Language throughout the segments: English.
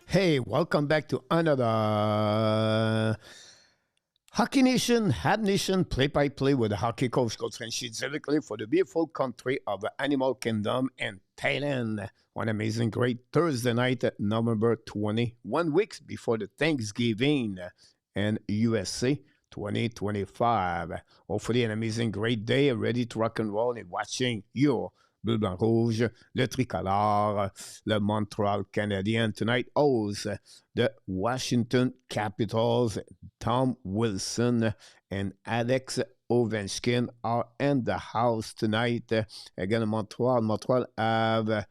Hey, welcome back to another Hockey Nation, Hab Nation, play-by-play with the hockey coach, Coach Frenchy, directly for the beautiful country of the Animal Kingdom and Thailand. One amazing, great Thursday night, November 20, 1 week before the Thanksgiving and USA 2025. Hopefully, an amazing, great day, ready to rock and roll and watching your Bleu, Blanc, Rouge, le tricolore, le Montreal Canadiens. Tonight, hosts the Washington Capitals. Tom Wilson and Alex Ovechkin are in the house tonight. Again, Montreal have a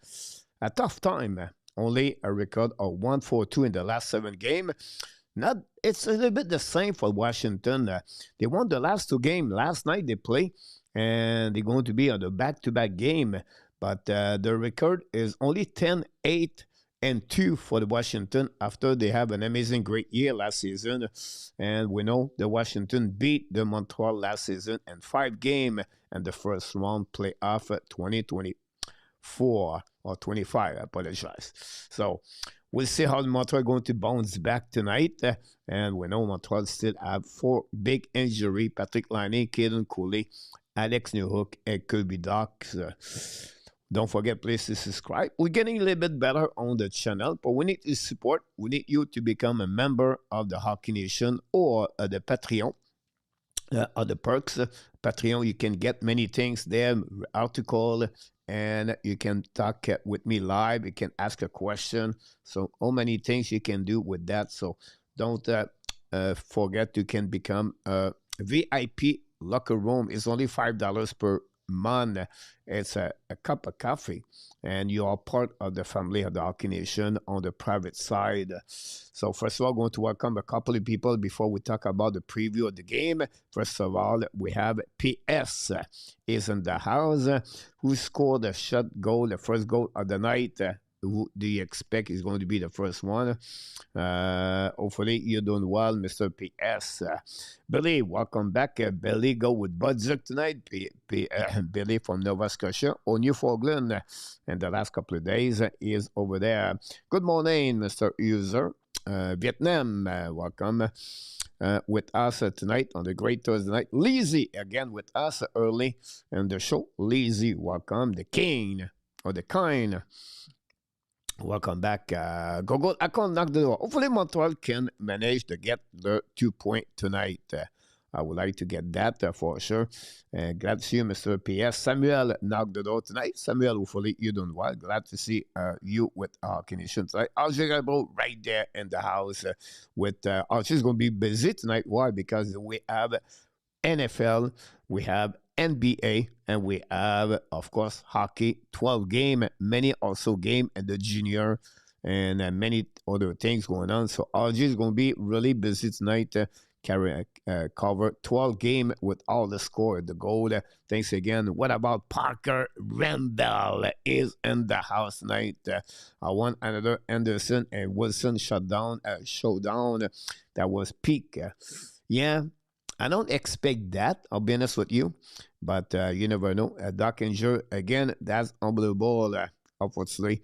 tough time. Only a record of 1-4-2 in the last 7 games. Not, it's a little bit the same for Washington. They won the last 2 games. Last night they played, and they're going to be on the back-to-back game. But the record is only 10-8-2 for the Washington after they have an amazing, great year last season. And we know the Washington beat the Montreal last season in 5 games and the first round playoff 2024 or 25, I apologize. So we'll see how Montreal going to bounce back tonight. And we know Montreal still have 4 big injuries: Patrick Laine, Caden Cooley, Alex Newhook, and Kirby Docs. Don't forget, please, to subscribe. We're getting a little bit better on the channel, but we need your support. We need you to become a member of the Hockey Nation or the Patreon. Other perks. Patreon, you can get many things there, article, and you can talk with me live. You can ask a question. So, how many things you can do with that. So, don't forget you can become a VIP locker room. It's only $5 per month. It's a cup of coffee, and you are part of the family of the Hockey Nation on the private side. So first of all, I'm going to welcome a couple of people before we talk about the preview of the game. First of all, we have PS is in the house, who scored a shot goal, the first goal of the night. Who do you expect is going to be the first one? Hopefully you're doing well, Mr. PS. Billy, welcome back. Billy, go with Budzuk tonight. Billy from Nova Scotia or Newfoundland. And the last couple of days is over there. Good morning, Mr. User. Vietnam, welcome. With us tonight on the great Thursday night. Lizzie, again with us early in the show. Lizzie, welcome. The King or the Kind. Welcome back. Go. I can't knock the door. Hopefully, Montreal can manage to get the 2 point tonight. I would like to get that for sure. Glad to see you, Mr. PS. Samuel knocked the door tonight. Samuel, hopefully you're doing well. Glad to see you with our Canadiens tonight. Alger right there in the house with Archie's going to be busy tonight. Why? Because we have NFL, we have NBA, and we have, of course, hockey, 12 game, many also game in the junior, and many other things going on. So RG is going to be really busy tonight, cover 12 game with all the score, the goal. Thanks again. What about Parker Randall is in the house tonight? I want another Anderson and Wilson showdown. That was peak. Yeah. I don't expect that, I'll be honest with you, but you never know. Doc injury, again, that's unbelievable, unfortunately.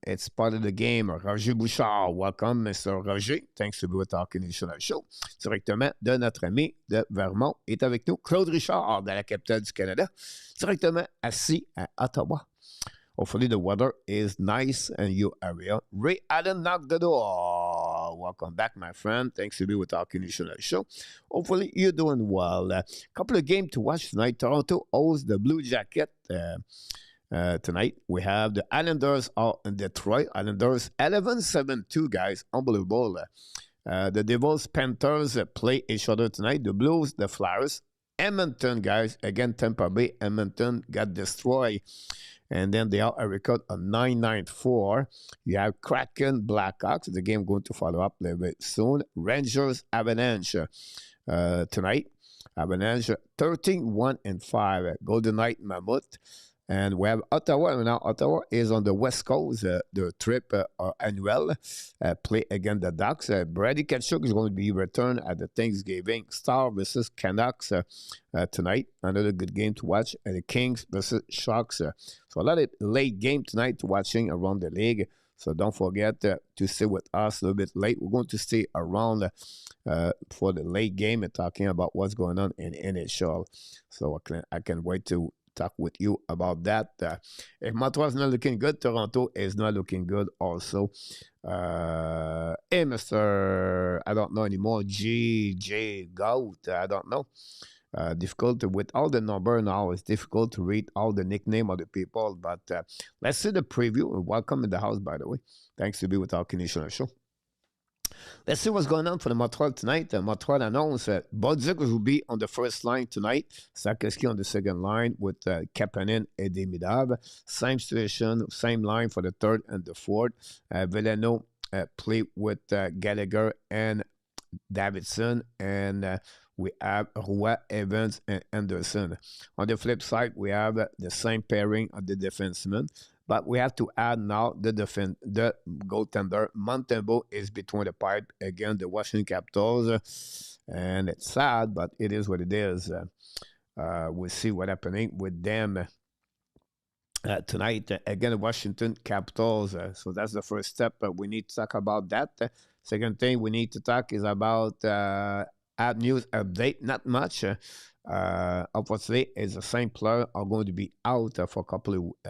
It's part of the game. Roger Bouchard, welcome, Mr. Roger. Thanks to be with our Canadian Show. Directement de notre ami de Vermont est avec nous, Claude Richard, de la capitale du Canada, directement assis à Ottawa. Hopefully the weather is nice in your area. Ray Allen knocked the door. Welcome back, my friend. Thanks to be with our Canadian Show. Hopefully you're doing well. A couple of games to watch tonight. Toronto owes the Blue Jacket tonight. We have the Islanders out in Detroit. Islanders 11-7-2, guys. Unbelievable. The Devils, Panthers play each other tonight. The Blues, the Flyers. Edmonton, guys. Again, Tampa Bay. Edmonton got destroyed. And then they are a record of 9-9-4. You have Kraken, Blackhawks. The game going to follow up a little bit soon. Rangers, Avalanche tonight. Avalanche 13-1-5. Golden Knight, Mammoth. And we have Ottawa. Now, Ottawa is on the West Coast. The trip annual play against the Ducks. Brady Tkachuk is going to be returned at the Thanksgiving. Star versus Canucks tonight. Another good game to watch. And the Kings versus Sharks. So a lot of late game tonight to watching around the league. So don't forget to stay with us a little bit late. We're going to stay around for the late game and talking about what's going on in NHL. So I can wait to talk with you about that. If Montreal's not looking good, Toronto is not looking good also. Hey, Mr. I don't know anymore. J Goat. I don't know. Difficult with all the number now. It's difficult to read all the nickname of the people. But let's see the preview. Welcome in the house, by the way. Thanks to be with our Canadian show. Let's see what's going on for the Montreal tonight. Montreal announced that Bodzik will be on the first line tonight. Sakeski on the second line with Kapanen and Demidov. Same situation, same line for the third and the fourth. Veleno play with Gallagher and Davidson. And we have Roy, Evans, and Anderson. On the flip side, we have the same pairing of the defensemen. But we have to add now the goaltender. Montembeault is between the pipe against the Washington Capitals. And it's sad, but it is what it is. We'll see what's happening with them tonight against the Washington Capitals. So that's the first step. We need to talk about that. Second thing we need to talk is about add news update. Not much. Unfortunately, it's the same player are going to be out for a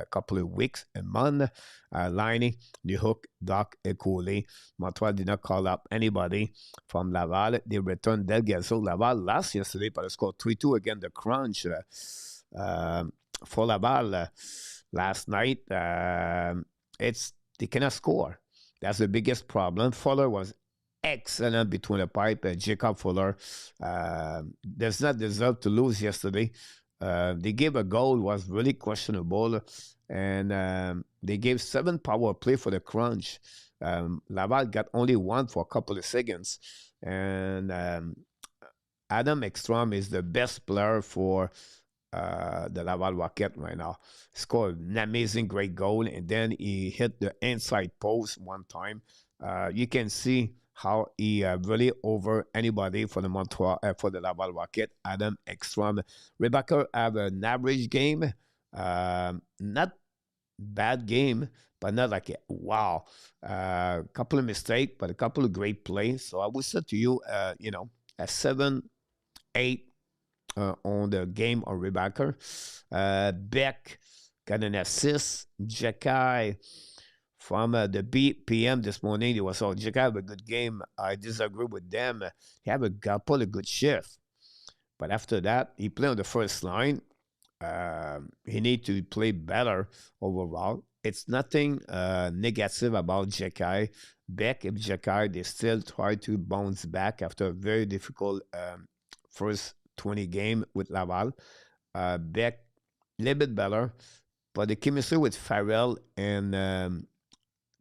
couple of weeks, a month. Liney, Newhook, Doc, and Cooley. Montreal did not call up anybody from Laval. They returned Delgado. Laval lost yesterday, but they scored 3-2 against the Crunch for Laval last night. They cannot score. That's the biggest problem. Fuller was excellent between the pipe. Jacob Fuller does not deserve to lose yesterday. They gave a goal was really questionable, and they gave 7 power play for the Crunch. Laval got only 1 for a couple of seconds, and Adam Ekstrom is the best player for the Laval Rocket right now. Scored an amazing, great goal, and then he hit the inside post one time. You can see how he really over anybody for the Montreal for the Laval Rocket. Adam Ekstrom. Rebecca have an average game, not bad game, but not like wow. A couple of mistakes, but a couple of great plays. So I would say to you, a 7-8 on the game of Rebecca. Beck got an assist. Jekai from the PM this morning, it was all Jack have a good game. I disagree with them. He have a couple of good shift, but after that, he played on the first line. He need to play better overall. It's nothing negative about Jekai. Beck and Jekai, they still try to bounce back after a very difficult first 20 game with Laval. Beck a little bit better, but the chemistry with Farrell and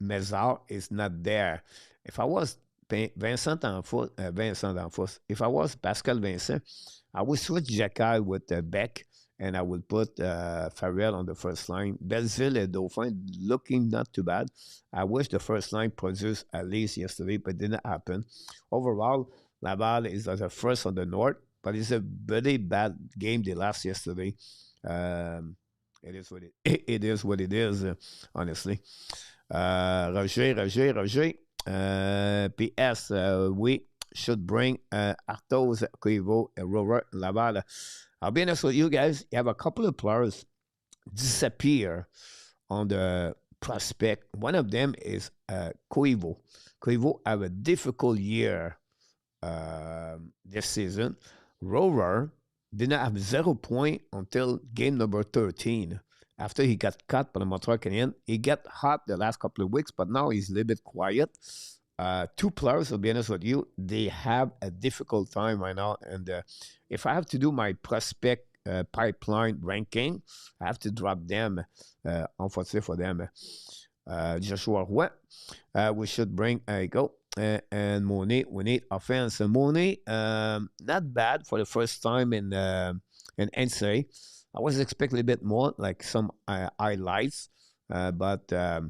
Mezar is not there. If I was Vincent D'Anfos, if I was Pascal Vincent, I would switch Jacquard with Beck, and I would put Farrell on the first line. Belleville and Dauphin looking not too bad. I wish the first line produced at least yesterday, but it didn't happen. Overall, Laval is at the first on the north, but it's a very bad game they lost yesterday. It is what it is, honestly. Roger. PS, we should bring Artos, Cuivo, and Rover Laval. I'll be honest with you guys. You have a couple of players disappear on the prospect. One of them is Cuivo. Cuivo have a difficult year this season. Rover did not have 0 point until game number 13. After he got cut by the Montreal Canadiens, he got hot the last couple of weeks, but now he's a little bit quiet. 2 players, I'll be honest with you, they have a difficult time right now. And if I have to do my prospect pipeline ranking, I have to drop them, unfortunately for them. Joshua Roy, we should bring go. And Monet, we need offense. And Monet, not bad for the first time in NCAA. I was expecting a bit more, like some highlights, but I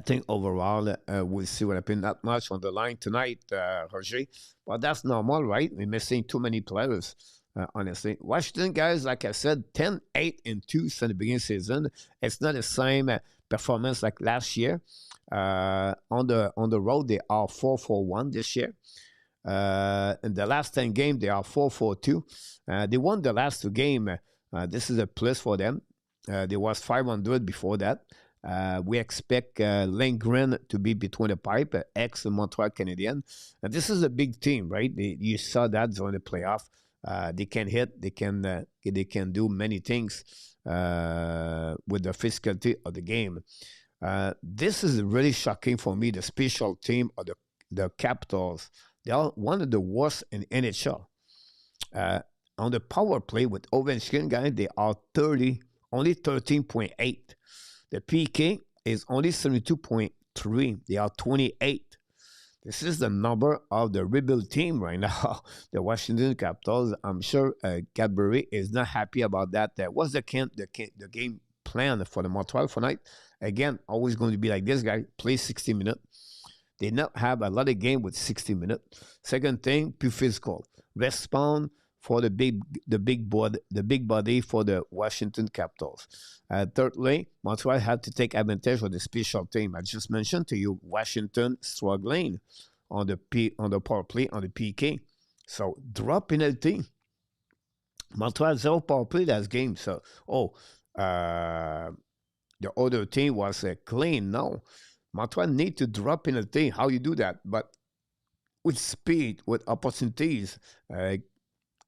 think overall we'll see what happens. Not much on the line tonight, Roger. But that's normal, right? We're missing too many players, honestly. Washington, guys, like I said, 10-8-2 since the beginning of the season. It's not the same performance like last year. On the road, they are 4-4-1 this year. In the last 10 games, they are 4-4-2. They won the last 2 games. This is a plus for them. They was 500 before that. We expect Lindgren to be between the pipe, ex-Montreal Canadiens. And this is a big team, right? You saw that during the playoff. They can hit. They can do many things with the physicality of the game. This is really shocking for me. The special team of the Capitals. They are one of the worst in NHL. On the power play with Ovechkin, guys, they are only 13.8. The PK is only 72.3. They are 28. This is the number of the rebuild team right now, the Washington Capitals. I'm sure Cadbury is not happy about that. What's the game plan for the Montreal tonight? Again, always going to be like this guy, play 60 minutes. They not have a lot of game with 60 minutes. Second thing, pure physical. Respond for the big body for the Washington Capitals. Thirdly, Montreal had to take advantage of the special team. I just mentioned to you, Washington struggling on the power play, on the PK. So draw penalty. Montreal 0 power play last game. So the other team was clean. No, Montreal need to draw penalty. How you do that? But with speed, with opportunities,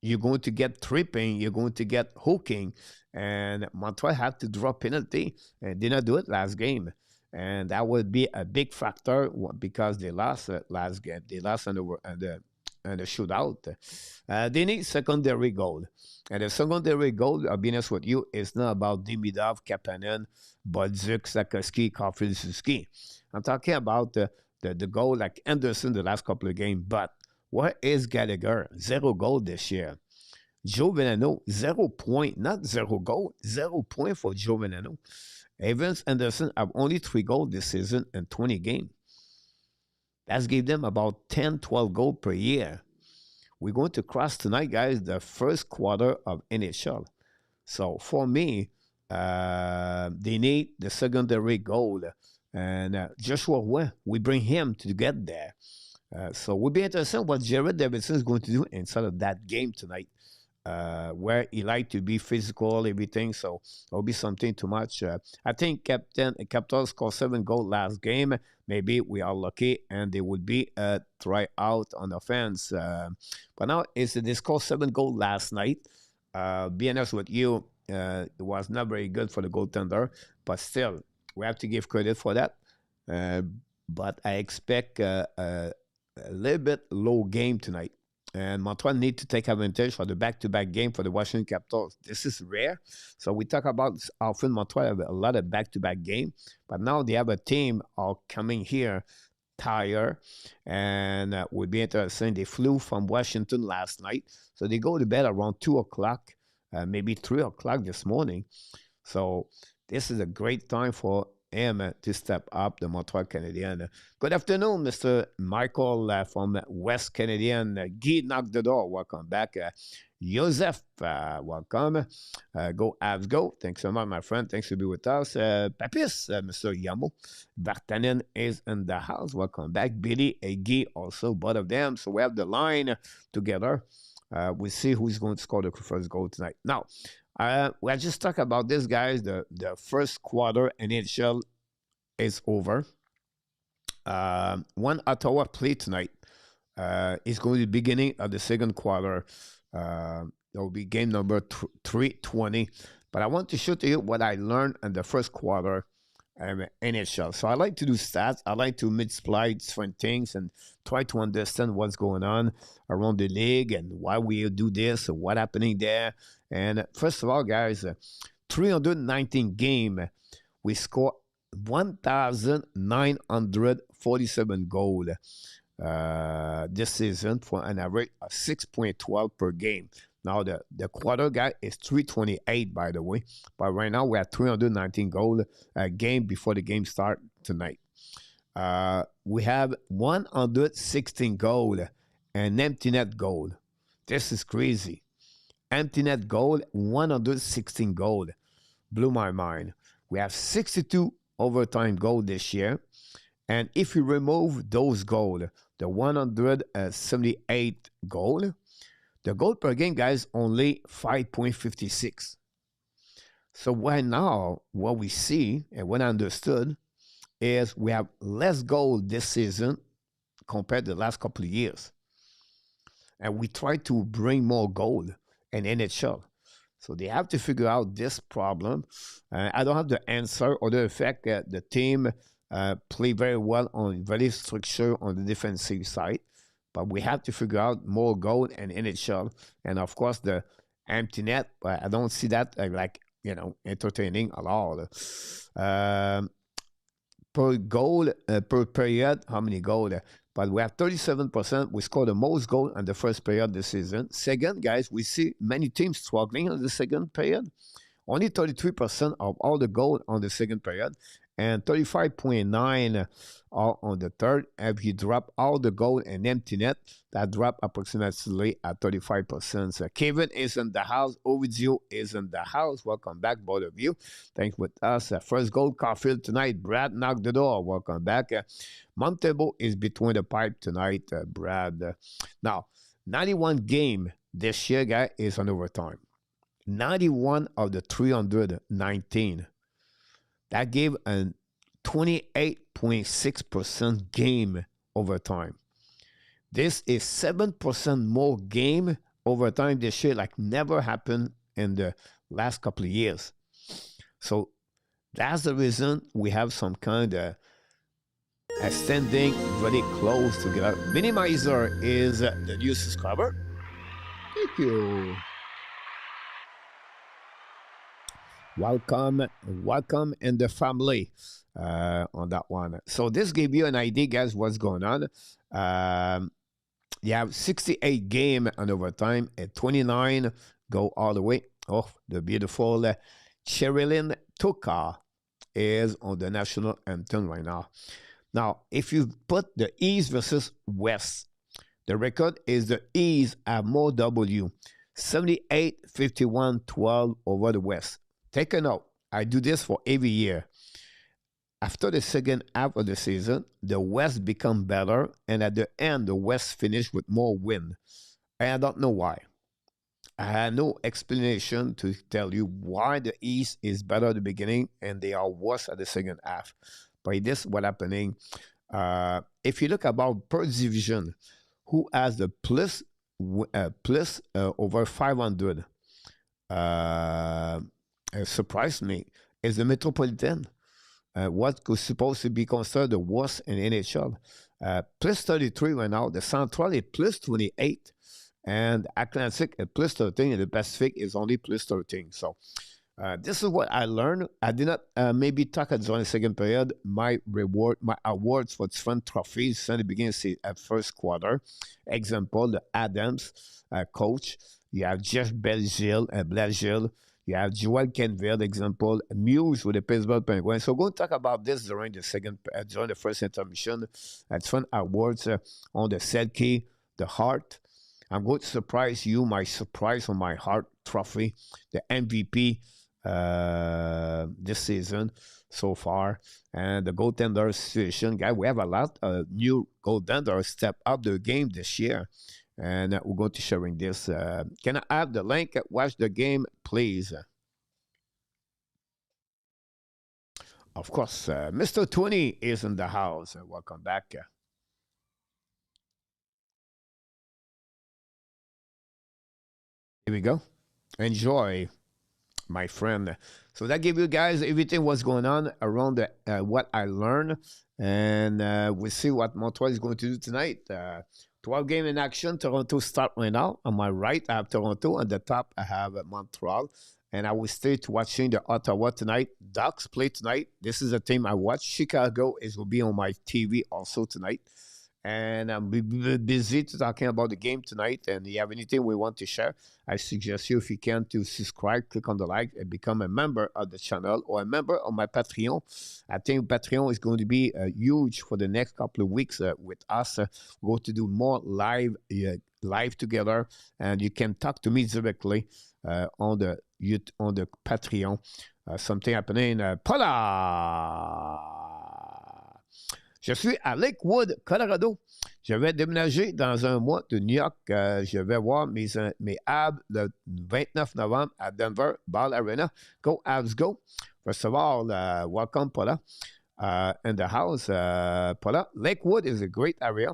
you're going to get tripping, you're going to get hooking, and Montreal had to draw penalty and did not do it last game. And that would be a big factor because they lost last game. They lost in the shootout. They need secondary goal. And the secondary goal, I'll be honest with you, is not about Demidov, Kapanen, Bolduc, Sakoski, Caulfield, Suzuki. I'm talking about the goal like Anderson the last couple of games. But where is Gallagher? 0 goal this year. Joe Venano, 0 point, not 0 goal, 0 point for Joe Venano. Evans Anderson have only 3 goals this season in 20 games. That's give them about 10, 12 goals per year. We're going to cross tonight, guys, the first quarter of NHL. So for me, they need the secondary goal. And Joshua Way, we bring him to get there. So we'll be interested what Jared Davidson is going to do inside of that game tonight, where he like to be physical, everything. So it'll be something too much. I think Capitals scored 7 goals last game. Maybe we are lucky, and they would be try out on offense. But now they scored 7 goals last night. Be honest with you, it was not very good for the goaltender, but still, we have to give credit for that. But I expect a little bit low game tonight. And Montreal need to take advantage for the back-to-back game for the Washington Capitals. This is rare. So we talk about often Montreal have a lot of back-to-back game. But now they have a team all coming here tired. And would be interesting. They flew from Washington last night. So they go to bed around 2 o'clock, maybe 3 o'clock this morning. So this is a great time for him to step up, the Montreal Canadiens. Good afternoon, Mr. Michael from West Canadian. Guy knocked the door. Welcome back. Joseph, welcome. Go Avs, go. Thanks so much, my friend. Thanks to be with us. Papis, Mr. Yamo. Bartanen is in the house. Welcome back. Billy and Guy also, both of them. So we have the line together. We'll see who's going to score the first goal tonight. Now, we'll just talk about this, guys. The first quarter NHL is over. One Ottawa play tonight. It's going to be the beginning of the second quarter. That will be game number 320. But I want to show to you what I learned in the first quarter NHL. So I like to do stats. I like to multiply different things and try to understand what's going on around the league and why we do this and what's happening there. And first of all, guys, 319 game, we score 1,947 goals this season for an average of 6.12 per game. Now, the quarter guy is 328, by the way. But right now, we're at 319 goals a game before the game start tonight. We have 116 goals and empty net goal. This is crazy. Empty net goal, 116 goal. Blew my mind. We have 62 overtime goal this year. And if you remove those goals, the 178 goal, the goal per game, guys, only 5.56. So right now, what we see and what I understood is we have less goal this season compared to the last couple of years. And we try to bring more goal in NHL. So they have to figure out this problem. I don't have the answer or the fact that the team play very well on very structure on the defensive side. But we have to figure out more goal in NHL. And of course, the empty net, I don't see that like, entertaining at all. Per goal, per period, how many goals? But we have 37%. We scored the most goals in the first period this season. Second, guys, we see many teams struggling in the second period. Only 33% of all the goals on the second period and 35.9 are on the third. If you drop all the goal and empty net, that drop approximately at 35%. So Kevin is in the house. Ovidio is in the house. Welcome back, both of you. Thanks with us. First goal, Caulfield tonight. Brad knocked the door. Welcome back. Montebo is between the pipe tonight, Brad. Now, 91 game this year, guy, is on overtime. 91 of the 319. That gave a 28.6% game overtime. This is 7% more game overtime this year, like never happened in the last couple of years. So that's the reason we have some kind of extending very close together. Minimizer is the new subscriber. Thank you. Welcome in the family on that one. So this gave you an idea, guys, what's going on. You have 68 game on overtime and 29 go all the way. Oh, the beautiful Sherilyn Tuka is on the national anthem right now. Now, if you put the East versus West, the record is the East have more W, 78, 51, 12 over the West. Take a note. I do this for every year. After the second half of the season, the West become better, and at the end, the West finish with more win. And I don't know why. I have no explanation to tell you why the East is better at the beginning and they are worse at the second half. But this is what's happening. If you look about per division, who has the plus over 500? Surprised me is the Metropolitan. What was supposed to be considered the worst in NHL. Plus 33 right now. The Central is plus 28. And Atlantic is plus 13. And the Pacific is only plus 13. So this is what I learned. I did not maybe talk during the second period. My awards for different trophies in the beginning at first quarter. Example, the Adams coach. You have Jeff Belgil. You have Joel Kenville, example, Muse with the Pittsburgh Penguins. So we're going to talk about this during the first intermission. At fun awards on the Selke, the Hart. I'm going to surprise you, my surprise on my Hart trophy, the MVP this season so far. And the goaltender situation, guy, we have a lot of new goaltenders step up the game this year. And we're going to sharing this. Can I have the link? Watch the game, please. Of course, Mr. 20 is in the house. Welcome back. Here we go. Enjoy, my friend. So that gave you guys everything what's going on around what I learned. And we'll see what Montreal is going to do tonight. 12 game in action. Toronto start right now. On my right, I have Toronto. On the top, I have Montreal. And I will stay to watching the Ottawa tonight. Ducks play tonight. This is a team I watch. Chicago will be on my TV also tonight. And I'm busy talking about the game tonight. And if you have anything we want to share, I suggest you, if you can, to subscribe, click on the like, and become a member of the channel or a member of my Patreon. I think Patreon is going to be huge for the next couple of weeks with us. We're going to do more live together, and you can talk to me directly on the Patreon. something happening. Paula! Je suis à Lakewood, Colorado. Je vais déménager dans un mois de New York. Je vais voir mes Habs le 29 novembre à Denver, Ball Arena. Go Habs, go. First of all, welcome, Paula. In the house, Paula. Lakewood is a great area.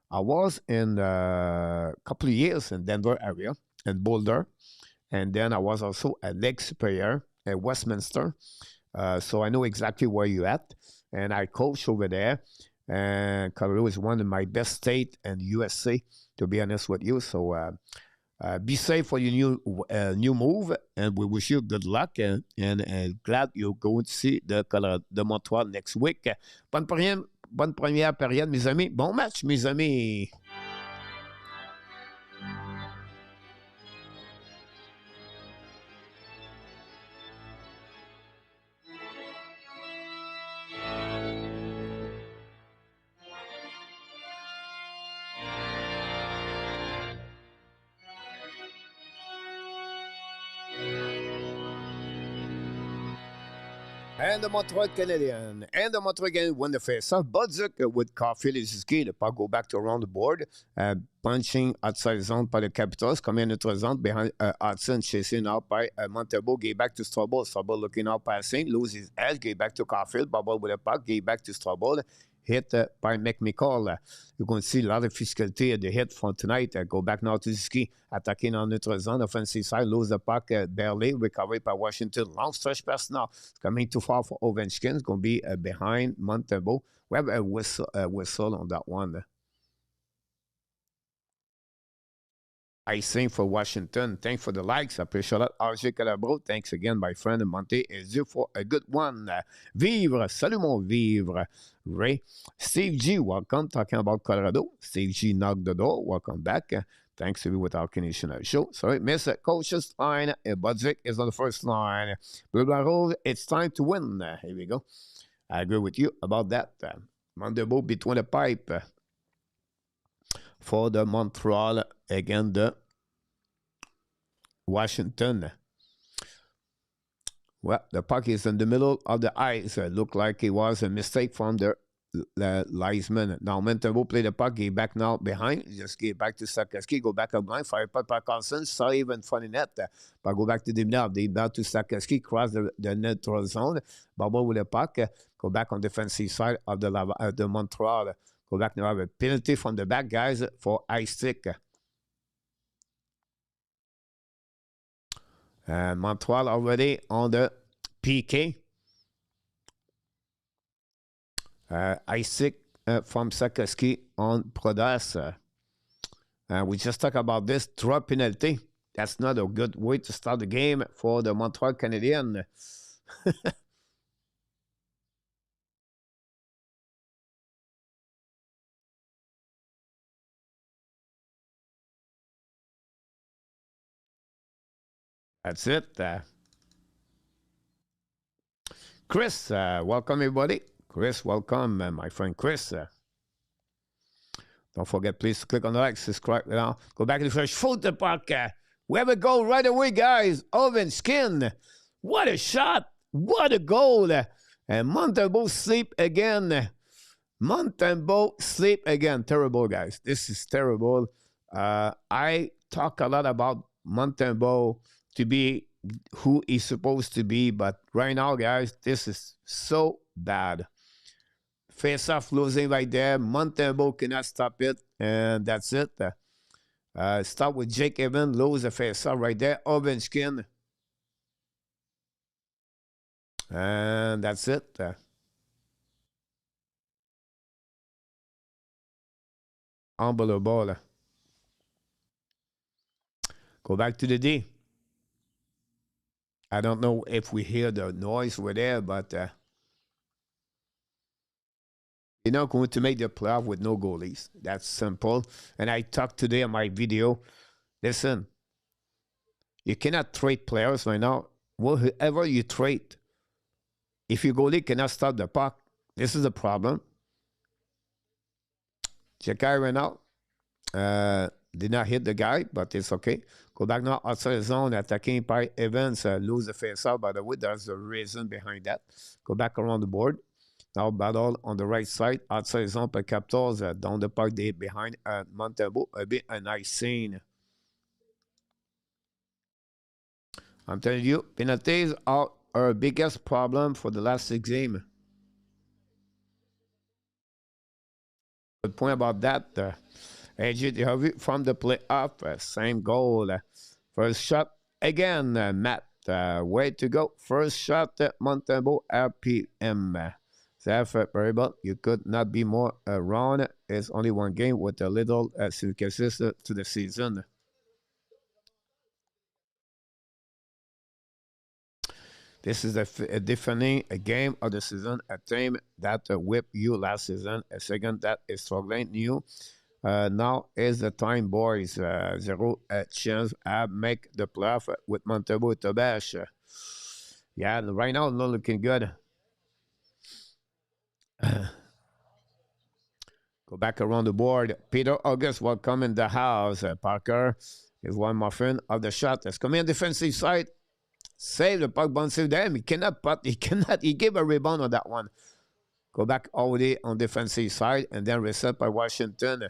I was in a couple of years in Denver area, in Boulder. And then I was also at Lake Superior at Westminster. So I know exactly where you're at. And I coach over there. And Colorado is one of my best states in USA, to be honest with you. So be safe for your new move. And we wish you good luck. And glad you're going to see the Montreal next week. Bonne première période, mes amis. Bon match, mes amis. And the Montreal Canadiens. And the Montreal Canadiens win the face-off. Budzik with Caulfield is key to pas go back to around the board. Punching outside zone by the Capitals. Come in into zone behind Hudson. Chasing out by Montebo. Get back to Strobel. Strobel looking out passing. Lose his edge. Get back to Caulfield. Bubble with a puck. Get back to Strobel. Hit by McMichael. You're going to see a lot of physicality at the hit from tonight. Go back now to Ski. Attacking on neutral zone. Offensive side. Lose the puck barely. Recovered by Washington. Long stretch pass now. It's coming too far for Ovechkin. It's going to be behind Montebo. We have a whistle on that one. Icing for Washington. Thanks for the likes. I appreciate it. RJ Calabro. Thanks again, my friend. Monte is due for a good one. Vivre. Salut, mon vivre. Ray. Steve G. Welcome. Talking about Colorado. Steve G. Knocked the door. Welcome back. Thanks to be with our Canadian show. Sorry, miss coach's line. Budzik is on the first line. Blue Rose. It's time to win. Here we go. I agree with you about that. Montebo between the pipe. For the Montreal against the Washington. Well, the puck is in the middle of the ice. It looked like it was a mistake from the linesman. Now, Montebo play the puck. Get back now behind. Just get back to Sakaski. Go back up line. Fire puck by Carlson. Sorry, even funny net. But go back to Dimnab. Dimnab to Sakaski. Cross the neutral zone. Bubble with the puck. Go back on defensive side of the Montreal. Go back now. Have a penalty from the back guys for ice stick. And Montreal already on the PK. Ice stick from Sakaski on Prodas. We just talked about this draw penalty. That's not a good way to start the game for the Montreal Canadiens. That's it. Chris, welcome everybody. Chris, welcome, my friend Chris. Don't forget, please, to click on the like, subscribe now. Go back to the fresh food the puck. We have a goal right away, guys. Ovechkin. What a shot. What a goal. And Montebo sleep again. Montebo sleep again. Terrible, guys. This is terrible. I talk a lot about Montebo to be who he's supposed to be, but right now, guys, this is so bad. Face-off losing right there. Montebo cannot stop it, and that's it. Start with Jake Evans, lose the face-off right there. Ovechkin. And that's it. Unbelievable. Go back to the D. I don't know if we hear the noise over there, but you're not going to make the playoff with no goalies. That's simple. And I talked today on my video. Listen, you cannot trade players right now. Whoever you trade, if your goalie cannot stop the puck, this is the problem. Jekai ran out. Did not hit the guy, but it's okay. Go back now outside the zone, attacking by Evans, lose the face-off. By the way, there's a reason behind that. Go back around the board. Now battle on the right side, outside the zone by Capitals, down the park, they behind Montebo. A bit a nice scene. I'm telling you, penalties are our biggest problem for the last 6 games. Good point about that. AJ from the playoff, same goal. First shot again, Matt. Way to go. First shot, Montebo RPM. Zeph Peribot, you could not be more wrong. It's only one game with a little consistent to the season. This is a defining a game of the season, a team that whipped you last season, a second that is struggling new. Now is the time, boys. Zero chance to make the playoff with Montebo Tobash. Yeah, right now, not looking good. Go back around the board. Peter August, welcome in the house. Parker is one muffin of the shot. Let's come in defensive side. Save the puck, bounce to them. He cannot put. He cannot. He gave a rebound on that one. Go back already on defensive side and then reset by Washington.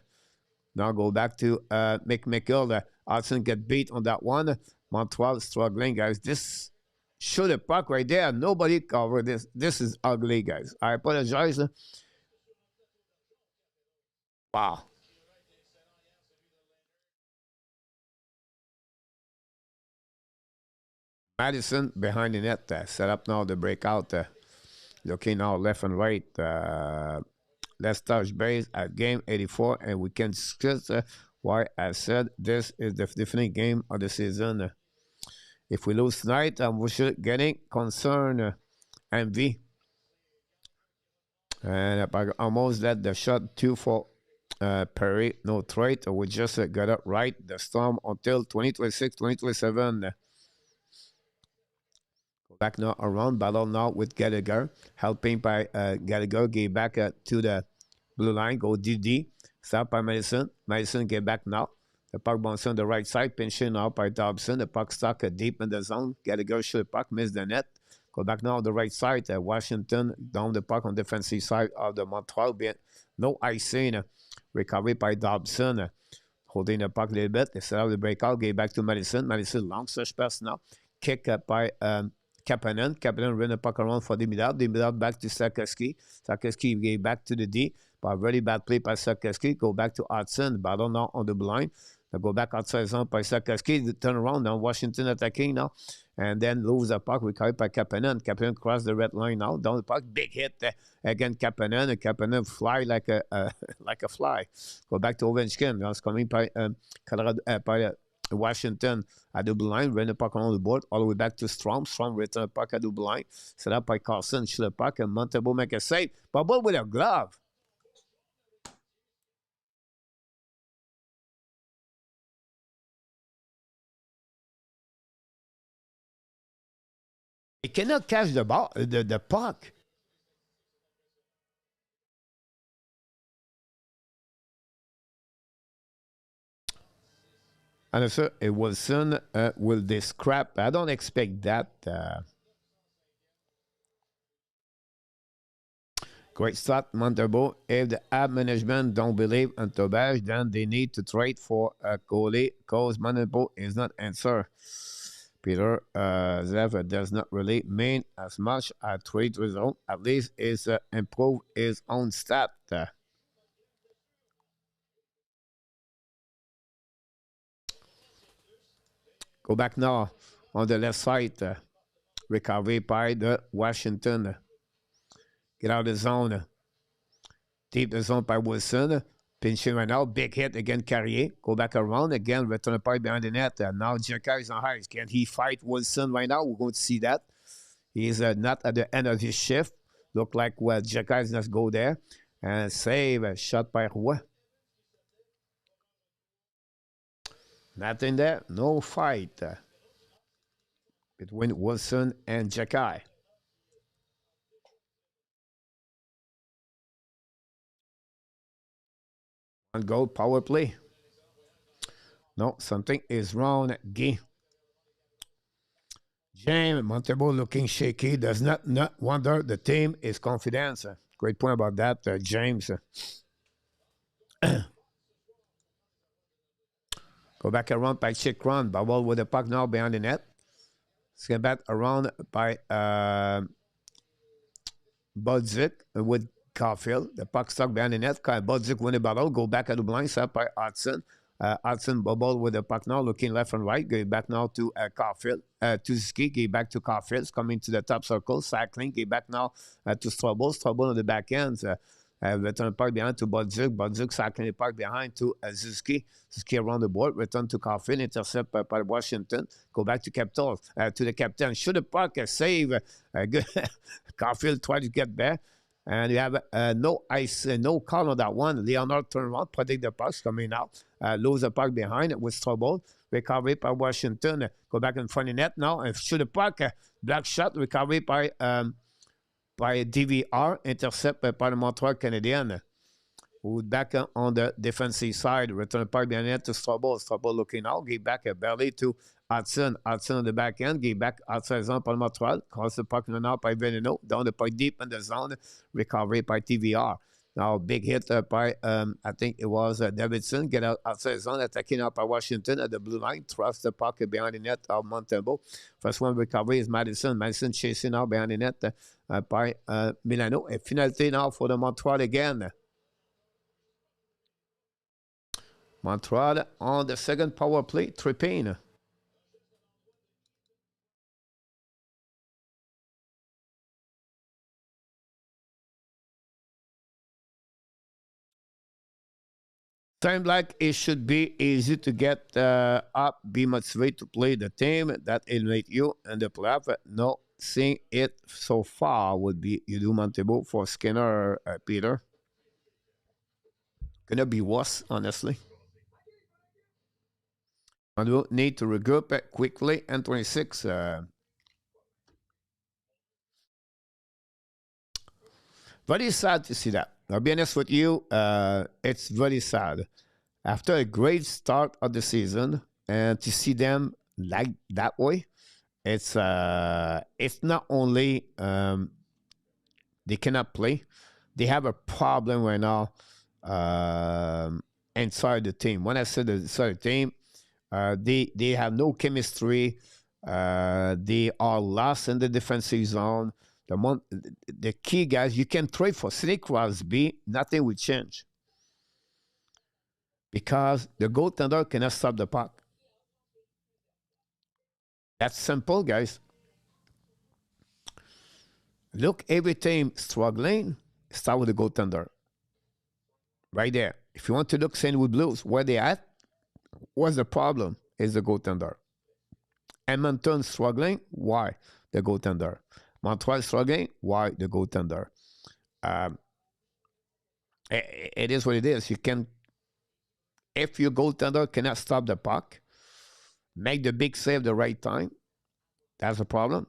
Now go back to McMichael. Hudson get beat on that one. Montreal struggling, guys. This should have puck right there. Nobody covered this. This is ugly, guys. I apologize. Wow. Madison behind the net. Set up now the breakout. Looking now left and right. Let's touch base at game 84, and we can discuss why I said this is the defining game of the season. If we lose tonight, we should getting concerned. MV. And I almost let the shot 2 for Perry. No trade. We just got it right. The Storm until 2026, 2027. Go back now around. Battle now with Gallagher. Helping by Gallagher. Get back to the blue line. Go DD. Stop by Madison. Madison get back now. The puck bouncing on the right side. Pinching out by Dobson. The puck stuck deep in the zone. Gallagher shoot the puck. Miss the net. Go back now on the right side. Washington down the puck on the defensive side of the Montreal. No icing. Recovery by Dobson. Holding the puck a little bit. They set out the breakout. Get back to Madison. Madison long search pass now. Kick by Kapanen. Kapanen ran the puck around for Demidov. Demidov back to Sakeski. Sakeski gave back to the D. But very bad play by Sakeski. Go back to Hudson. Battle now on the blind. They go back outside zone by Sakeski. Turn around now. Washington attacking now. And then lose the puck. Recovered by Kapanen. Kapanen cross the red line now. Down the puck. Big hit again Kapanen. And Kapanen fly like a like a fly. Go back to Ovechkin. Now it's coming by Colorado, by Washington at double line, ran the puck on the board, all the way back to Strom. Strom return the puck at double line, set up by Carlson, shoot the puck, and Montebo make a save. But what with a glove? He cannot catch the ball, the puck. And so Wilson will they scrap. I don't expect that. Great start, Montebo. If the app management don't believe in Tobash, then they need to trade for a goalie because Montebo is not answer. Peter Zev does not really mean as much a trade result. At least is improve his own stat. Go back now on the left side. Recovery by the Washington. Get out of the zone. Deep the zone by Wilson. Pinching right now. Big hit again, Carrier. Go back around again. Return the pipe behind the net. Now Jacka is on high. Can he fight Wilson right now? We're going to see that. He's not at the end of his shift. Look like well, Jacka is not go there. And save a shot by Roy. Nothing there. No fight between Wilson and Jacka. One goal power play. No, something is wrong. Guy. James Montebo looking shaky. Does not wonder the team is confident. Great point about that, James. Go back around by Chick Run. Bubble with the puck now behind the net. Get back around by Budzik with Caulfield. The puck stuck behind the net. Budzik win the battle. Go back at the blind side by Hudson. Hudson bubble with the puck now, looking left and right. Going back now to Caulfield. To Ski. Get back to Caulfield. Coming to the top circle. Cycling. Get back now to Strobel. Strobel on the back end. Return the puck behind to Budzik. Budzik cycling the puck behind to Zuski. Zuski around the board. Return to Caulfield. Intercept by Washington. Go back to Capitol. To the captain. Shoot the puck. Save. Good. Caulfield tried to get back. And you have no ice, no call on that one. Leonard turn around, protect the puck coming out. Lose the puck behind with trouble. Recovery by Washington. Go back in front of the net now and shoot the puck. Black shot. Recovery by DVR. Intercept by the Montreal Canadiens. Who back on the defensive side. Return the puck behind the net to Strobel. Strobel looking out. Get back belly to Hudson. Hudson on the back end. Get back outside zone by Montreal. Cross the puck now by Veneno. Down the puck deep in the zone. Recovery by TVR. Now, big hit by, I think it was Davidson. Get out outside zone. Attacking out by Washington at the blue line. Thrust the puck behind the net of Montebo. First one recovery is Madison. Madison chasing out behind the net by Milano. And penalty now for the Montreal again. Montreal on the second power play. Tripping. Seems like it should be easy to get up, be motivated to play the team that elevate you in the playoff. No, seeing it so far would be you do Montebo for Skinner, Peter. Gonna be worse, honestly. And we'll need to regroup quickly. And 26. Very sad to see that. I'll be honest with you, it's very sad. After a great start of the season, and to see them like that way, it's not only they cannot play, they have a problem right now inside the team. When I said inside the team, they have no chemistry. They are lost in the defensive zone. The key guys, you can trade for Sidney Crosby, nothing will change. Because the goaltender cannot stop the puck. That's simple, guys. Look, every team struggling, start with the goaltender. Right there. If you want to look St. Louis Blues, where they at, what's the problem? Is the goaltender. Edmonton struggling, why? The goaltender. Montreal struggling, why? The goaltender. It is what it is. You can, if your goaltender cannot stop the puck, make the big save the right time, that's a problem.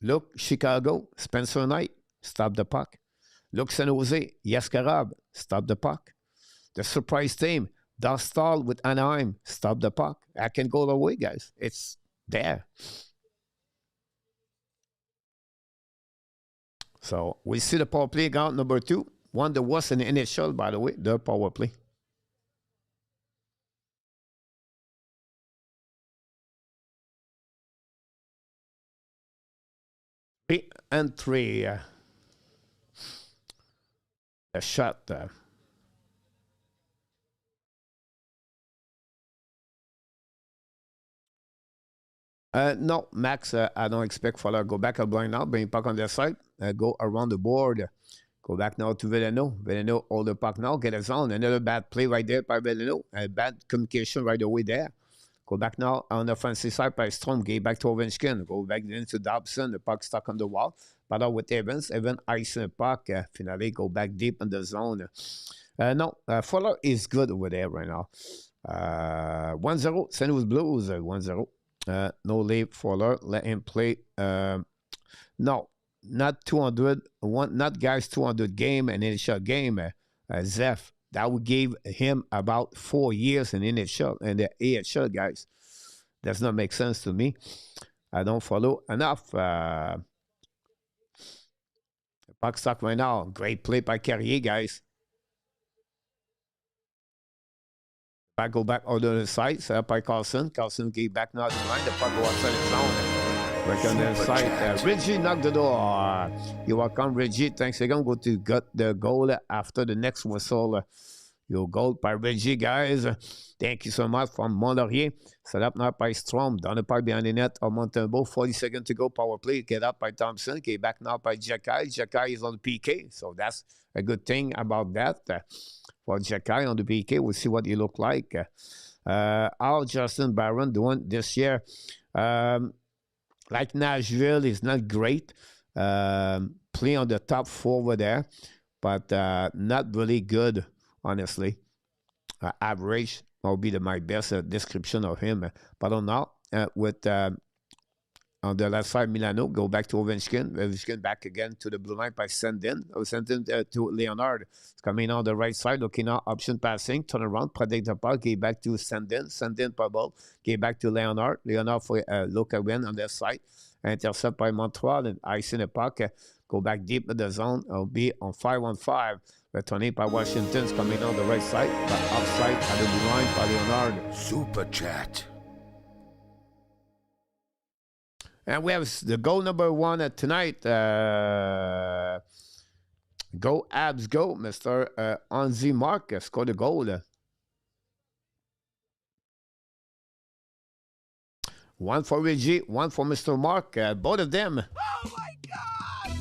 Look, Chicago, Spencer Knight, stop the puck. Look, San Jose, Yaskarab, stop the puck. The surprise team, Dostal with Anaheim, stop the puck. I can go away, guys. It's there. So we see the power play count number 2. One that was in the initial, by the way, the power play. 3 and 3. A shot. No, Max, I don't expect Fowler go back at blind now, bring puck on their side, go around the board, go back now to Villano. Villano, hold the puck now, get a zone. Another bad play right there by Villano. Bad communication right away there. Go back now on the offensive side by Strom, get back to Ovechkin, go back into Dobson, the puck stuck on the wall. Battle with Evans, Evans icing the puck, finally go back deep in the zone. No, Fowler is good over there right now. 1-0, St. Louis Blues, 1-0. No leave Fowler, let him play. No, not 200, not guys 200 game and initial game. Zeph, That would give him about 4 years in NHL and the AHL, guys. Does not make sense to me. I don't follow enough. Puck stock right now. Great play by Carrier, guys. Go back on the other side. Set up by Carlson. Carlson gave back now to the line. The puck go outside the zone. Back on the side. Reggie knocked the door. You're welcome, Reggie. Thanks again. Go to get the goal after the next whistle. Your goal by Reggie, guys. Thank you so much from Montreal. Set up now by Strom. Down the park behind the net of Montembeau. 40 seconds to go. Power play. Get up by Thompson. Get back now by Jacky. Jacky is on the PK. So that's a good thing about that. For Jacky on the PK, we'll see what he look like. How Justin Barron doing this year? Like Nashville is not great. Play on the top 4 over there, but not really good, honestly. Average will be my best description of him. But on now, with on the left side, Milano, go back to Ovechkin. Ovechkin back again to the blue line by Sendin. Sendin to Leonard. It's coming on the right side, looking at option passing. Turn around, protect the puck. Get back to Sendin. Sendin bubble. Get back to Leonard. Leonard for look again on their side. Intercept by Montreal and ice in the puck. Go back deep in the zone. It'll be on 5-on-5. Returning by Washington's coming on the right side. But outside at the blue line by Leonard. Super chat. And we have the goal number 1 tonight. Go Habs, go. Mr. Anzi Marcus scored the goal. 1 for Reggie, 1 for Mr. Mark. Both of them. Oh my God!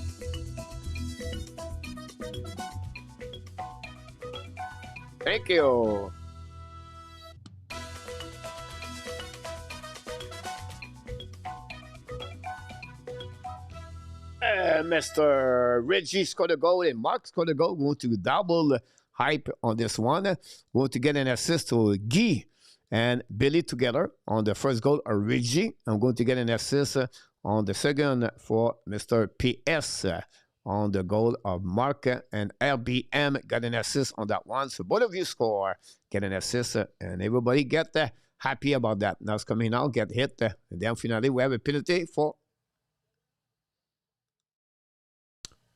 Thank you. Mr. Reggie scored a goal and Mark scored a goal. Going to double hype on this one. Going to get an assist to Guy and Billy together on the first goal of Reggie. I'm going to get an assist on the second for Mr. PS on the goal of Mark, and RBM got an assist on that one. So both of you score, get an assist, and everybody get happy about that. Now it's coming out, get hit, and then finally we have a penalty for.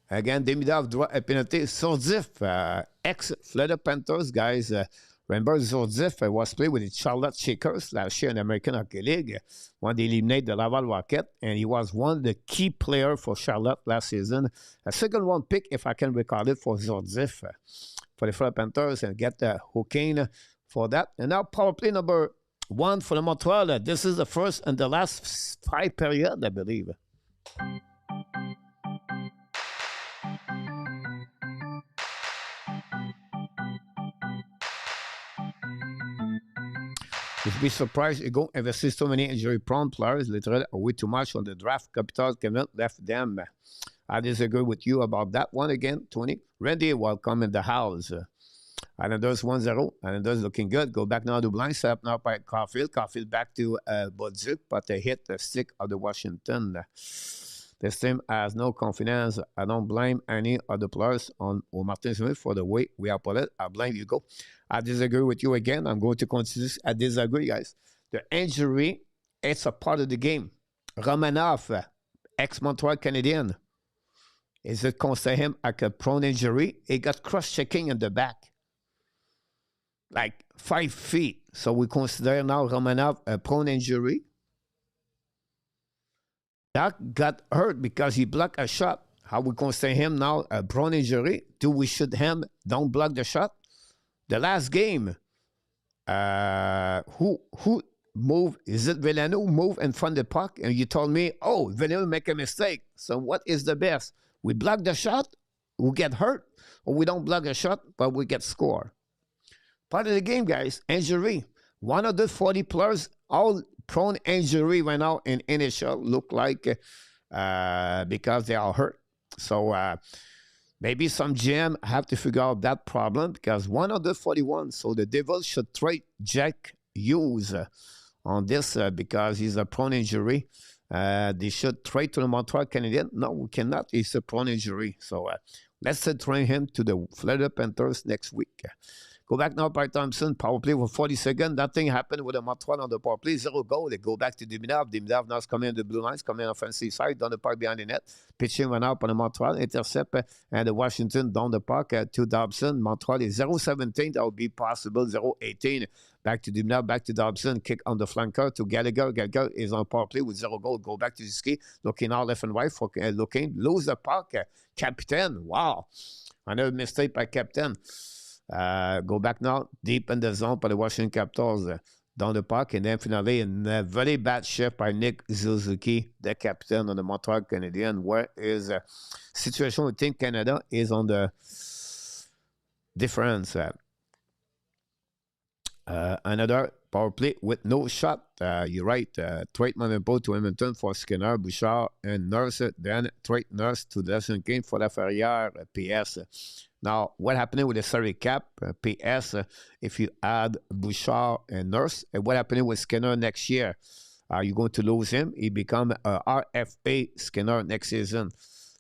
Again, Demidov draw a penalty. Zordif, ex-Florida Panthers, guys. Remember, Zordif was played with the Charlotte Shakers last year in the American Hockey League when they eliminated the Laval Rocket, and he was one of the key players for Charlotte last season. A second-round pick, if I can recall it, for Zordif for the Florida Panthers, and get the Hurricane for that. And now power play number 1 for the Montreal. This is the first and the last 5 period, I believe. You'd be surprised you go invest so many injury-prone players, literally way too much on the draft. Capitals cannot left them. I disagree with you about that one again, Tony. Randy, welcome in the house. Islanders 1-0. Islanders looking good. Go back now to blind. Set up now by Caulfield. Caulfield back to Bodzuk, but they hit the stick of the Washington. This team has no confidence. I don't blame any of the players on Martin Smith for the way we are put it. I blame you, go. I disagree with you again. I'm going to continue. I disagree, guys. The injury, it's a part of the game. Romanov, ex-Montreal Canadien. Is it consider him like a prone injury? He got cross-checking in the back. Like 5 feet. So we consider now Romanov a prone injury. That got hurt because he blocked a shot. How we consider him now a prone injury? Do we shoot him? Don't block the shot? The last game, who moved? Is it Villano move in front of the puck? And you told me, oh, Villano make a mistake. So what is the best? We block the shot, we get hurt, or we don't block a shot, but we get score. Part of the game, guys, injury. One of the 40 players, all prone injury right now in NHL look like because they are hurt. So maybe some GM have to figure out that problem because one of the 41, so the Devils should trade Jack Hughes on this because he's a prone injury. They should trade to the Montreal Canadiens. No, we cannot. It's a prone injury. So Let's train him to the Florida Panthers next week. Go back now by Thompson. Power play for 40 seconds. That thing happened with a Montreal on the power play. 0 goal. They go back to Diminav. Diminav now is coming on the blue lines, coming on the offensive side, down the park behind the net. Pitching went out on the Montreal. Intercept and the Washington down the park to Dobson. Montreal is 0-17. That would be possible. 0-18. Back to Diminav. Back to Dobson. Kick on the flanker to Gallagher. Gallagher is on power play with 0 goal. Go back to Ski. Looking out left and right. For, looking. Lose the puck. Captain. Wow. Another mistake by Captain. Go back now, deep in the zone for the Washington Capitals down the park. And then finally, a very bad shift by Nick Suzuki, the captain of the Montreal Canadiens, where is situation with Team Canada is on the difference. Another power play with no shot. You're right. Trade Manenpo to Edmonton for Skinner, Bouchard, and Nurse. Then trade Nurse to Dawson King for La Ferrière, PS. Now, what happened with the salary cap? PS, if you add Bouchard and Nurse, and what happened with Skinner next year? Are you going to lose him? He become a RFA Skinner next season.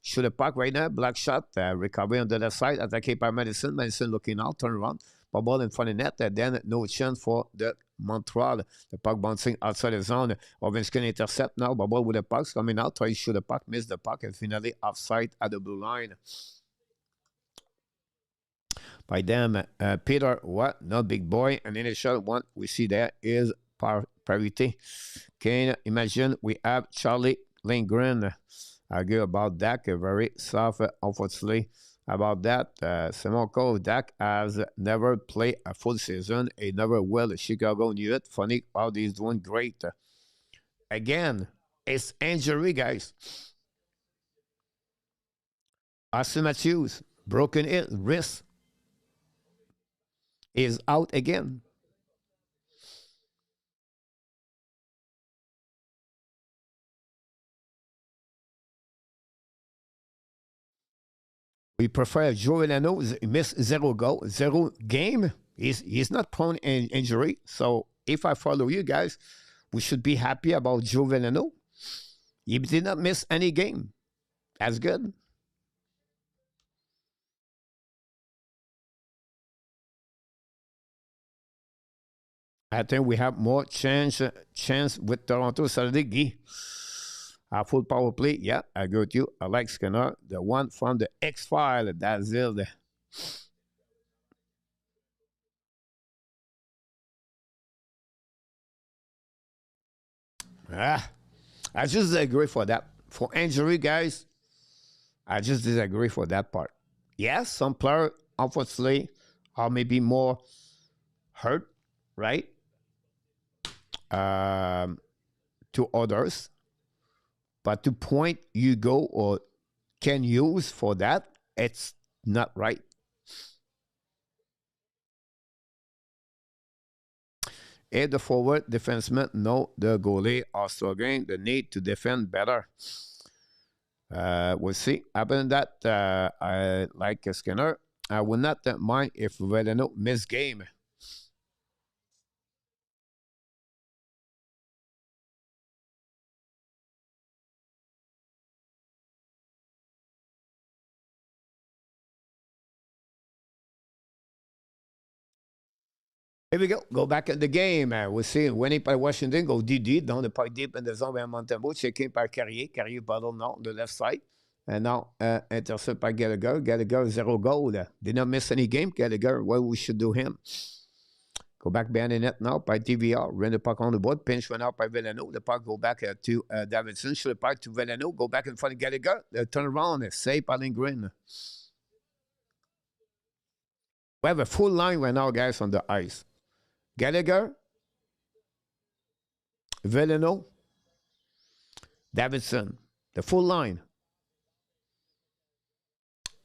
Shoot a puck right now, black shot, recovery on the left side, attacked by Madison. Madison looking out, turn around, ball in front of net, then no chance for the Montreal. The puck bouncing outside the zone. Ovechkin intercept now, ball with the puck coming out, try to shoot the puck, miss the puck, and finally offside at the blue line. By them, Peter, what? Not big boy. And initial one we see there is parity. Can you imagine we have Charlie Lindgren argue about Dak, very soft, unfortunately, about that. Simon Cole, Dak has never played a full season. He never will. Chicago knew it. Funny how he's doing great. Again, it's injury, guys. Austin Matthews, broken wrist, is out again. We prefer Joe Elano, missed 0 goal, 0 game. He's not prone in injury. So if I follow you guys, we should be happy about Joe Veleno. He did not miss any game. That's good. I think we have more chance with Toronto Saturday. Full power play. Yeah, I agree with you. I like Skinner, the one from the X-File. That's it. I just disagree for that. For injury, guys, I just disagree for that part. Yes, some players, unfortunately, are maybe more hurt, right? To others. But to point you go or can use for that, it's not right. If the forward defenseman know the goalie are struggling, the need to defend better. We'll see. Other than that, I like Skinner. I would not mind if Veleno miss game. Here we go. Go back at the game. We'll see. Winning by Washington. Go deep down the park deep in the zone by Montembeau. Checking by Carrier. Carrier battle now on the left side. And now intercept by Gallagher. Gallagher 0 goal. Did not miss any game. Gallagher. What we should do him. Go back behind the net now by TVR. Run the puck on the board. Pinch went out by Veleno. The puck go back to Davidson. Shoot the puck to Veleno. Go back in front of Gallagher. Turn around. Save by Lindgren. We have a full line right now, guys, on the ice. Gallagher, Veleno, Davidson, the full line.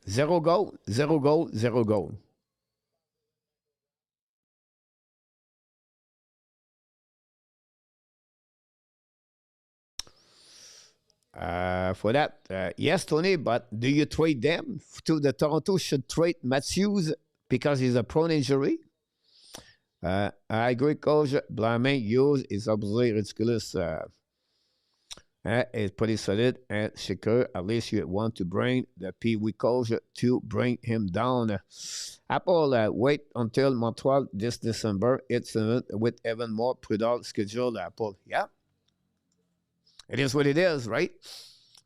0 goal, 0 goal, 0 goal. For that, yes, Tony, but do you trade them to the Toronto? Should trade Matthews because he's a prone injury? I agree, Coach. Blaming use is absolutely ridiculous. It's pretty solid and secure. At least you want to bring the Pee Wee coach to bring him down. Apple wait until Montreal this December. It's with even more prudent schedule. Apple, yeah, it is what it is, right?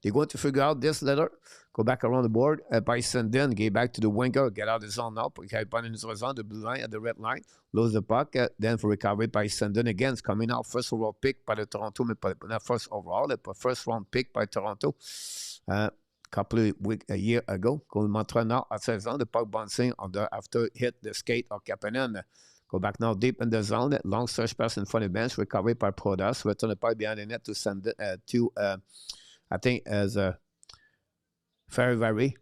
They're going to figure out this letter. Go back around the board. By sending, get back to the winger, get out of the zone now. Put in his zone, the blue line at the red line. Lose the puck. Then for recovery by sending again. It's coming out. First overall pick by the Toronto. Not first overall, but first round pick by Toronto. Couple of weeks, a year ago. Go Montreal now at 16. The puck bouncing after hit the skate of Kapanen. Go back now deep in the zone. Long search pass in front of the bench. Recovery by Prodas. Return the puck behind the net to send it to, I think, as very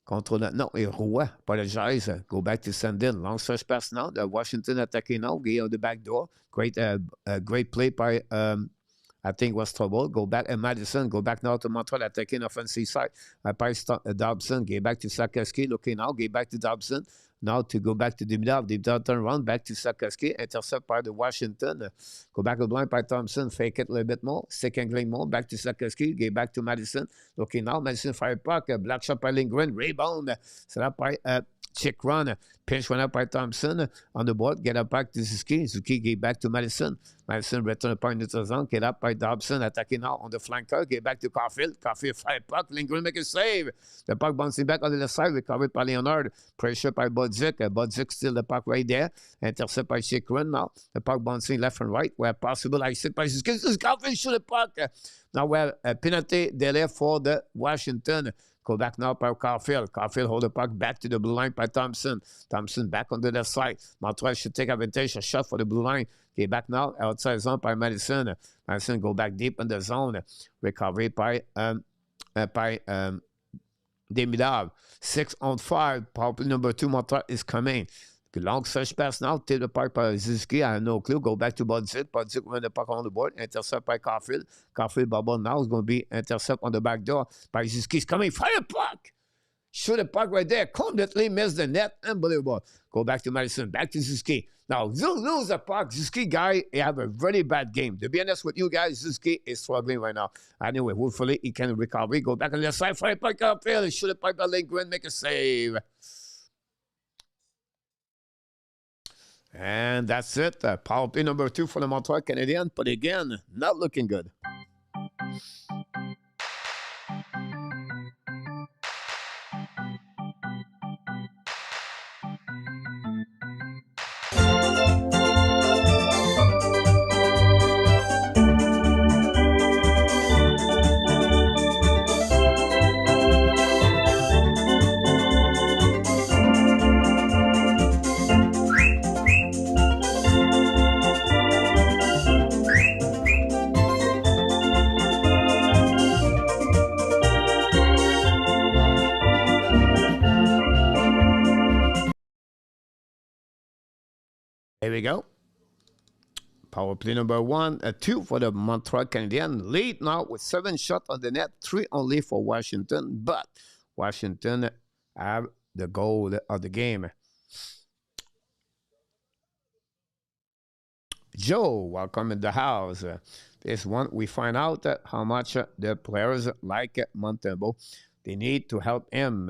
control that. No, et Roy, apologize. Go back to Sandin. Long search pass now. The Washington attacking now. Get out the back door. Great play by, I think, was trouble. Go back. Madison. Go back now to Montreal attacking offensive side. By Dobson. Get back to Sakaski. Looking now. Get back to Dobson. Now to go back to Dimitrov. Dimitrov turn around. Back to Sakaski. Intercept by the Washington. Go back to blind by Thompson. Fake it a little bit more. Second lane more. Back to Sakaski. Get back to Madison. Looking now. Madison fire puck. Black shot by Lindgren. Rebound. Set up by check run. Pinch one up by Thompson. On the board. Get up back to Zuki. Zuki get back to Madison. Madison return a point into the zone. Get up by Dobson. Attacking now on the flanker. Get back to Caulfield. Caulfield fire puck. Lindgren make a save. The puck bouncing back on the left side. Recovered by Leonard. Pressure by Bodzik. Bodzik still the puck right there. Intercept by Chikrin now. The puck bouncing left and right. Where possible. I sit by Zuki. Caulfield shoot the puck. Now we have a penalty delay for the Washington. Go back now by Caulfield. Caulfield hold the puck back to the blue line by Thompson. Thompson back on the left side. Montreal should take advantage. A shot for the blue line. Okay, back now. Outside zone by Madison. Madison go back deep in the zone. Recovery by Demidov. 6-on-5. Power play number 2. Montreal is coming. Long search pass now. Take the puck by Ziski. I have no clue. Go back to Bodzik. Bodzik run the puck on the board. Intercept by Caulfield. Caulfield bubble now is going to be intercept on the back door by Ziski. He's coming. Fire puck. Shoot the puck right there. Completely missed the net. Unbelievable. Go back to Madison. Back to Ziski. Now, lose the puck. Ziski guy, he have a very bad game. To be honest with you guys, Ziski is struggling right now. Anyway, hopefully he can recover. Go back on the side. Fire puck Caulfield. Shoot the puck by Lindgren. Make a save. And that's it. Power play number 2 for the Montreal Canadiens. But again, not looking good. There we go. Power play number 2 for the Montreal Canadiens. Lead now with 7 shots on the net, 3 only for Washington. But Washington have the goal of the game. Joe, welcome in the house. This one, we find out how much the players like Montembeault. They need to help him.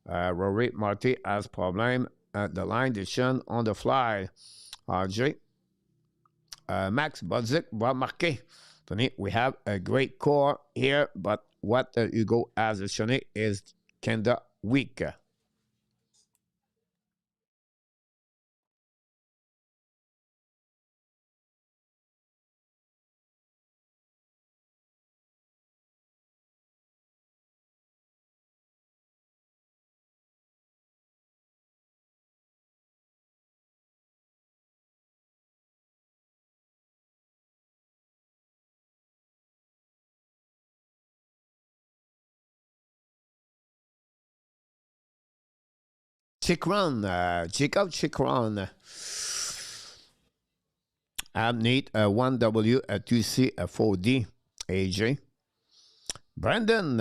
Rory Marty has problem. The line decision on the fly. RJ. Max Bodzik va marquer. Tony, we have a great core here, but what Hugo has shown is kinda weak. Jacob Chikron. I need a 1W, a 2C, a 4D. AJ. Brandon,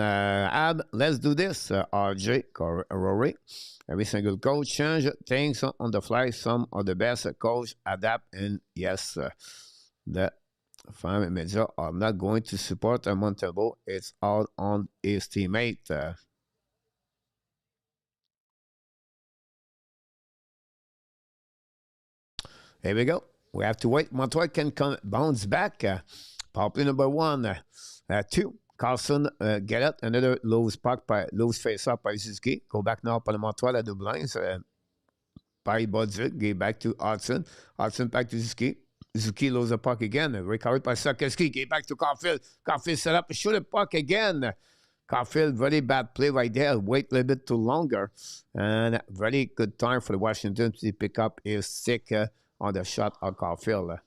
let's do this. RJ, Rory. Every single coach change things on the fly. Some of the best coach adapt, and yes, the Fine, Major. I'm not going to support Montebo. It's all on his teammate. Here we go. We have to wait. Montreal can bounce back. Power play number one. Two. Carlson get it. Another loose face up by Suzuki. Go back now by Montreal at the blinds. By Budzik. Get back to Hudson. Hudson back to Suzuki. Suzuki loses the puck again. Recovered by Sakeski. Get back to Caulfield. Caulfield set up. Shoot the puck again. Caulfield, very bad play right there. Wait a little bit too longer. And very good time for the Washington to pick up his stick on the shot of Caulfield.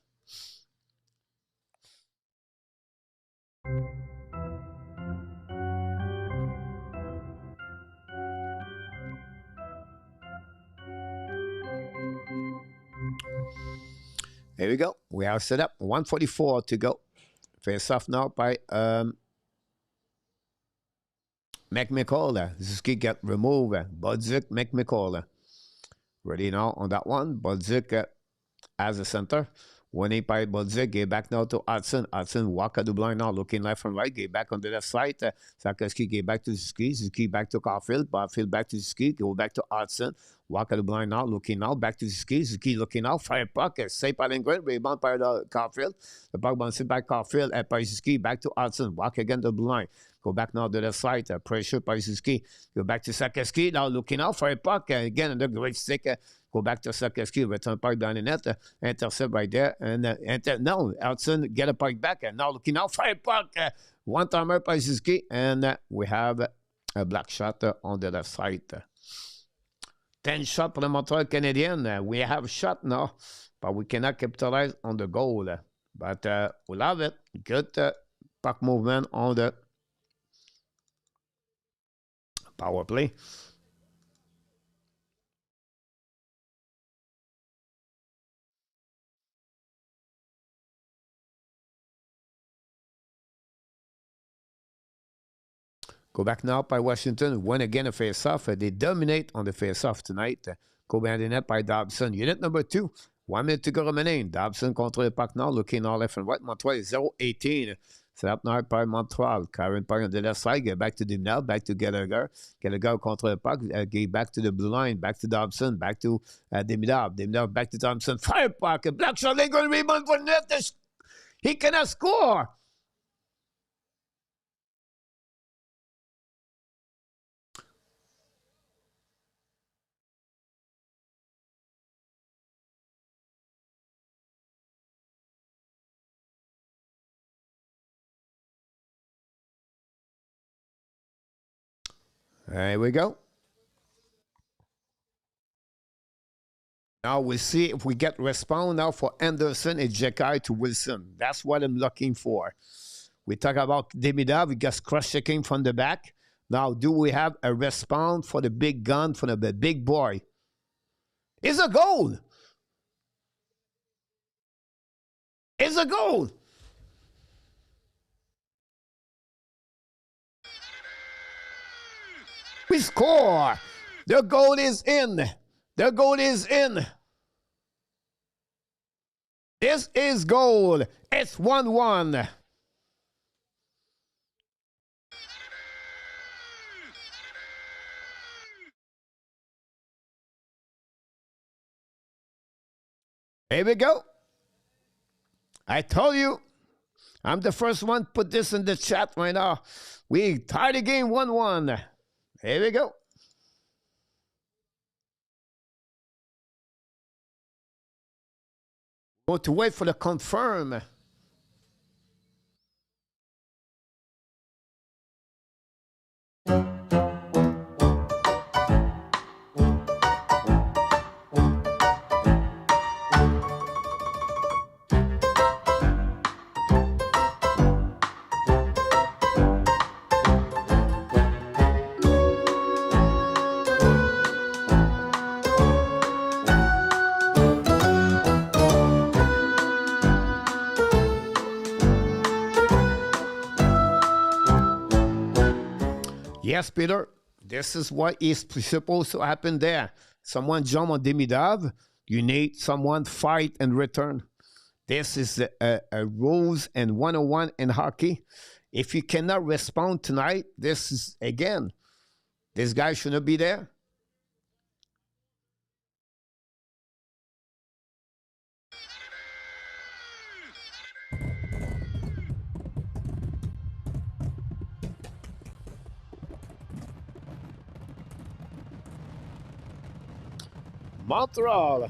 Here we go. We are set up. 1:44 to go. Face off now by McMichael. Suzuki get removed. Budzik, McMichael. Ready now on that one. Budzik as a center. Winning by Budzik. Get back now to Hudson. Hudson walk at the blind now. Looking left and right. Get back on the left side. Sakeski get back to Suzuki. Suzuki back to Caulfield. Caulfield back to Suzuki. Go back to Hudson. Walk at the blind now. Looking now. Back to Suzuki. Suzuki looking now. Fire puck. Safe by Lindgren. Rebound by Caulfield. The puck bouncing by Caulfield. And by Suzuki. Back to Hudson. Walk again to the blind. Go back now to the side. Pressure by Suzuki. Go back to Sakeski. Now looking out for a puck. Again, another great stick. Go back to Sakeski. Return puck down the net. Intercept right there. And no, Hudson get a puck back. And now looking out for a puck. One timer by Suzuki. And we have a black shot on the left side. 10 shot for the Montreal Canadiens. We have a shot now, but we cannot capitalize on the goal. But we love it. Good puck movement on the power play. Go back now by Washington. Win again a face-off. They dominate on the face-off tonight. Go behind the net by Dobson. Unit number 2. 1 minute to go remaining. Dobson contre le puck now. Looking all left and right. Montreal is 0-18. Set up now by Montreal. Karen Park on the left side. Get back to Dimnal. Back to Gallagher. Gallagher contre le puck. Get back to the blue line. Back to Dobson. Back to Dimnal. Dimnal back to Thompson. Fire puck. Black shot. They're going to rebound for net. He cannot score. There we go. Now we'll see if we get response now for Anderson and Jekai to Wilson. That's what I'm looking for. We talk about Demidov. We got cross-checking from the back. Now, do we have a response for the big gun, for the big boy? It's a goal. It's a goal. We score. The goal is in. The goal is in. This is goal. It's 1-1. Here we go. I told you. I'm the first one to put this in the chat right now. We tied the game 1-1. Here we go. Go to wait for the confirm. Yes, Peter, this is what is supposed to happen there. Someone jump on Demidov. You need someone fight and return. This is a rules and 101 in hockey. If you cannot respond tonight, this is, again, this guy shouldn't be there. Montreal.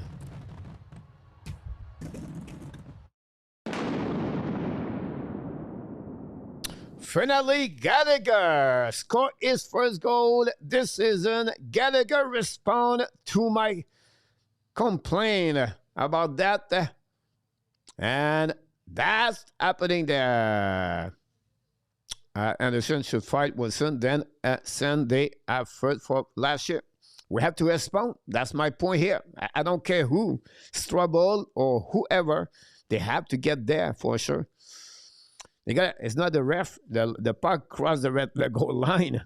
Finally, Gallagher scored his first goal this season. Gallagher respond to my complaint about that. And that's happening there. Anderson should fight Wilson, then send the effort for last year. We have to respond. That's my point here. I don't care who, Strubble or whoever, they have to get there for sure. It's not the ref. The puck crossed the goal line.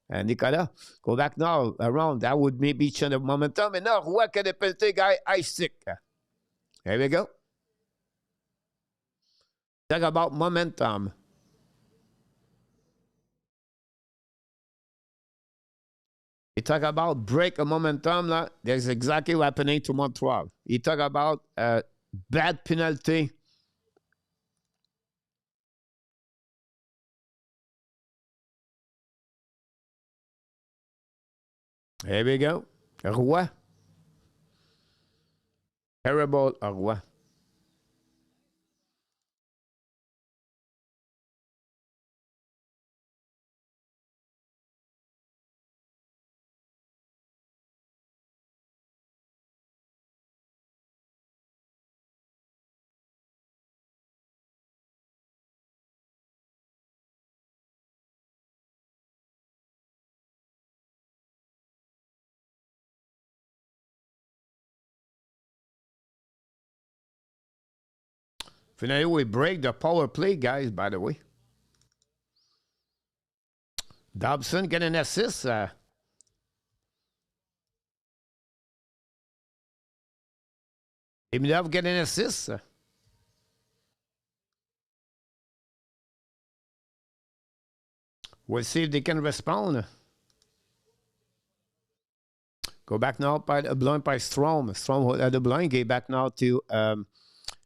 And Nicolas, go back now around. That would maybe change the momentum. And now, what can the penalty guy I stick? There we go. Talk about momentum. You talk about break a momentum. That's exactly what's happening to Montreal. You talk about bad penalty. There we go. Roy. Terrible Roy. Finally, we break the power play, guys, by the way. Dobson get an assist. Imlov get an assist. We'll see if they can respond. Go back now by blind by Strom. Strom at the blind. Get back now to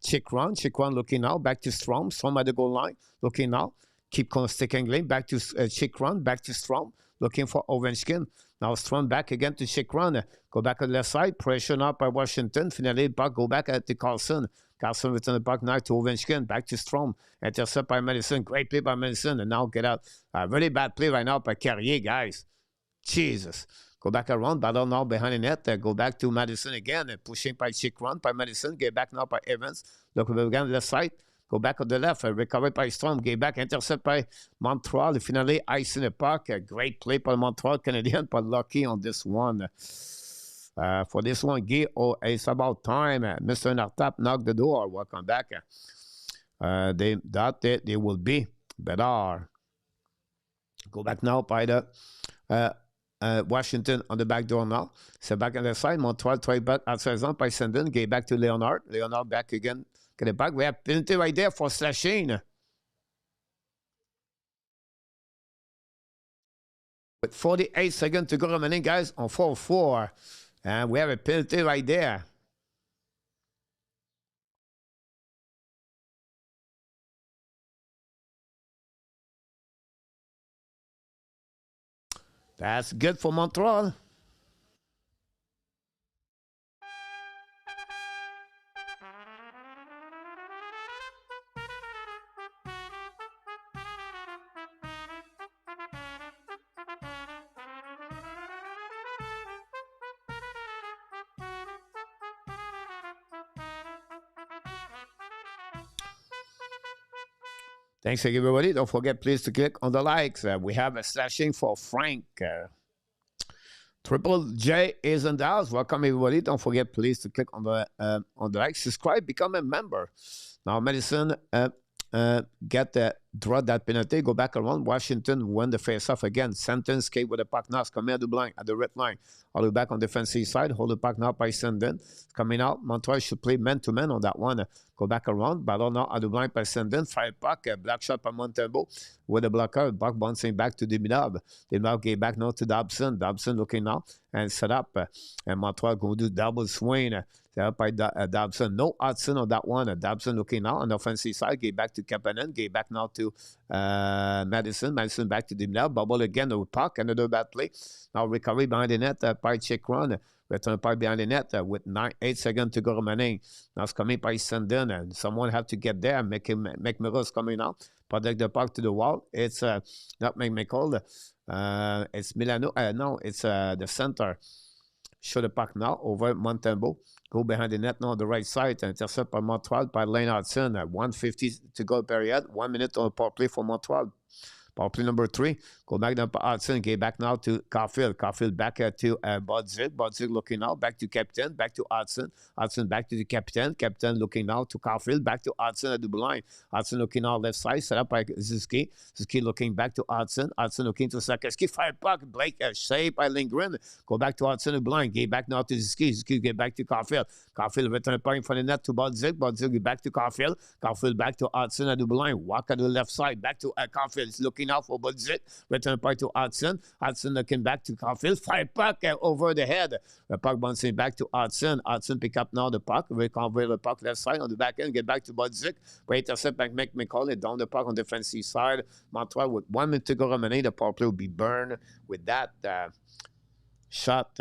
Chikron. Chikron looking now. Back to Strom. Strom at the goal line. Looking now. Keep sticking lane. Back to Chikron. Back to Strom. Looking for Ovechkin. Now Strom back again to Chikron. Go back on the left side. Pressure now by Washington. Finally, back. Go back at the Carlson. Carlson return the back now to Ovechkin. Back to Strom. Intercept by Madison. Great play by Madison. And now get out. Really bad play right now by Carrier, guys. Jesus. Go back around, battle now behind the net. Go back to Madison again. Pushing by Chikron by Madison. Get back now by Evans. Look again left side. Go back on the left. Recovered by Strom. Get back. Intercept by Montreal. Finally, ice in the puck. A great play by Montreal Canadiens, but lucky on this one. For this one, Guy, it's about time. Mr. Nartap knocked the door. Welcome back. They will be better. Go back now by the Washington on the back door now. So back on the side. Montreal try back outside zone by Sandin. Get back to Leonard. Leonard back again. Get it back. We have penalty right there for slashing. With 48 seconds to go remaining, guys, on 4-4. And we have a penalty right there. That's good for Montreal. Thanks everybody. Don't forget, please, to click on the likes. We have a slashing for Frank. Triple J is in the house. Welcome everybody. Don't forget, please, to click on the like, subscribe, become a member. Now, Madison get the draw that penalty, go back around. Washington won the face-off again. Sentence skate with the puck now. It's coming out the blind at the red line. All the way back on the defensive side. Hold the puck now by Senden. Coming out. Montreal should play man-to-man on that one. Go back around. Battle now at the blind by Senden. Fire puck. Black shot by Montembeau with the blocker. Puck bouncing back to Demidov. Demidov gave back now to Dobson. Dobson looking now and set up. And Montreal going to do double swing. Set up by Dobson. No Hudson on that one. Dobson looking now on the offensive side. Gave back to Kapanen. Gave back now to Madison. Madison back to Demidov. Bubble again with puck. Another bad play. Now recovery behind the net by check run. Return part behind the net with 8 seconds to go remaining. Now it's coming by Senden, and someone have to get there. McMurray's coming out. Protect the puck to the wall. It's not McMichael. It's Milano. No, it's the center. Show the puck now over Montembeau. Go behind the net now on the right side. Intercept by Montreal by Lane Hudson. 1:50 to go period. 1 minute on power play for Montreal. Power play number 3. Go back down to Hudson. Get back now to Caulfield. Caulfield back to Bodzig. Bodzig looking now. Back to Captain. Back to Hudson. Hudson back to the Captain. Captain looking now to Caulfield. Back to Hudson at the line. Hudson looking now left side. Set up by Ziski. Ziski looking back to Hudson. Hudson looking to Sakeski. Fire puck. Blake saved by Lindgren. Go back to Hudson at the line. Get back now to Ziski. Ziski get back to Caulfield. Caulfield return point for the net to Bodzig. Bodzig back to Caulfield. Caulfield back to Hudson at the line. Walk at the left side. Back to Caulfield. It's looking out for Bodzig. Return point to Hudson. Hudson looking back to Caulfield. Fire puck over the head. The puck bouncing back to Hudson. Hudson pick up now the puck. Recover the puck left side on the back end. Get back to Bodzig. Wait intercept back. Make McCauley down the puck on the defensive side. Montreal with 1 minute to go remaining. The power play will be burned with that shot.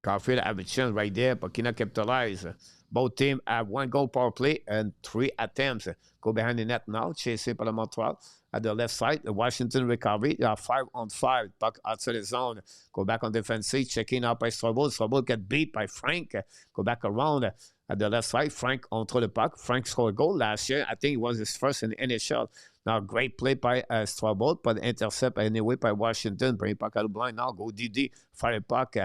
Caulfield have a chance right there, but cannot capitalize. Both teams have 1 goal power play and 3 attempts. Go behind the net now, chased by the Montreal. At the left side, the Washington recovery. They are 5-on-5. Puck outside the zone. Go back on defensive, checking out by Strobel. Strobel get beat by Frank. Go back around at the left side. Frank control the puck. Frank scored a goal last year. I think it was his first in the NHL. Now, great play by Strobel, but intercept anyway by Washington. Bring puck out of the blind now. Go DD. Fire puck.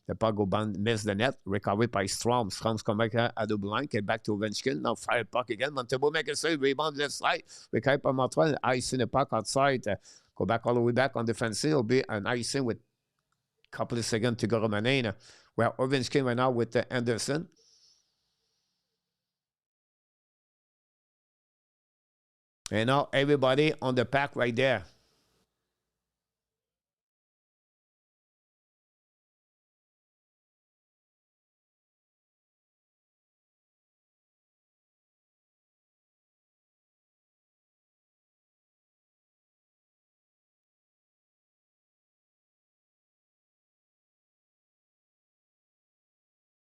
The puck go miss the net. Recovery by Strom. Strom's come back at the blind. Get back to Ovechkin. Now, fire puck again. Montembeau make a save. Rebound left side. Recovery by Montreal. Icing the puck outside. Go back all the way back on defensive. It'll be an icing with a couple of seconds to go remaining. Well, Ovechkin right now with Anderson. And now everybody on the pack right there.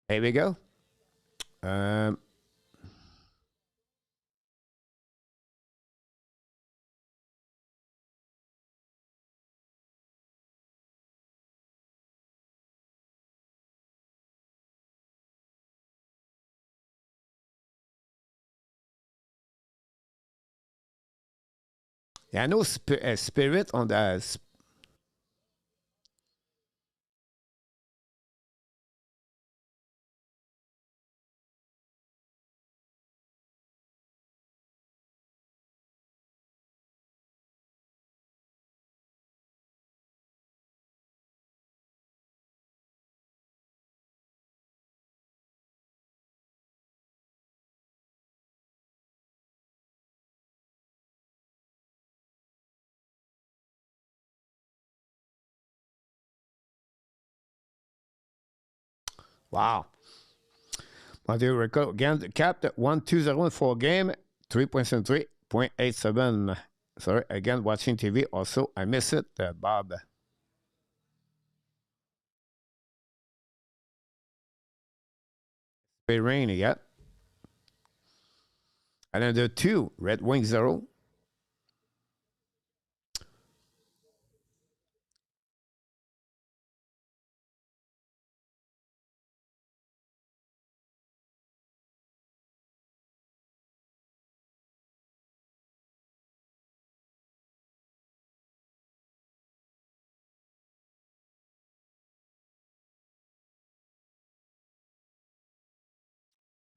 Here we go. Yeah, no spirit on the. Wow. Montreal record again capped at 1-2-0 in 4 game, 3.73.87. Sorry, again watching TV. Also, I miss it, Bob. It's rainy yet. Another 2, Red Wing 0.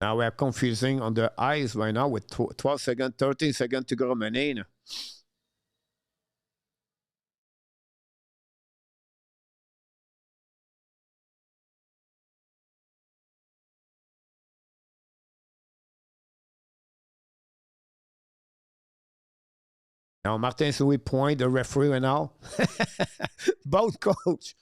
Now we're confusing on the ice right now with 12 seconds, 13 seconds to go remaining. Now Martin Souy point the referee right now. Both coach.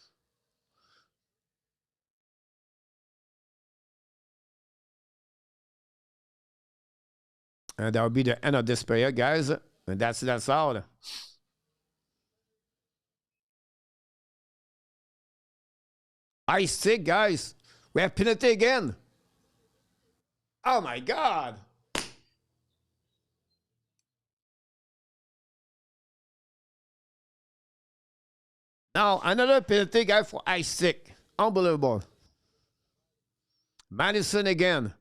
And that will be the end of this period, guys. And that's all. Ice stick, guys. We have penalty again. Oh my God. Now another penalty, guy, for ice stick. Unbelievable. Madison again.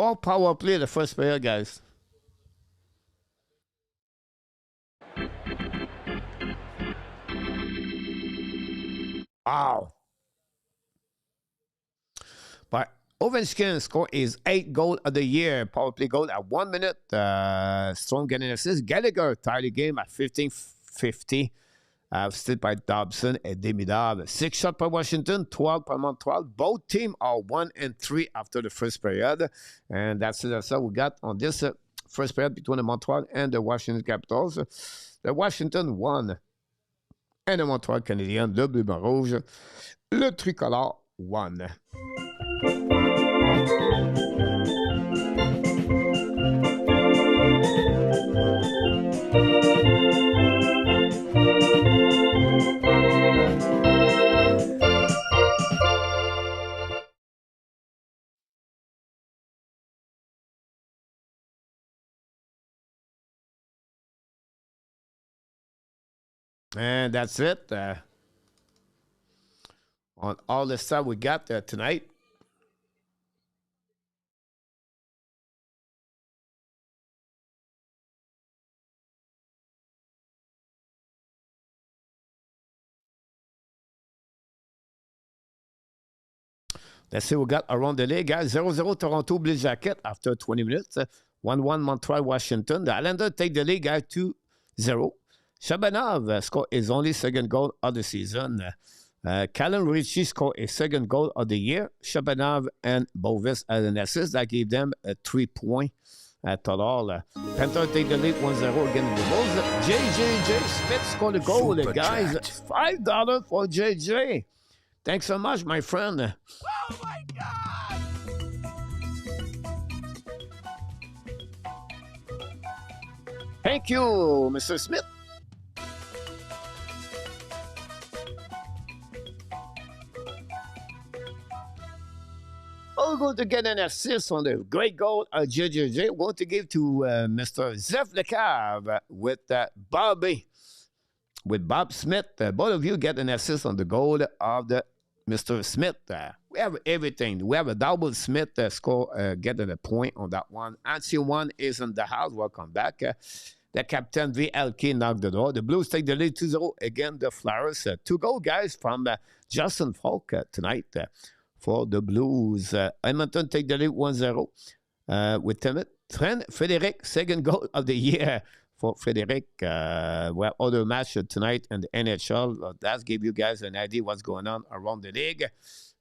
All power play the first period, guys. Wow. But Ovechkin score is 8 goal of the year. Power play goal at 1 minute. Strong getting assist. Gallagher tied the game at 15-50. Still by Dobson and Demidov. 6 shots by Washington, 12 by Montreal. Both teams are 1 and 3 after the first period. And that's all we got on this first period between the Montreal and the Washington Capitals. The Washington won. And the Montreal Canadiens, le bleu blanc rouge, le tricolore won. And that's it. On all the stuff we got tonight. Let's see what we got around the league, guys. 0-0 Toronto Blue Jacket after 20 minutes. 1-1 Montreal Washington. The Islanders take the league, guys, 2-0. Shabanov scored his only second goal of the season. Callum Ritchie scored a second goal of the year. Shabanov and Bovis had an assist that gave them a 3 point total. Panther take the lead 1-0 against the Bulls. JJ Smith scored a goal, Super guys. Chat. $5 for JJ. Thanks so much, my friend. Oh my God! Thank you, Mr. Smith. We're going to get an assist on the great goal of JJJ. We're going to give to Mr. Zeph Lecave with Bobby. With Bob Smith. Both of you get an assist on the goal of the Mr. Smith. We have everything. We have a double Smith score, getting a point on that one. Nancy one is in the house. Welcome back. The captain VLK knocked the door. The Blues take the lead 2-0 against the Flyers. 2 goals, guys, from Justin Falk tonight for the Blues. Edmonton take the lead 1-0 with Trent Frederic, second goal of the year for Frederic. We have other match tonight in the NHL. That give you guys an idea what's going on around the league.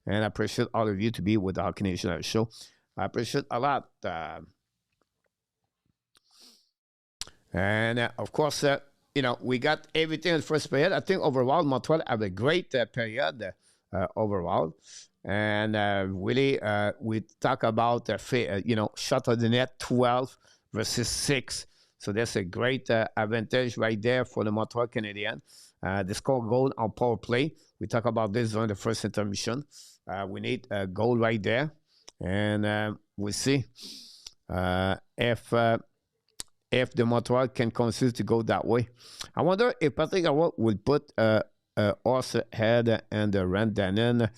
And I appreciate all of you to be with the Hockey Nation show. I appreciate a lot. And of course, we got everything in the first period. I think overall, Montreal have a great period overall. And really, we talk about, shot of the net 12 versus 6. So that's a great advantage right there for the Montreal Canadiens. They score goal on power play. We talk about this during the first intermission. We need a goal right there. And we'll see if the Montreal can continue to go that way. I wonder if Patrick Roy will put Horse Head and Rantanen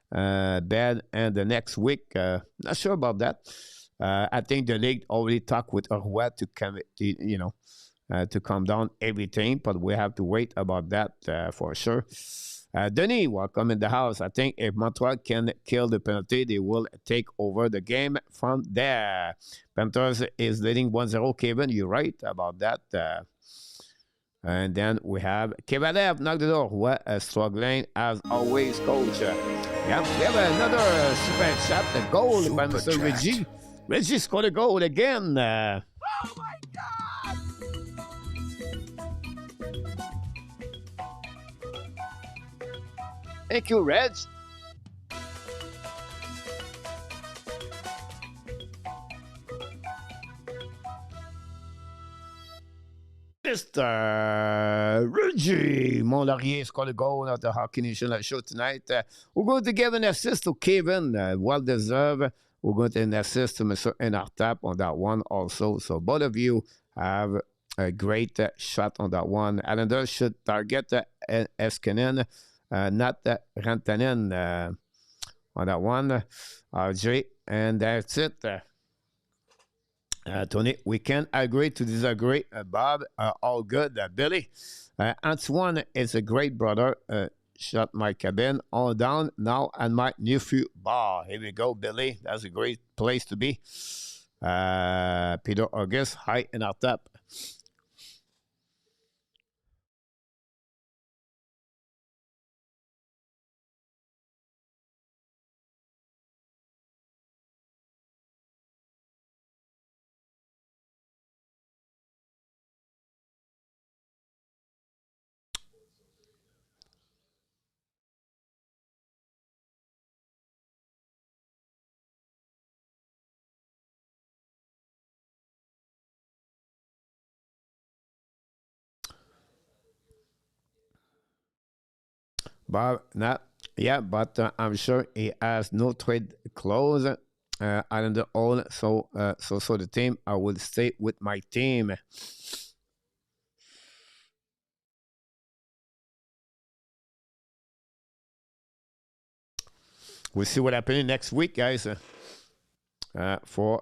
bed and the next week. Not sure about that. I think the league already talked with Roy to come, to calm down everything, but we have to wait about that for sure. Denis, welcome in the house. I think if Montreal can kill the penalty, they will take over the game from there. Panthers is leading 1-0. Kevin, you're right about that. And then we have Kevalev, knock the door. What a struggling as always, coach. Yeah, we have another super chat, the goal by Mr. Reggie. Reggie scored a goal again. Oh my God! Thank you, Reg. Mr. Reggie Montlarier scored a goal at the Hockey National Show tonight. We're going to give an assist to Kevin, well deserved. We're going to an assist to Mr. Enartap on that one also. So both of you have a great shot on that one. Islander should target Eskinen, not Rantanen on that one. RJ, and that's it. Tony, we can agree to disagree. Bob, all good. Billy, Antoine is a great brother. Shut my cabin all down now and my nephew bar. Here we go, Billy. That's a great place to be. Peter August, hi in our top. Bob, not yeah, but I'm sure he has no trade clause. Islander all, so the team. I will stay with my team. We'll see what happens next week, guys. For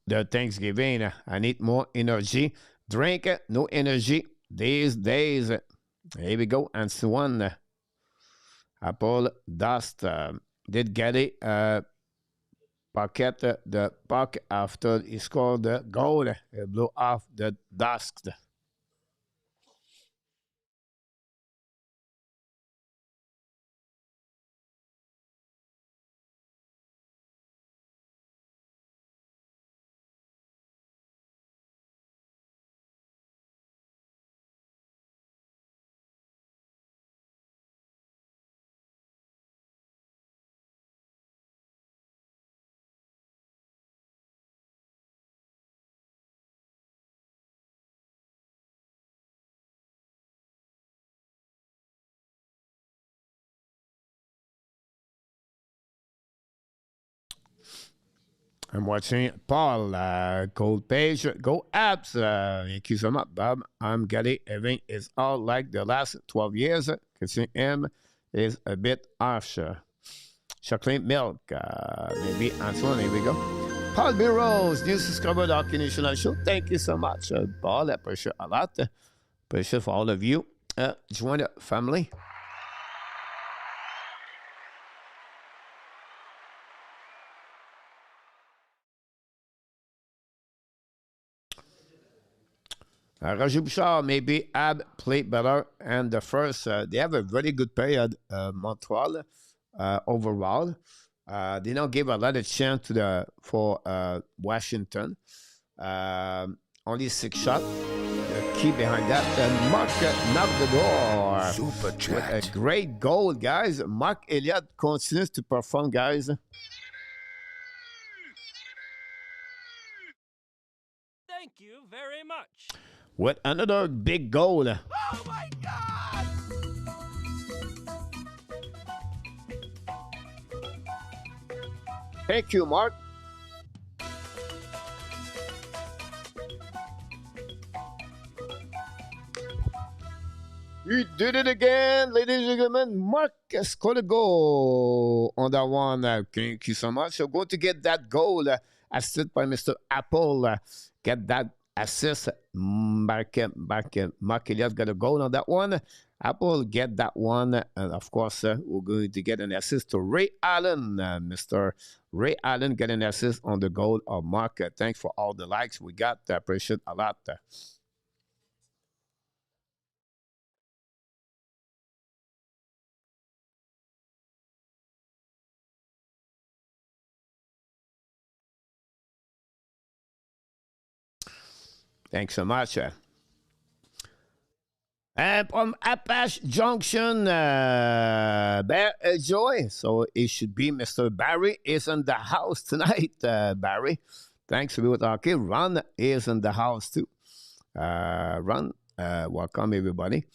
the Thanksgiving, I need more energy. Drink, no energy these days. Here we go. And so on. Apple dust. Did Getty pocket the puck after he scored the goal? It blew off the dust. I'm watching Paul Gold Page. Go Abs. Thank you so much, Bob. I'm Getty. Everything is all like the last 12 years. Kissing him is a bit harsh. Chocolate milk. Maybe Antoine. Here we go. Paul B. Rose, news discovered Hockey National Show. Thank you so much, Paul. I appreciate a lot. Appreciate for all of you. Join the family. Roger Bouchard, maybe Ab played better. And the first, they have a very good period, Montreal, overall. They don't give a lot of chance for Washington. Only 6 shots. The key behind that, Mark knocked the door. Super chat. With a great goal, guys. Mark Elliott continues to perform, guys. Thank you very much. With another big goal. Oh my God! Thank you, Mark. He did it again, ladies and gentlemen. Mark scored a goal on that one. Thank you so much. So going to get that goal assisted by Mr. Apple. Get that assist Markelias got a goal on that one. Apple get that one. And of course, we're going to get an assist to Ray Allen. Mr. Ray Allen get an assist on the goal of Mark. Thanks for all the likes we got. I appreciate a lot. Thanks so much. And from Apache Junction, Bear Joy. So it should be Mr. Barry is in the house tonight, Barry. Thanks to be with our kid. Ron is in the house too. Ron, welcome everybody.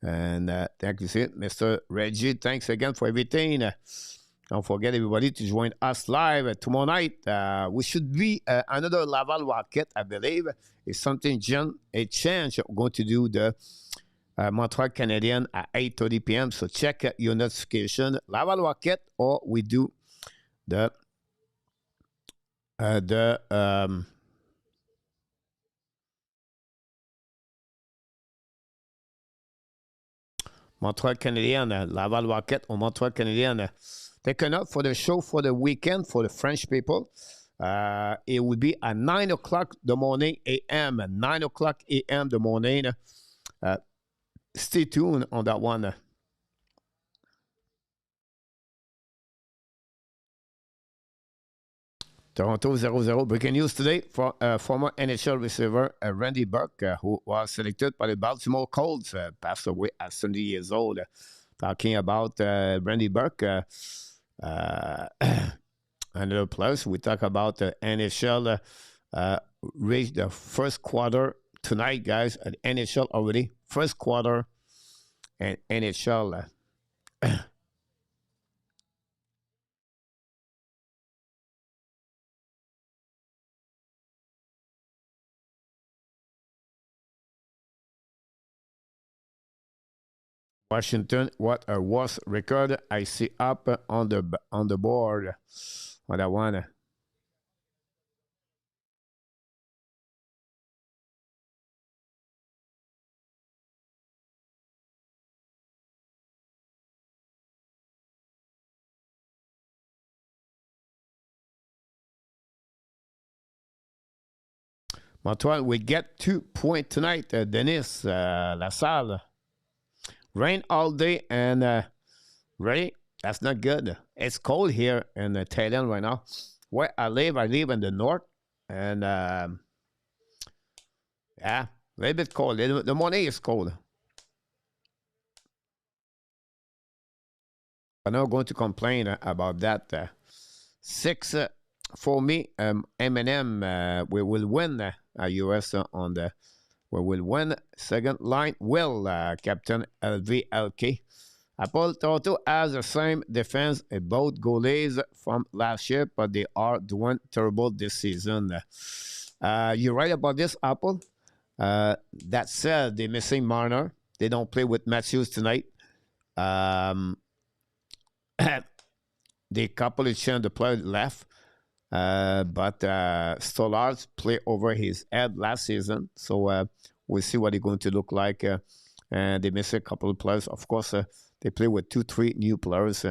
And thank you, Mr. Reggie. Thanks again for everything. Don't forget, everybody, to join us live tomorrow night. We should be another Laval Rocket, I believe. It's something, a change. We're going to do the Montreal Canadiens at 8:30 p.m. So check your notification. Laval Rocket, or we do the Montreal Canadiens, Laval Rocket or Montreal Canadiens. Taken up for the show for the weekend for the French people. It will be at 9 o'clock the morning a.m. 9 o'clock a.m. the morning. Stay tuned on that one. Toronto 0-0. Breaking news today for former NHL receiver Randy Burke, who was selected by the Baltimore Colts, passed away at 70 years old. Talking about Randy Burke. Another plus, we talk about the NHL reached the first quarter tonight, guys. At NHL already. First quarter and NHL. Washington, what a worst record I see up on the board. What I want. Montreal will get 2 points tonight. Denis Lassalle. Rain all day and rain. That's not good. It's cold here in Thailand right now. Where I live in the north. And yeah, a little bit cold. The morning is cold. I'm not going to complain about that. 6 for me. M&M, we will win US on the. We will win. Second line will Captain LVLK. Apple Toronto has the same defense as both goalies from last year, but they are doing terrible this season. You're right about this, Apple. That said, they're missing Marner. They don't play with Matthews tonight. The couple of chance the player left, but Stolarz played over his head last season, so we'll see what he's going to look like. And they miss a couple of players. Of course, they play with 2-3 new players.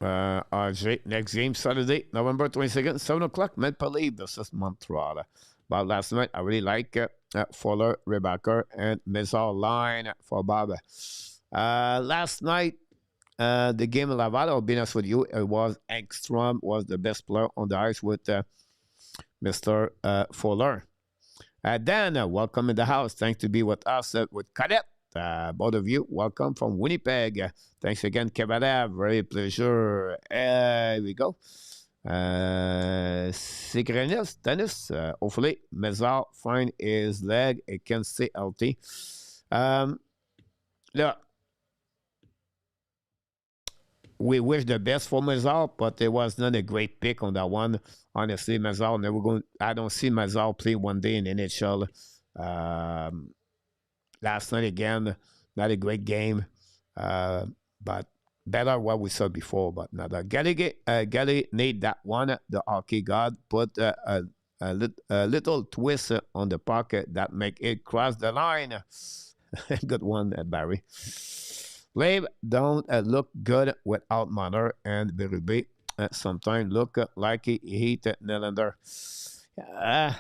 RJ, next game Saturday, November 22nd, 7 o'clock, Maple Leaf versus Montreal. But last night, I really like Fuller, Rebecca, and Mizar line for Bob. Last night, the game in Laval, I'll be honest with you, it was Ekstrom was the best player on the ice with Mr. Fuller. Dan, welcome in the house. Thanks to be with us with Cadet. Both of you, welcome from Winnipeg. Thanks again, Kevada. Very pleasure. Here we go. Sigrenis, Dennis. Hopefully, Mezar find his leg. It can stay healthy. Look, we wish the best for Mezar, but it was not a great pick on that one. Honestly, Mezar never going. I don't see Mezar play one day in NHL. Last night again, not a great game, but better what we saw before. But not Gally need that one. The hockey god put a little twist on the pocket that make it cross the line. Good one, Barry. Lave don't look good without Manor, and Berube sometimes look like he hit Nylander. Uh,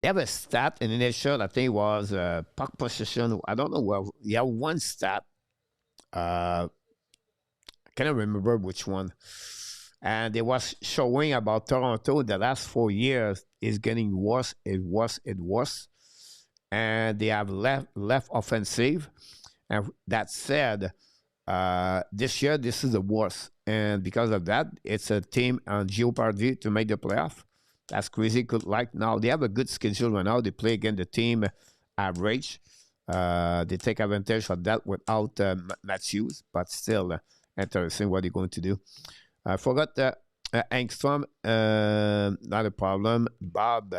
they have a stat in the initial, I think it was puck possession. I don't know. Well, you have one stat. I cannot remember which one. And it was showing about Toronto the last 4 years is getting worse and worse and worse. And they have left offensive. And that said, this year this is the worst. And because of that, it's a team on jeopardy to make the playoff. That's crazy. Good like now they have a good schedule right now. They play against the team average. They take advantage of that without Matthews, but still interesting what they're going to do. I forgot Engstrom, not a problem. Bob,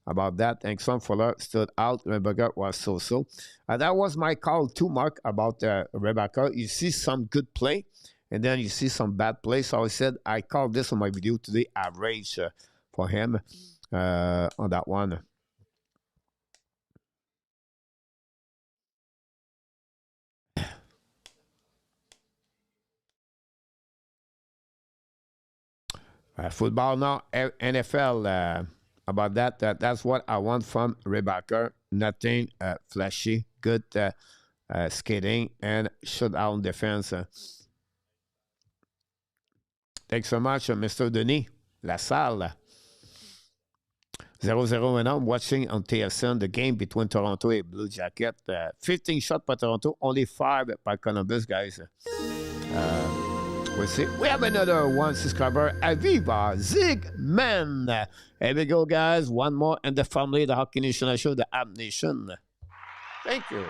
about that. Engstrom Fuller stood out. Rebecca was so-so. That was my call too, Mark, about Rebecca. You see some good play, and then you see some bad play. So I said I called this on my video today, average for him on that one. Football now, NFL. About that, that's what I want from Rebecca. Nothing flashy, good skating and shutdown defense. Thanks so much, Mr. Denis Lassalle. 0-0 and I'm watching on TSN the game between Toronto and Blue Jacket. 15 shots by Toronto, only 5 by Columbus, guys. We'll see. We have another one subscriber, Aviva Zigman. Here we go, guys. One more in the family, the Hockey Nation Show, the Ab Nation. Thank you.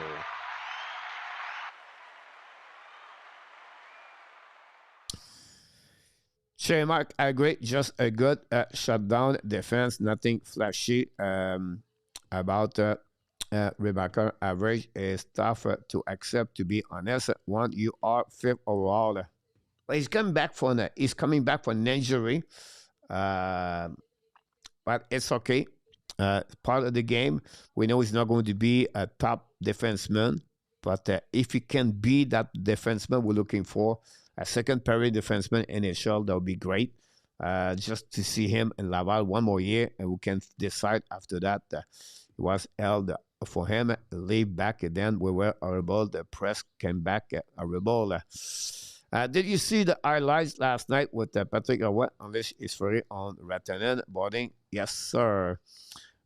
Shay Mark, I agree. Just a good shutdown defense. Nothing flashy about Rebecca. Average is tough to accept, to be honest. One, you are 5th overall. But he's coming back from an injury, but it's okay. Part of the game. We know he's not going to be a top defenseman, but if he can be that defenseman we're looking for, a second pair defenseman NHL, that would be great. Just to see him in Laval one more year, and we can decide after that. It was held for him. Leave back, and then we were horrible. The press came back horrible. Did you see the highlights last night with Patrick Roy unleashed his fury on Ratanen boarding? Yes, sir.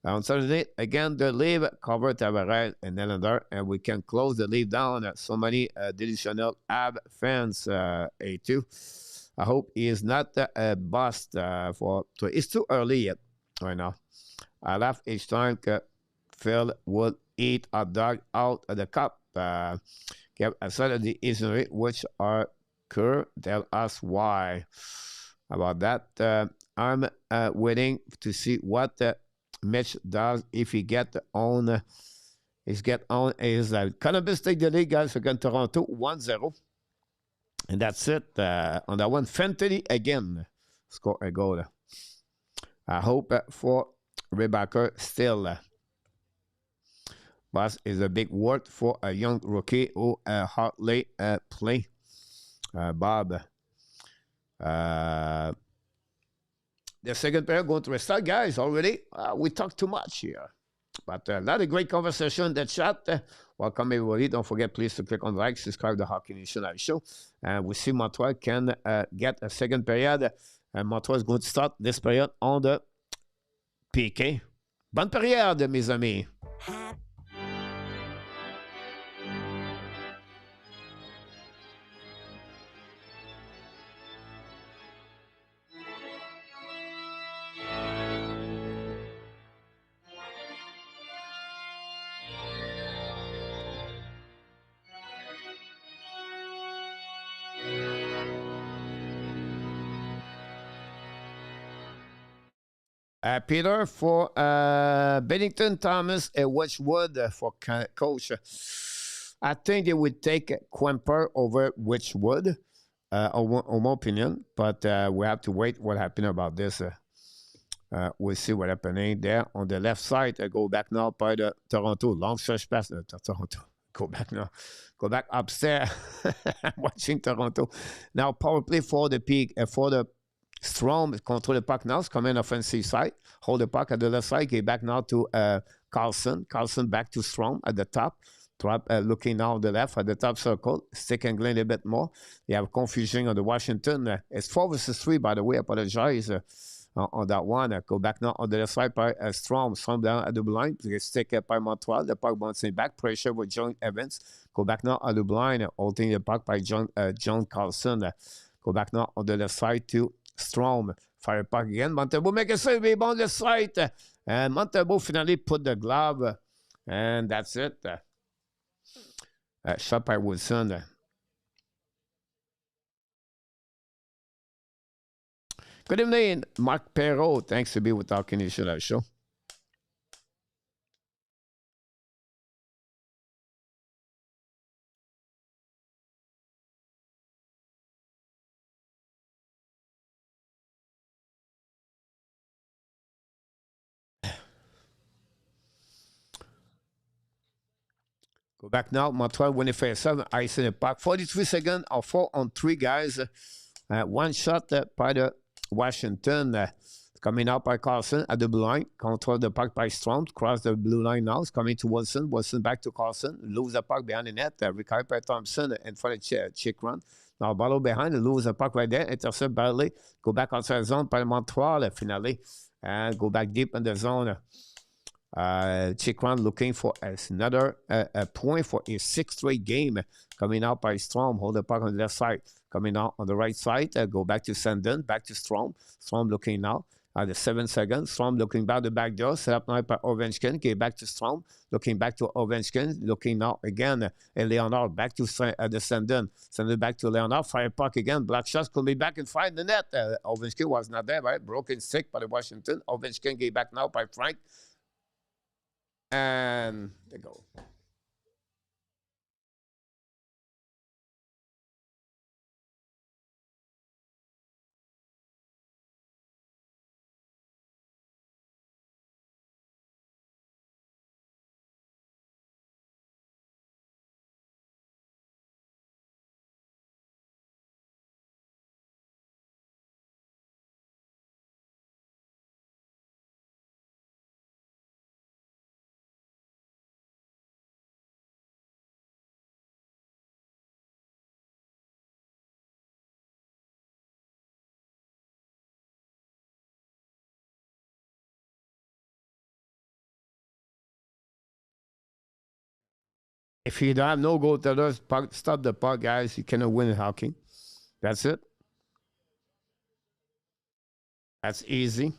On Saturday, again, the leave covered Tavares and Nylander, and we can close the leave down. So many delusional Ab fans, A2. I hope he is not a bust. It's too early yet right now. I laugh each time Phil would eat a dog out of the cup. Aside of the injury, which are Kerr, tell us why. About that, I'm waiting to see what Mitch does if he get on. His Columbus take the league, guys, against Toronto 1-0. And that's it. On that one, Fenty again score a goal. I hope for Rebecca still. But is a big word for a young rookie who hardly play. Bob. The second pair going to restart, guys, already. We talked too much here. But a lot of great conversation in the chat. Welcome, everybody. Don't forget, please, to click on like, subscribe to the Hockey Nation Show. And we see Montreal can get a second period. And Montreal is going to start this period on the PK. Bonne période, mes amis. Peter for Bennington, Thomas, and Wedgwood for Coach. I think they would take Quemper over Wedgwood, on my opinion, but we have to wait what happened about this. We'll see what's happening there on the left side. Go back now by the Toronto. Long stretch pass. Toronto. Go back now. Go back upstairs. Watching Toronto. Now power play for the peak. For the Strom control the puck now. It's coming offensive side. Hold the puck at the left side. Get back now to Carlson. Carlson back to Strom at the top. Trap looking now on the left at the top circle. Stick and Glenn a bit more. You have confusion on the Washington. It's 4 versus 3, by the way. I apologize on that one. Go back now on the left side by Strom. Strom down at the blind. Stick by Montreal. The puck bouncing back. Pressure with John Evans. Go back now on the blind. Holding the puck by John Carlson. Go back now on the left side to Strom. Fire puck again. Montembeault make a save. Rebound the side. And Montembeault finally put the glove. And that's it. Shot by Wilson. Good evening, Mark Perrault. Thanks to be with our Hockey Showdown show. Go back now. Montreal winning for 7. Ice in the puck. 43 seconds or 4 on 3 guys. One shot by the Washington. Coming out by Carlson at the blue line. Control the puck by Strom. Cross the blue line now. It's coming to Wilson. Wilson back to Carlson. Lose the puck behind the net. Recovered by Thompson in front of check run. Now ball behind. Lose the puck right there. Intercept badly. Go back outside the zone by Montreal finally. And go back deep in the zone. Check run looking for another point for a 6th straight game. Coming out by Strom. Hold the puck on the left side. Coming out on the right side. Go back to Sandin. Back to Strom. Strom looking now. At the 7 seconds. Strom looking back the back door. Set up now by Ovechkin. Get back to Strom. Looking back to Ovechkin. Looking now again. And Leonard back to the Sandin. Sandin back to Leonard. Fire puck again. Black shots could be back and find the net. Ovechkin was not there, right? Broken stick by the Washington. Ovechkin get back now by Frank. And they go. If you don't have no goal tellers, stop the puck, guys. You cannot win in hockey. That's it. That's easy.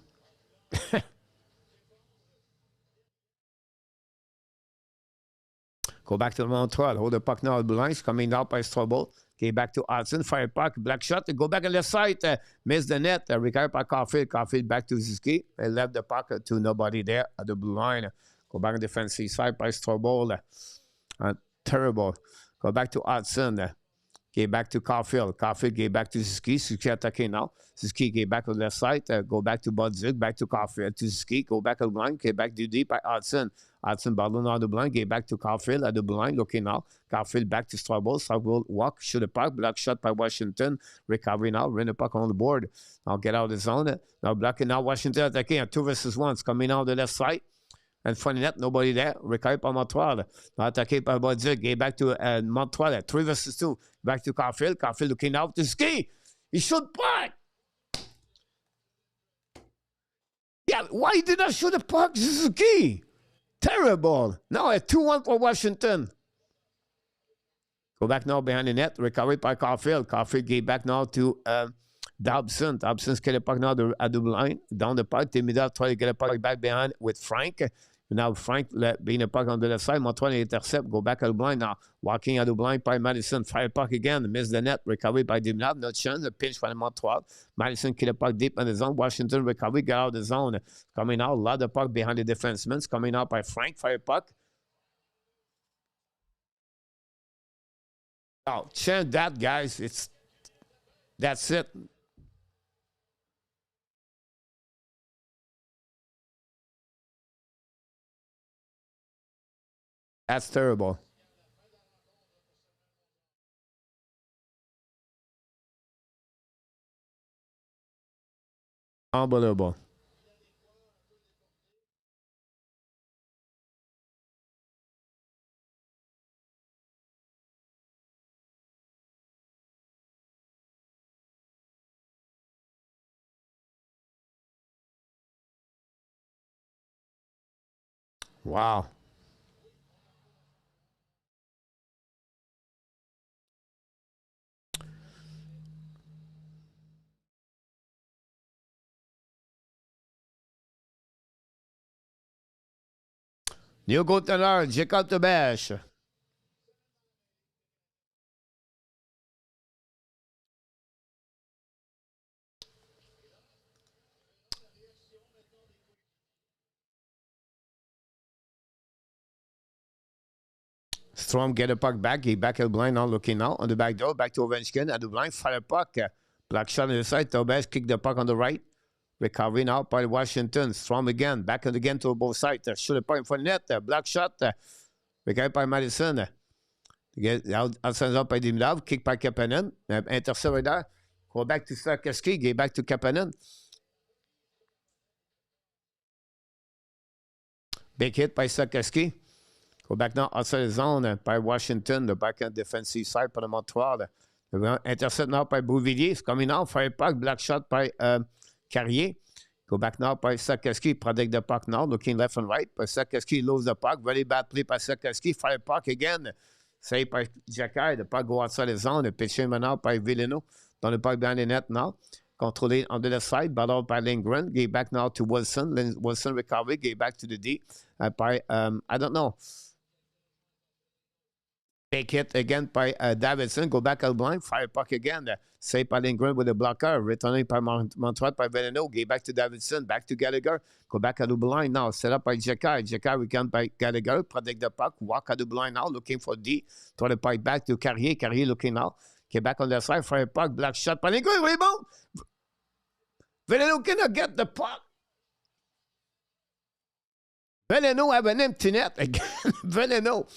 Go back to Montreal. Hold the puck now at the lines. Coming out by Strobel. Okay, back to Hudson. Fire puck. Black shot. Go back on the side. Miss the net. Recovered by Caulfield. Caulfield back to Ziski. Left the puck to nobody there at the blue line. Go back on the defensive side by Strobel. Terrible. Go back to Hudson. Get back to Caulfield. Caulfield get back to Ziski. Ziski attacking now. Ziski get back on the left side. Go back to Budzik. Back to Caulfield. To Ziski. Go back on the blind. Get back to deep by Hudson. Hudson ballon on the blind. Get back to Caulfield at the blind. Looking now. Caulfield back to Strobel. Strobel walk. Shoot the puck. Block shot by Washington. Recovery now. Run the puck on the board. Now get out of the zone. Now blocking now. Washington attacking at 2 versus 1. It's coming out the left side. And funny net, nobody there. Recovered by Montreal. Now attaqué by Budzik. Get back to Montreal. 3 versus 2. Back to Caulfield. Caulfield looking out to Ski. He shoot puck. Yeah, why did I shoot the puck? This is key. Terrible. Now a 2-1 for Washington. Go back now behind the net. Recovered by Caulfield. Caulfield get back now to Dobson. Dobson's get the puck now at the line. Down the puck. Timida try to get a puck back behind with Frank. Now Frank being a puck on the left side. Montreal intercept. Go back at the blind now. Walking at the blind by Madison. Fire puck again. Miss the net. Recovered by Dimnab. No chance. A pinch by Montreal. Madison kill the puck deep in the zone. Washington recovery. Get out of the zone. Coming out. A lot of puck behind the defensemen. Coming out by Frank. Fire puck. Oh, chant that, guys. That's it. That's terrible. Unbelievable. Wow. New goaltender, Jacob de Bèche. Strom get the puck back. He back at the blind now, looking now on the back door. Back to Ovechkin at the blind. Fire puck. Black shot on the side. Tobes kick the puck on the right. Recovery now by Washington. Strom again. Back and again to both sides. Shoot the puck in front of net. Black shot. Recovered by Madison. Outside up by Dimlov. Kick by Kapanen. Intercept right there. Go back to Sarkowski. Get back to Kapanen. Big hit by Sarkowski. Go back now outside the zone by Washington, the backhand defensive side for the Montreal. Intercept now by Bouvillier. It's coming out. Fire puck. Black shot by Carrier. Go back now by Sarkowski. Protect the puck now. Looking left and right. But Sarkowski loses the puck. Very bad play by Sarkowski. Fire puck again. Saved by Jacquard. The puck go outside the zone. Pitché maintenant by Villeno. Dans le puck behind the net now. Controlé on the left side. Battle by Lindgren. Get back now to Wilson. Wilson recovery. Get back to the D. By, I don't know. Take hit again by Davidson. Go back out blind. Fire puck again. Saved by Lindgren with a blocker. Returning by Montreal by Veneno. Get back to Davidson. Back to Gallagher. Go back at the blind now. Set up by Jacquard. Jacquard weekend by Gallagher. Protect the puck. Walk at the blind now. Looking for D. Throw the puck back to Carrier. Carrier looking now. Get back on the side. Fire puck. Black shot by Lindgren. Rebound. Veneno cannot get the puck. Veneno have an empty net again. Veneno.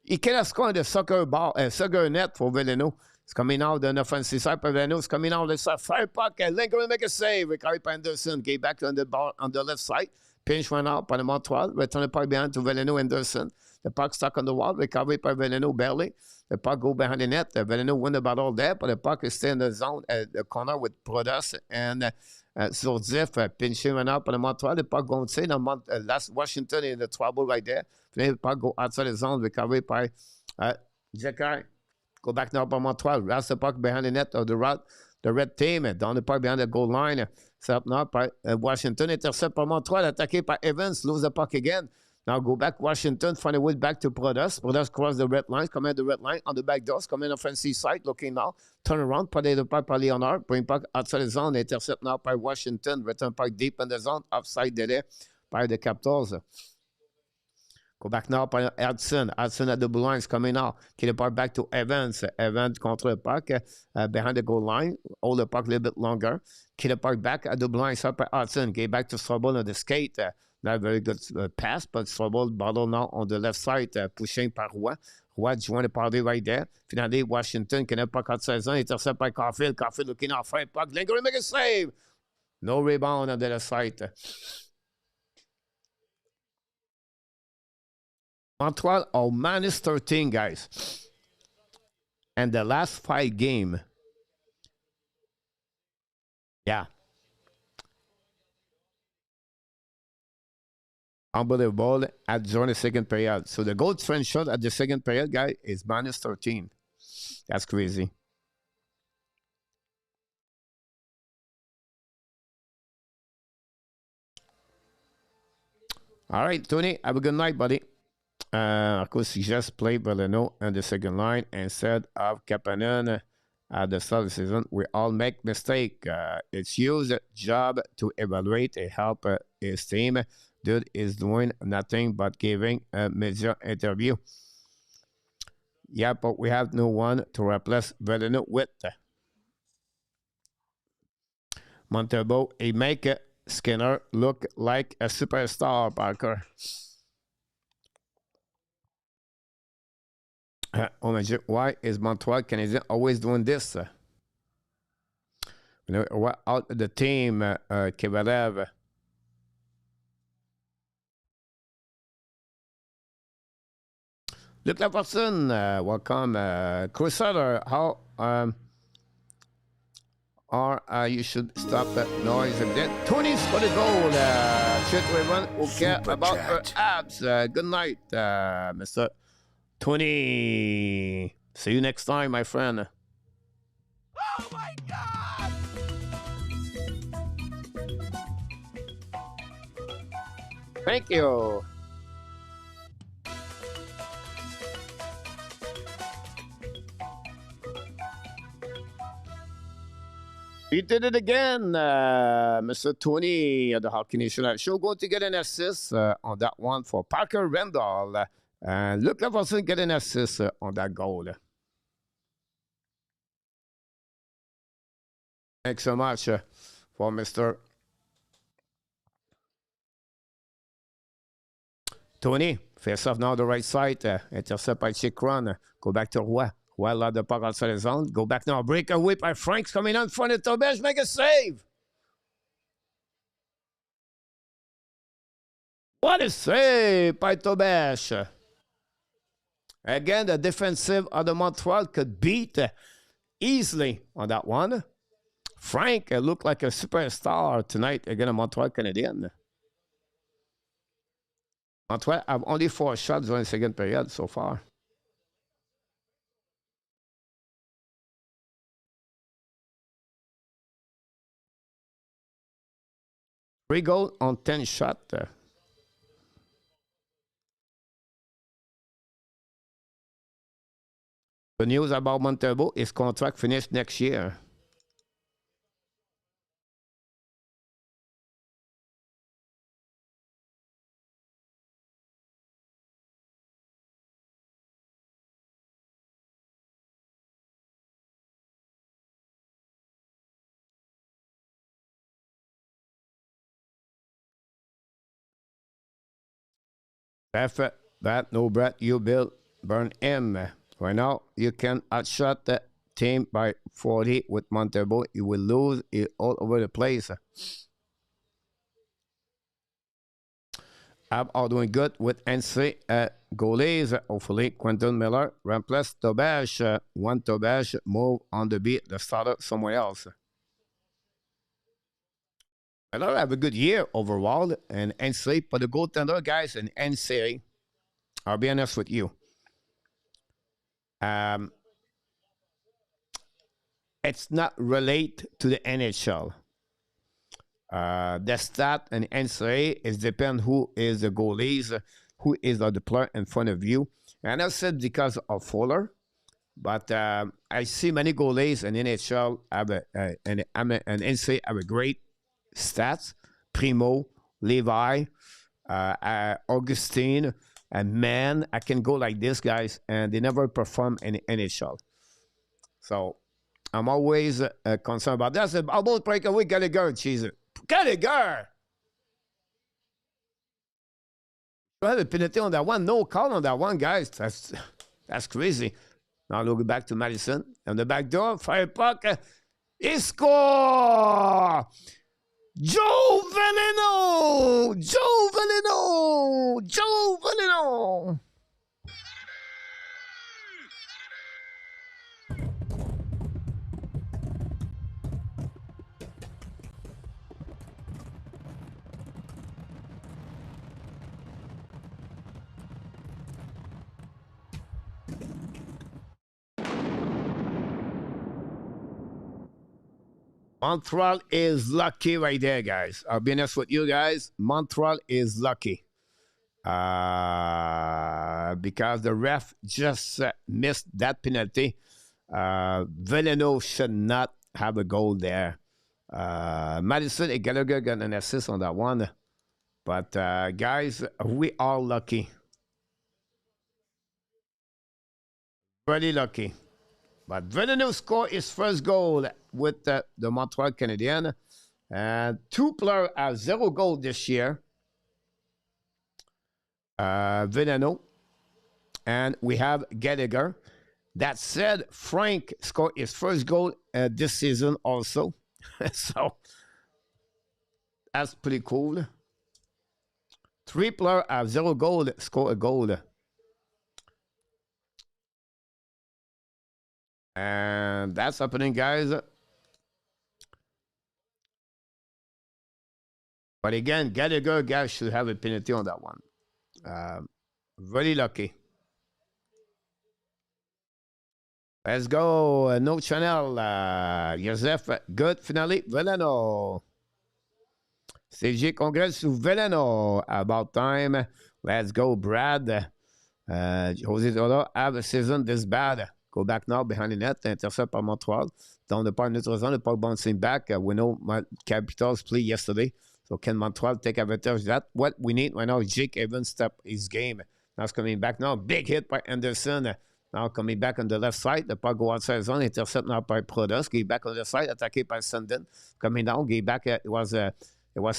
He cannot score the soccer net for Villeno. It's coming out on the offensive side by Villeno. It's coming out on the side. Fire puck. Lindgren make a save. Recovered by Anderson. Get back on the ball on the left side. Pinch went out by the Montreal. Return the puck behind to Villeno Anderson. The puck stuck on the wall. Recovered by Villeno barely. The puck go behind the net. Villeno win the battle there, but the puck is still in the zone at the corner with Prodas and Zordzeff. Pinching went out by the Montreal. The puck going to last Washington in the trouble right there. The puck go outside the zone, recovered by Jacquard. Go back now by Montreal. Last the puck behind the net of the red team. Down the puck behind the goal line. Set up now by Washington. Intercept by Montreal. Attaqué by Evans. Lose the puck again. Now go back Washington. Find a way back to Prodas. Prodas cross the red line. Come in the red line on the back doors. Come in offensive side. Looking now. Turn around. Put the puck by Leonard. Bring puck outside the zone. Intercept now by Washington. Return puck deep in the zone. Upside there by the Capitals. Go back now by Hudson. Hudson at the blue line is coming out. Get the puck back to Evans. Evans contre the puck behind the goal line. Hold the puck a little bit longer. Get the puck back at the blue line. Start by Hudson. Get back to Strobel on the skate. Not very good pass, but Strobel battle now on the left side. Pushing par Roy. Roy joint the party right there. Finally, Washington can have puck outside zone. Intercept by Caulfield. Caulfield looking out. Fire puck. Lindgren make a save. No rebound on the left side. Montreal are minus 13, guys. And the last 5 games. Yeah. Unbelievable during the second period. So the goal differential at the second period, guys, is minus 13. That's crazy. All right, Tony, have a good night, buddy. I could suggest play Beleno on the second line instead of Kapanen at the start of the season. We all make mistakes. It's his job to evaluate and help his team. Dude is doing nothing but giving a media interview. Yeah, but we have no one to replace Beleno with. Montalbo, he make Skinner look like a superstar, Parker. Oh, Magic, why is Montreal Canadiens always doing this? You know, what out of the team qui relève? Luc Lafortune, welcome. Crusader, how or you should stop that noise and then Tony's for the goal. Should everyone who care about her abs? Good night, Mr. Tony. See you next time, my friend. Oh my God! Thank you. He did it again, Mr. Tony at the Hockey Showdown. Show going to get an assist on that one for Parker Randall. And Luc Lafortune get an assist on that goal. Thanks so much for Mr. Tony. Face off now the right side. Intercept by Chick Run. Go back to Roy. Roy là de part outside the zone. Go back now. Breakaway by Frank's coming on in front of Tobias. Make a save. What a save by Tobias. Again, the defensive of the Montreal could beat easily on that one. Frank looked like a superstar tonight against a Montreal Canadiens. Montreal have only 4 shots during the second period so far. 3 goals on 10 shots. The news about Montebo is contract finished next year. That no Brett, you build burn him. Right now, you can outshot the team by 40 with Montebo. You will lose it all over the place. I'm all doing good with NC goalies. Hopefully, Quentin Miller replace Tobash. One Tobash move on the beat, the starter somewhere else. Miller have a good year overall, and NC, but the goaltender guys in NC, I'll be honest with you. It's not relate to the NHL. The stat in NCAA is depend who is the goalies, who is the player in front of you. And I said because of Fuller, but I see many goalies in NHL have and NCAA have a great stats. Primo, Levi, Augustine, and man, I can go like this, guys, and they never perform in the NHL. So I'm always concerned about that. That's about breakaway Gallagher, Jesus. Gallagher! You have a penalty on that one. No call on that one, guys. That's crazy. Now look back to Madison. On the back door, fire puck. He score! Joe Veleno! Joe Veleno! Joe Veleno! Montreal is lucky right there, guys. I'll be honest with you guys. Montreal is lucky. Because the ref just missed that penalty. Veleno should not have a goal there. Madison and Gallagher got an assist on that one. But, guys, we are lucky. Really lucky. But Veleno scored his first goal with the Montreal Canadiens. And 2 players have 0 goal this year. Veleno and we have Gallagher. That said, Frank scored his first goal this season also. So that's pretty cool. 3 players have 0 goal, score a goal. And that's happening, guys. But again, Gallagher, guys, should have a penalty on that one. Really lucky. Let's go. No channel. Joseph, good. Finally, Veleno. CG, congrats to Veleno. About time. Let's go, Brad. José Zola, have a season this bad. Go back now behind the net. Intercept par Montreal. Down the park, neutral zone. The puck bouncing back. We know my Capitals played yesterday. So can Montreal take advantage of that? What we need right now is Jake Evans step his game. Now it's coming back now. Big hit by Anderson. Now coming back on the left side. The puck go outside zone. Intercept now by Prodas. Get back on the side. Attaqué by Sundin. Coming down. Get back. It was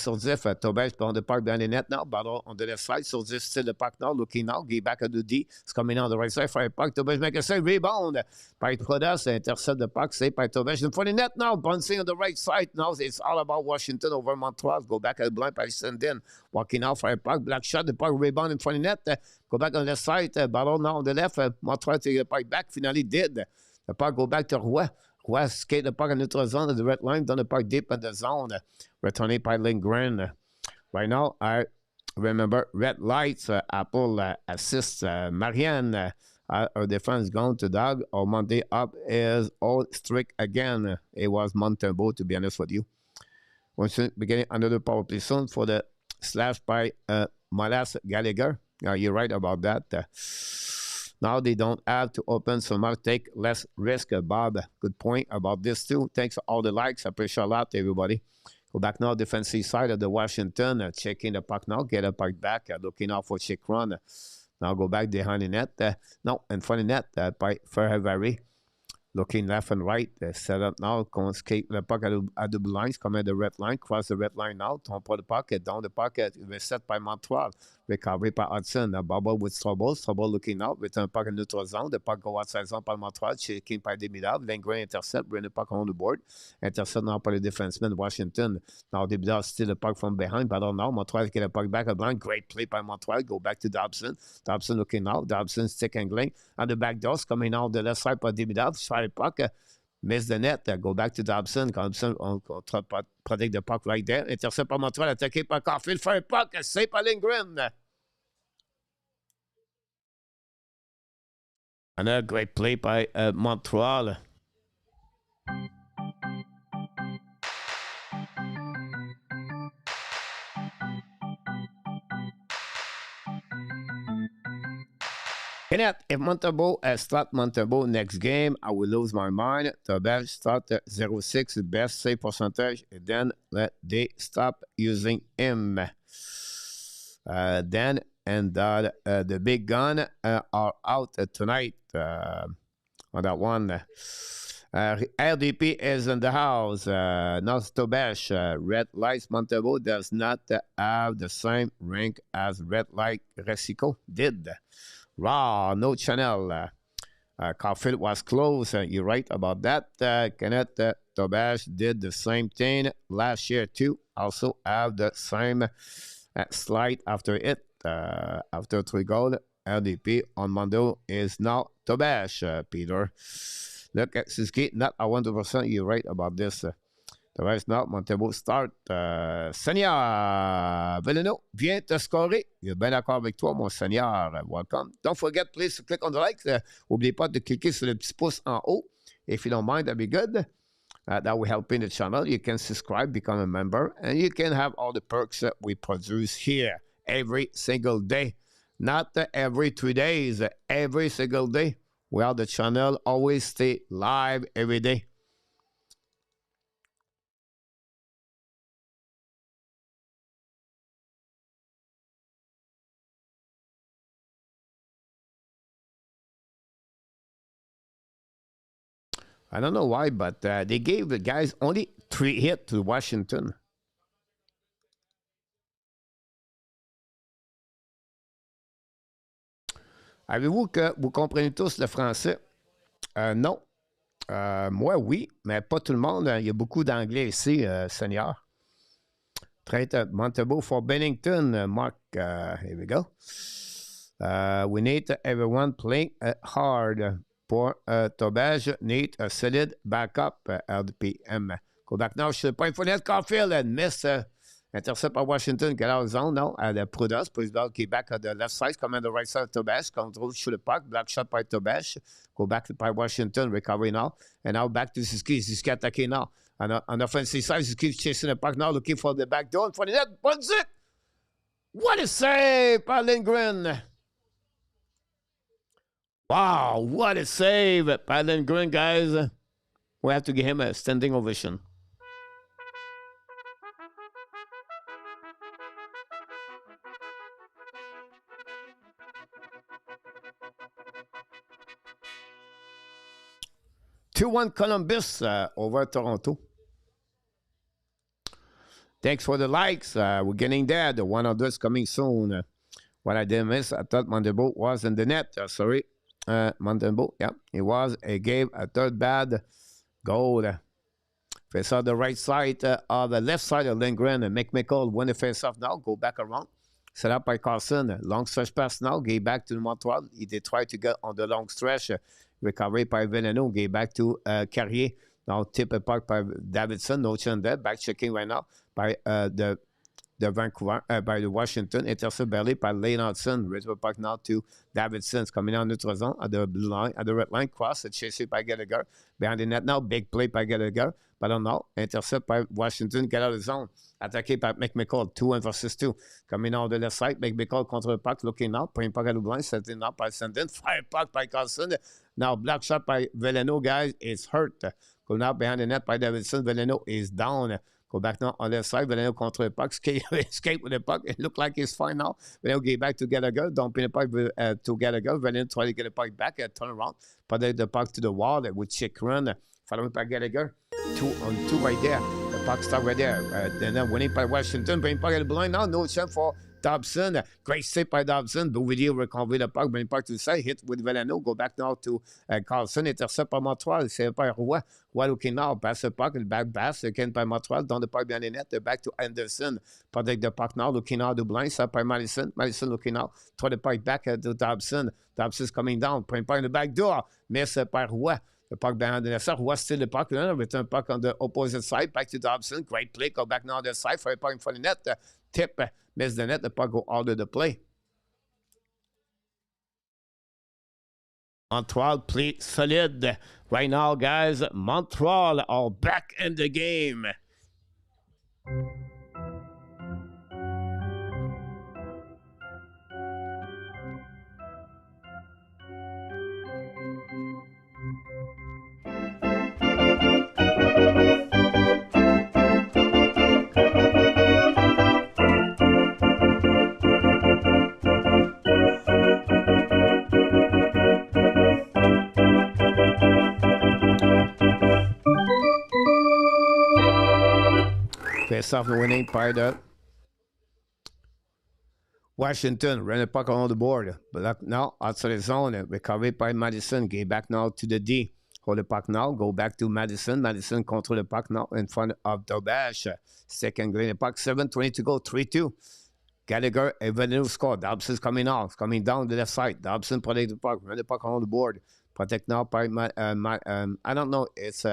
Surdif. Tobes on the park behind the net now. Battle on the left side. Surdif still the puck now. Looking now. Get back at the D. It's coming on the right side. Fire puck. Tobes make a save. Rebound by Prodas. Intercept the puck. Save by Tobes. In front of the net now. Bouncing on the right side. Now it's all about Washington over Montreal. Go back at the blind by Sundin. Walking out. Fire puck. Black shot. The puck rebound in front of the net. Go back on the left side. Battle now on the left. Montreal take the puck back. Finally did. The puck go back to Roy. Roy skate the puck in neutral zone at the red line. Down the puck deep in the zone. Returning by Lindgren. Right now, I remember red lights. Apple assists Marianne. Her defense gone to Doug. Or Monday up is all strict again. It was Montembeau, to be honest with you. Once beginning another power play soon for the slash by Malas Gallagher. You're right about that. Now they don't have to open, so might take less risk. Bob, good point about this too. Thanks for all the likes. I appreciate a lot, everybody. Go back now, defensive side of the Washington. Checking the puck now. Get the puck back. Looking out for check run. Now go back behind the net. No, in front of the net by Ferrari. Looking left and right. Set up now. Escape the puck at the blue lines. Come at the red line. Cross the red line now. Don't put the pocket. Down the pocket. Reset by Montreal. Recovery by Hudson. Bubble with Trouble. Trouble looking out. Return puck in neutral zone. The puck go outside zone by Montreal. Shaking by Demidov. Lindgren intercept. Bring the puck on the board. Intercept now by the defenseman Washington. Now Demidov steal the puck from behind. Battle now. Montreal get the puck back at blind. Great play by Montreal. Go back to Dobson. Dobson looking out. Dobson stick angling. And the back doors coming out the left side by Demidov. Fire puck. Miss the net. Go back to Dobson. Dobson on protect the puck right there. Intercept par Montreal. Attaqué par Caulfield. Fire puck. Save par Lindgren. Another great play by Montreal. Kenneth, if Montembeau start Montembeau next game, I will lose my mind. Tobes start at 0.6, best save percentage, and then they stop using him. Dan and the big gun are out tonight on that one. RDP is in the house. Not Tobes. Red Lights Montembeau does not have the same rank as Red Light Recico did. Raw, no channel. Caulfield was close. You're right about that. Kenneth Tobes did the same thing last year too. Also have the same slide after it. After 3 goals, LDP on Monday is now Tobes, Peter. Look at Suzuki, not 100%. You're right about this. Tobes now, Montembeau start. Seigneur, Veleno, viens te scorer. Je suis bien d'accord avec toi, mon Seigneur. Welcome. Don't forget, please, to click on the like. N'oubliez pas de cliquer sur le petit pouce en haut. If you don't mind, that'd be good. That will help in the channel. You can subscribe, become a member, and you can have all the perks that we produce here every single day. Not every 3 days, every single day. Well, the channel always stay live every day. I don't know why, but they gave the guys only 3 hits to Washington. Avez-vous que vous comprenez tous le français? Non. Moi, oui, mais pas tout le monde. Il y a beaucoup d'anglais ici, Seigneur. Trade Montebo for Bennington, Mark. Here we go. We need everyone playing hard. Pour Tobage, need a solid backup, LDPM. Go back now, je ne sais pas, il faut net Caulfield and miss. Intercept by Washington, get out of zone now. The Prudence, puts the key back at the left side, come on the right side of Tobash, control shoot the puck, black shot by Tobash. Go back by Washington, recovery now. And now back to Suzuki. Suzuki attacking now. On the offensive side, Suzuki chasing the puck now, looking for the back door. For the net, runs it. What a save by Lindgren. Wow, what a save by Lindgren, guys. We have to give him a standing ovation. Two-one Columbus over Toronto. Thanks for the likes. We're getting there. The 100 is coming soon. What I did miss, I thought Montebo was in the net. Sorry. Montebo, yeah, he was. He gave a third bad goal. Face off the right side, or the left side of Lindgren. And McMichael win the face off now. Go back around. Set up by Carlson. Long stretch pass now. Gave back to Montreal. He did try to get on the long stretch. Recovery by Veneno. Gave back to Carrier. Now tip apart by Davidson. No chance there. Back checking right now by the Vancouver, by the Washington. Intercept barely by Lane Hudson. Return back now to Davidson. It's coming on neutral zone at the blue line, at the red line. Cross. It's chased by Gallagher. Behind the net now. Big play by Gallagher. But I don't know. Intercept by Washington. Get out of the zone. Attaqué by McMichael. 2-1 versus 2. Coming on the left side. McMichael contre le puck. Looking out. Putting puck at the blind. Setting up by Sandin. Fire puck by Carlson. Now black shot by Veleno, guys. It's hurt. Going out behind the net by Davidson. Veleno is down. Go back now on the side. Veleno contre le puck. Escape with the puck. It looked like he's fine now. Veleno get back to Gallagher. Dumping the puck to Gallagher. Veleno try to get the puck back. Turn around. Put the puck to the wall with check run. Following by Gallagher. 2-on-2 right there. The puck stop right there. Then winning by Washington. Bring puck at the blind now. No chance for Dobson. Great save by Dobson. Bouvier recover the puck. Bring puck to the side. Hit with Veleno. Go back now to Carlson. Intercept by Montreal. Save by Roy. Roy looking now. Pass the puck. Back pass. Again by Montreal. Down the puck behind the net. Back to Anderson. Protect the puck now. Looking out the blind. Side by Madison. Madison looking out. Throw the puck back to Dobson. Dobson's coming down. Bring puck in the back door. Miss by Roy. The puck behind the net. Roy still the puck. Return puck on the opposite side. Back to Dobson. Great play. Go back now on the side. For a puck in front of the net. Tip. Miss the net. The puck go out of the play. Montreal play solid. Right now, guys, Montreal are back in the game. Face off the winning by the Washington. Run the puck on the board. But now outside the zone. Recovered by Madison. Get back now to the D. Hold the puck now. Go back to Madison. Madison control the puck now in front of Dobash. Second green the puck. 7:20 to go. 3-2. Gallagher and Veneno score. Dobson's coming out. Coming down the left side. Dobson protect the puck. Run the puck on the board. Protect now by I don't know. It's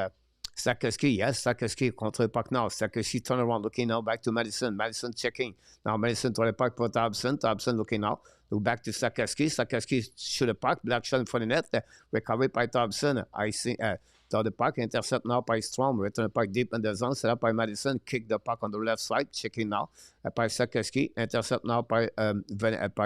Sakoski, yes, Sakoski contre le puck now. Sakoski turn around, looking now back to Madison. Madison checking. Now Madison to the puck for Dobson. Dobson looking now. Look back to Sakoski. Sakoski shoot the puck. Black shot in front of the net. Recovered by Dobson. I see. Down the puck. Intercept now by Strom. Return the puck deep in the zone. Set up by Madison. Kick the puck on the left side. Checking now by Sakoski. Intercept now by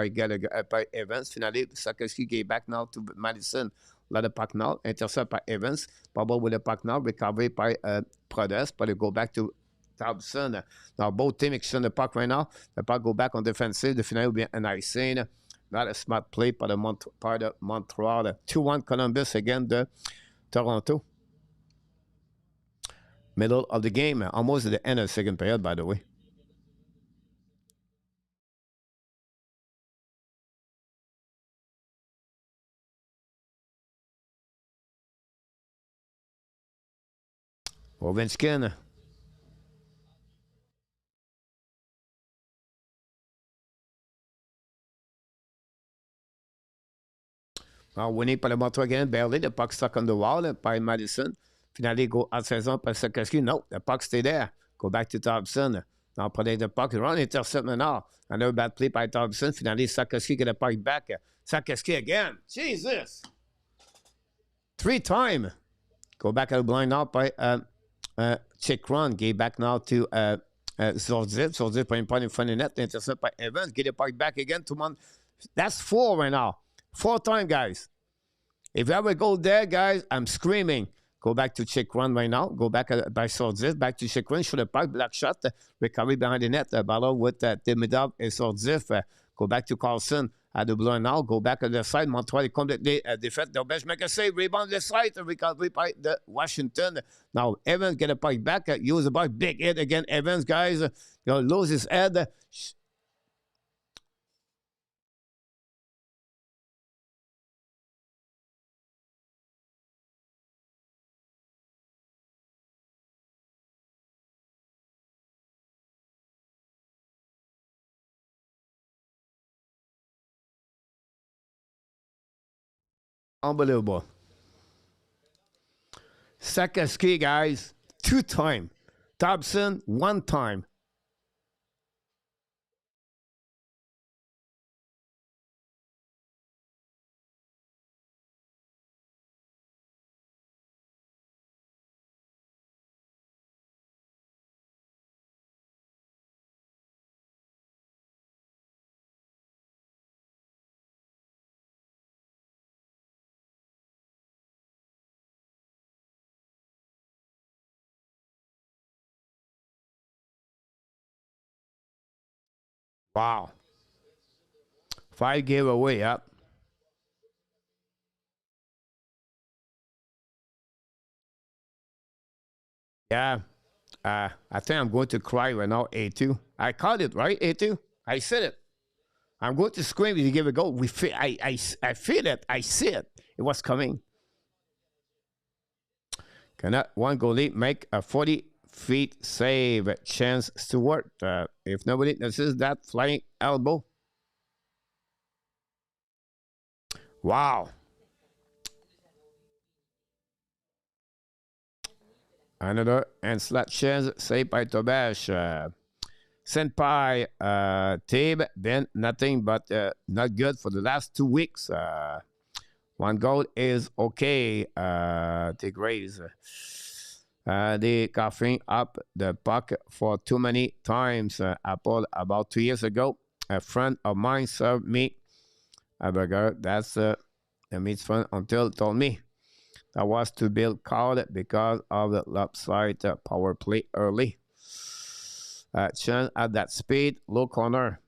Gallagher, by Evans. Finally, Sakoski get back now to Madison. Let the puck now. Intercept by Evans. Bubble with the puck now. Recovery by Prodes. But it go back to Dobson. Now both teams exchange the puck right now. The puck go back on defensive. The final will be an icing. Not a smart play by the Montreal. 2-1 Columbus again the Toronto. Middle of the game. Almost at the end of the second period, by the way. Ovechkin. Winning par le Montreal Canadiens, barely. The puck stuck on the wall by Madison. Finally, go out saison par Sakowski. No, the puck stay there. Go back to Thompson. Now, protect the puck. Run intercept now. Another bad play by Thompson. Finally, Sakowski get the puck back. Sakowski again. Jesus. 3 times. Go back at the blind now by check run. Get back now to Zordzip. Zordzip put in front of the net. Intercept by Evans. Get the puck back again to Mon. That's 4 right now. 4 times, guys. If you ever go there, guys, I'm screaming. Go back to check run right now. Go back by Sordzif. Back to check run. Shoot the puck. Black shot. Recovery behind the net. Ballon with Demidov and Sordzif. Go back to Carlson. At the blue now. Go back on the side. Montreal completely defend. The bench make a save. Rebound the side. Recovery by the Washington. Now, Evans get a puck back. Use the puck. Big hit again. Evans, guys. Lose his head. Unbelievable. Sakowski, guys, 2 times. Thompson, 1 time. Wow. 5 giveaway, yep. Yeah. I think I'm going to cry right now, A2. I called it, right, A2? I said it. I'm going to scream if you give it a go. I feel it. I see it. It was coming. Cannot one goalie make a 40 feet save? Chance Stewart. If nobody notices that flying elbow. Wow. Another and slot chance saved by Tobash. Senpai, Tabe, been nothing but not good for the last 2 weeks. 1 goal is okay. Take raise. They coughing up the puck for too many times. Apple about 2 years ago. A friend of mine served me a burger. That's a meat's fun until told me that was to build card because of the lopsided power play early. Chance at that speed, low corner.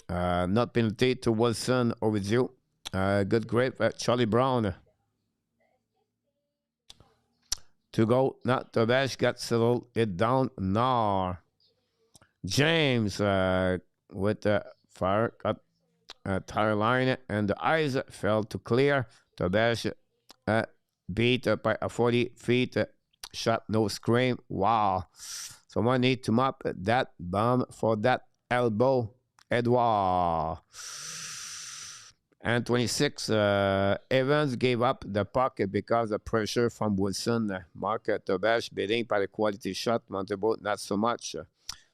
Not penalty to Wilson overdue. Good grade for Charlie Brown. To go, not the bash got settled it down. No. James with the fire cut tire line and the eyes fell to clear. Tobash beat by a 40 feet shot, no scream. Wow. Someone need to mop that bomb for that elbow. Edouard. And 26, Evans gave up the puck because of pressure from Wilson. Mark Tobash bidding by the quality shot. Montreal not so much.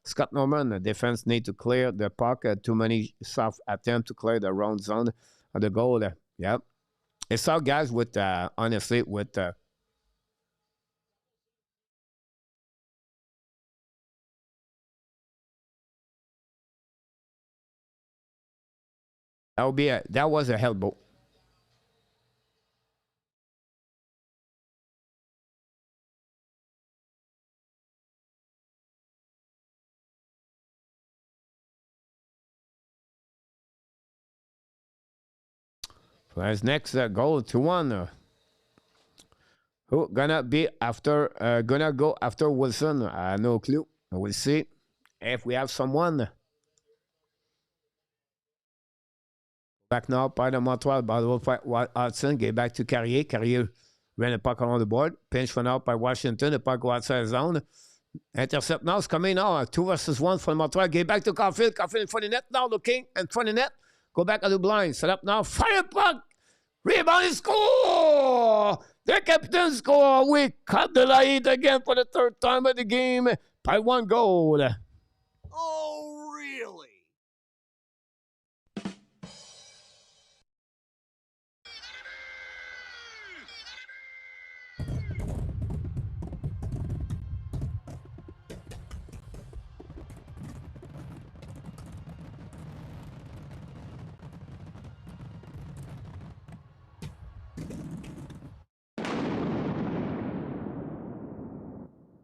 Scott Norman, the defense need to clear the puck. Too many soft attempts to clear the round zone of the goal. Yep. It's all guys with, honestly, with... that was a elbow. His next goal, 2-1. Who gonna be after? Gonna go after Wilson? No clue. We'll see if we have someone. Back now by the Montreal. By the way, Hudson get back to Carrier. Carrier ran the puck along the board. Pinch went out by Washington. The puck go outside the zone. Intercept now. It's coming now. 2 versus 1 for Montreal. Get back to Caulfield. Caulfield in front of the net now. Looking in front of the net. Go back at the blind. Set up now. Fire puck. Rebound and score! The captain score. We cut the lead again for the 3rd time of the game by 1 goal. Oh, really?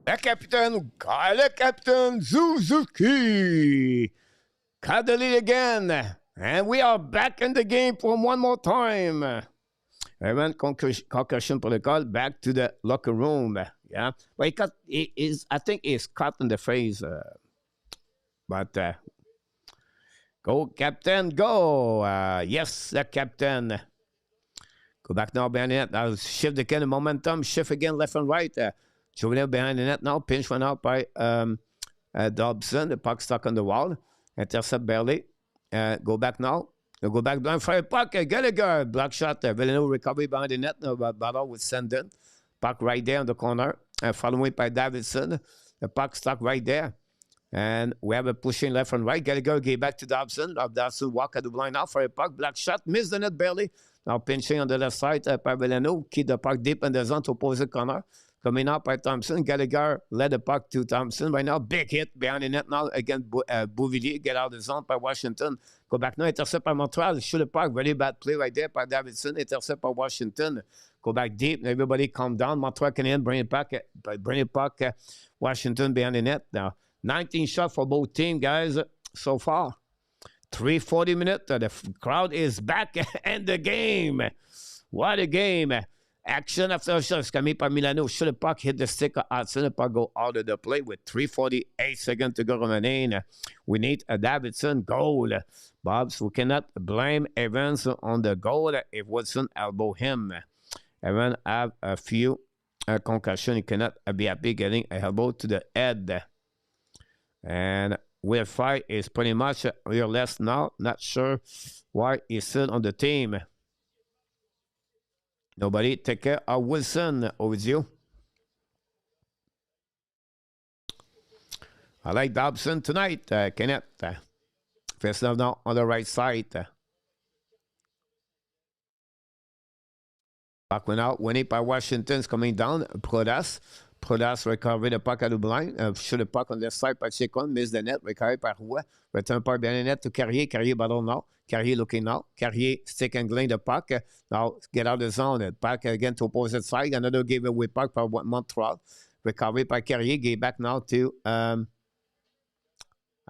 Le captain Suzuki. Cut the lead again. And we are back in the game for one more time. Evan concussion protocol back to the locker room. Yeah. Well, I think he's cut in the face. But go, captain, go. Yes, the captain. Go back now behind the net. Now shift again the momentum. Shift again left and right. Juvenile behind the net now. Pinch went out by Dobson. The puck stuck on the wall. Intercept barely. Go back now. Go back blind fire puck. Gallagher. Block shot. Villeneuve recovery behind the net. Battle with Sendon. Puck right there on the corner. Following by Davidson. The puck stuck right there. And we have a pushing left and right. Gallagher get back to Dobson. Dobson walk at the blind now for a puck. Black shot. Missed the net barely. Now pinching on the left side by Villeneuve. Keep the puck deep in the zone to opposite corner. Coming out by Thompson. Gallagher led the puck to Thompson. Right now, big hit behind the net now against Bouvillier. Get out of the zone by Washington. Go back now. Intercept by Montreal. Shoot the puck. Very bad play right there by Davidson. Intercept by Washington. Go back deep. Everybody calm down. Montreal can bring it back. Washington behind the net. Now, 19 shots for both teams, guys, so far. 3:40 minutes. The crowd is back in the game. What a game. Action after shots coming by Milano. Should the puck hit the stick outside, the puck go out of the play with 3:48 seconds to go remaining. We need a Davidson goal. Bobs, we cannot blame Evans on the goal if Woodson elbow him. Evans have a few concussion. He cannot be happy getting a elbow to the head. And Will Fight is pretty much rearless now. Not sure why he's still on the team. Nobody take care of Wilson with you. I like Dobson tonight, Kenneth. First love now on the right side. Back went out, winning by Washington's coming down. Prodas recovered the puck at the blind. Shoot the puck on the side by Chicon. Miss the net. Recovered by Roy. Return puck behind the net to Carrier. Carrier battle now. Carrier looking now. Carrier stick angling the puck. Now get out of the zone. Back again to opposite side. Another giveaway puck by Montreal. Recovered by Carrier. Get back now to I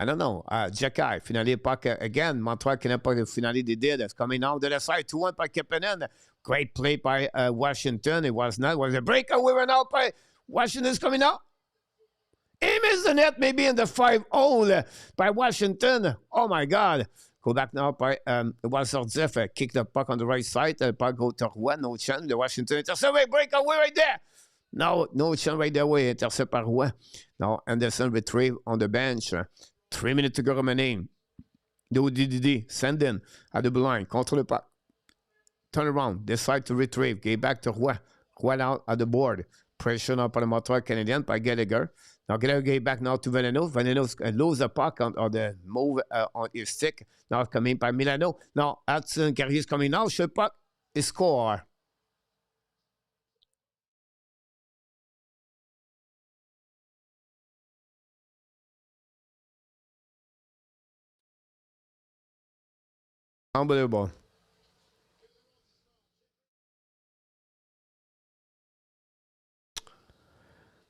don't know. Jacky. Finally puck again. Montreal cannot puck the finale they did. It's coming out to the side. 2-1 by Kipenen. Great play by Washington. It was not. It was a breakaway run out by Washington's coming out. He missed the net, maybe in the 5-0 by Washington. Oh my God. Go back now by it was Zordzeff. Kick the puck on the right side. The puck go to Rouen. No chance. The Washington intercept. Breakaway right there. No chance right there. Way intercept by Rouen. Now Anderson retrieve on the bench. 3 minutes to go remaining. Do DDD. Send in at the blind. Control the puck. Turn around. Decide to retrieve. Get back to Rouen. Rouen out at the board. Pressure now by the Montreal Canadiens by Gallagher. Now Gallagher get back now to Villeneuve. Villeneuve lose the puck on the move on his stick. Now coming by Milano. Now Hudson Carrier is coming now. Shoot puck. He score. Unbelievable.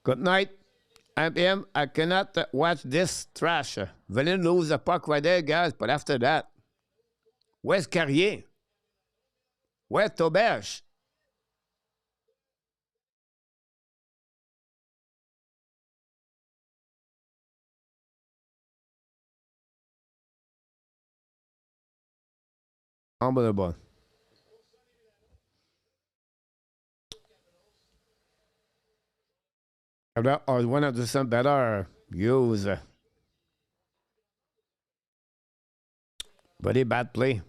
Good night. IBM, I cannot watch this trash. Villeneuve lose the puck right there, guys. But after that, where's Carrier? Where's Tauberge? Unbelievable. Or 100% better. Use. Very bad play.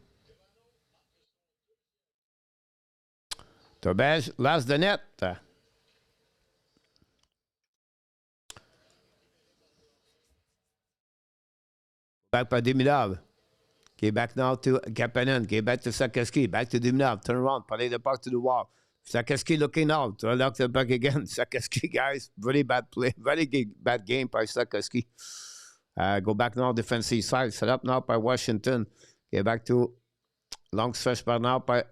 Tobej lost the net. Back by Demidov. Get back now to Kapanen. Get back to Sakaski. Back to Demidov. Turn around. Play the puck to the wall. Sakaski looking out. Lock the puck again. Sakaski, guys. Very bad play. Very bad game by Sakaski. Go back now defensive side. Set up now by Washington. Get back to long stretch by now by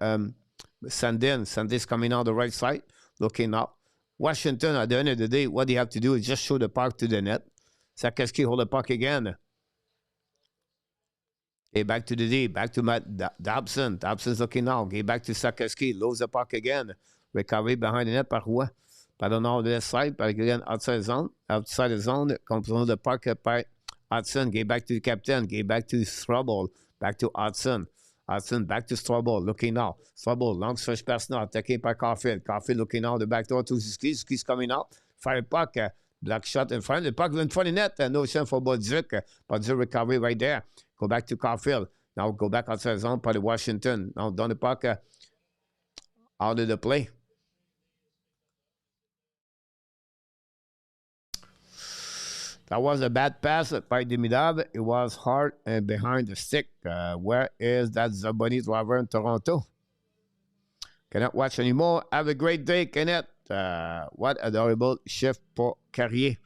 Sandin. Sandin's coming on the right side. Looking up. Washington, at the end of the day, what they have to do is just show the puck to the net. Sakaski hold the puck again. Okay, back to the D. Back to Matt Dobson. Dobson's looking now. Okay, back to Sakaski. Lose the puck again. Recovery behind the net par Roy. Pardon on the left side. But again, outside the zone. Outside the zone. Control the puck by Hudson. Get back to the captain. Get back to Strubble. Back to Hudson. Hudson back to Strubble. Looking now. Strubble. Long stretch pass now. Attaqué by Caulfield. Caulfield looking now. The back door to Ski. Ski's coming out. Fire puck. Black shot in front. The puck in front of the net. No chance for Bodzik. Bodzik recovery right there. Go back to Caulfield. Now go back outside the zone by the Washington. Now down the puck out of the play. That was a bad pass by Demidov. It was hard and behind the stick. Where is that Zaboni driver in Toronto? Cannot watch anymore. Have a great day, Kenneth. What a horrible shift for Carrier.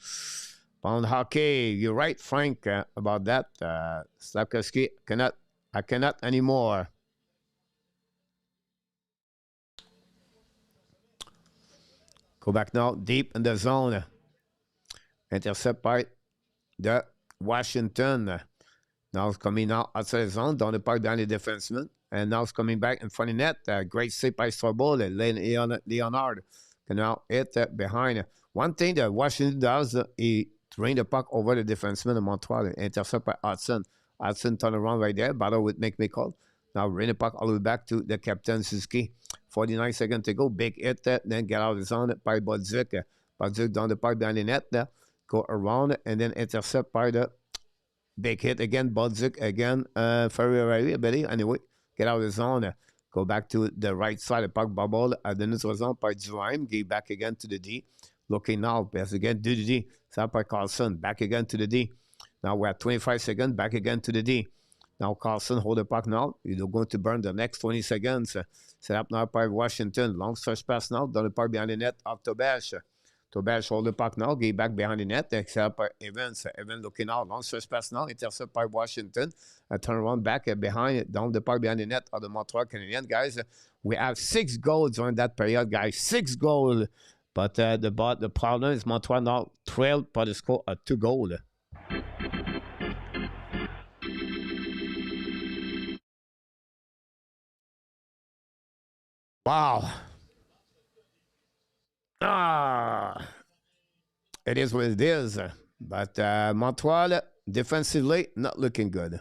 Pound hockey, you're right, Frank, about that. Slapkowski, I cannot anymore. Go back now, deep in the zone. Intercept by the Washington. Now it's coming out outside the zone, down the park behind the defenseman. And now it's coming back in front of net. Great save by Strobel, Leonard. Can now hit behind. One thing that Washington does, he drain the puck over the defenseman of Montreal. Intercept by Hudson. Hudson turn around right there. Battle with McCall. Now drain the puck all the way back to the captain, Suzuki. 49 seconds to go. Big hit. Then get out of the zone by Bodzik. Bodzik down the puck behind the net. Go around and then intercept by the big hit again. Bodzik again. Ferrari, buddy. Anyway, get out of the zone. Go back to the right side. The puck bubble at the neutral zone by Jerome. Get back again to the D. Looking now, pass again to the D. Set by Carlson. Back again to the D. Now we're at 25 seconds. Back again to the D. Now Carlson hold the puck now. You're going to burn the next 20 seconds. Set up now by Washington. Long stretch pass now. Down the puck behind the net. Up to Bash. Tobash hold the puck now. Get back behind the net. Set up by Evans. Evans looking out. Long stretch pass now. Intercept by Washington. Turn around back behind it. Down the puck behind the net of the Montreal Canadiens. Guys, we have 6 goals during that period, guys. 6 goals. But the problem is Montreal now trailed by the score of 2 goals. Wow. It is what it is. But Montreal, defensively, not looking good.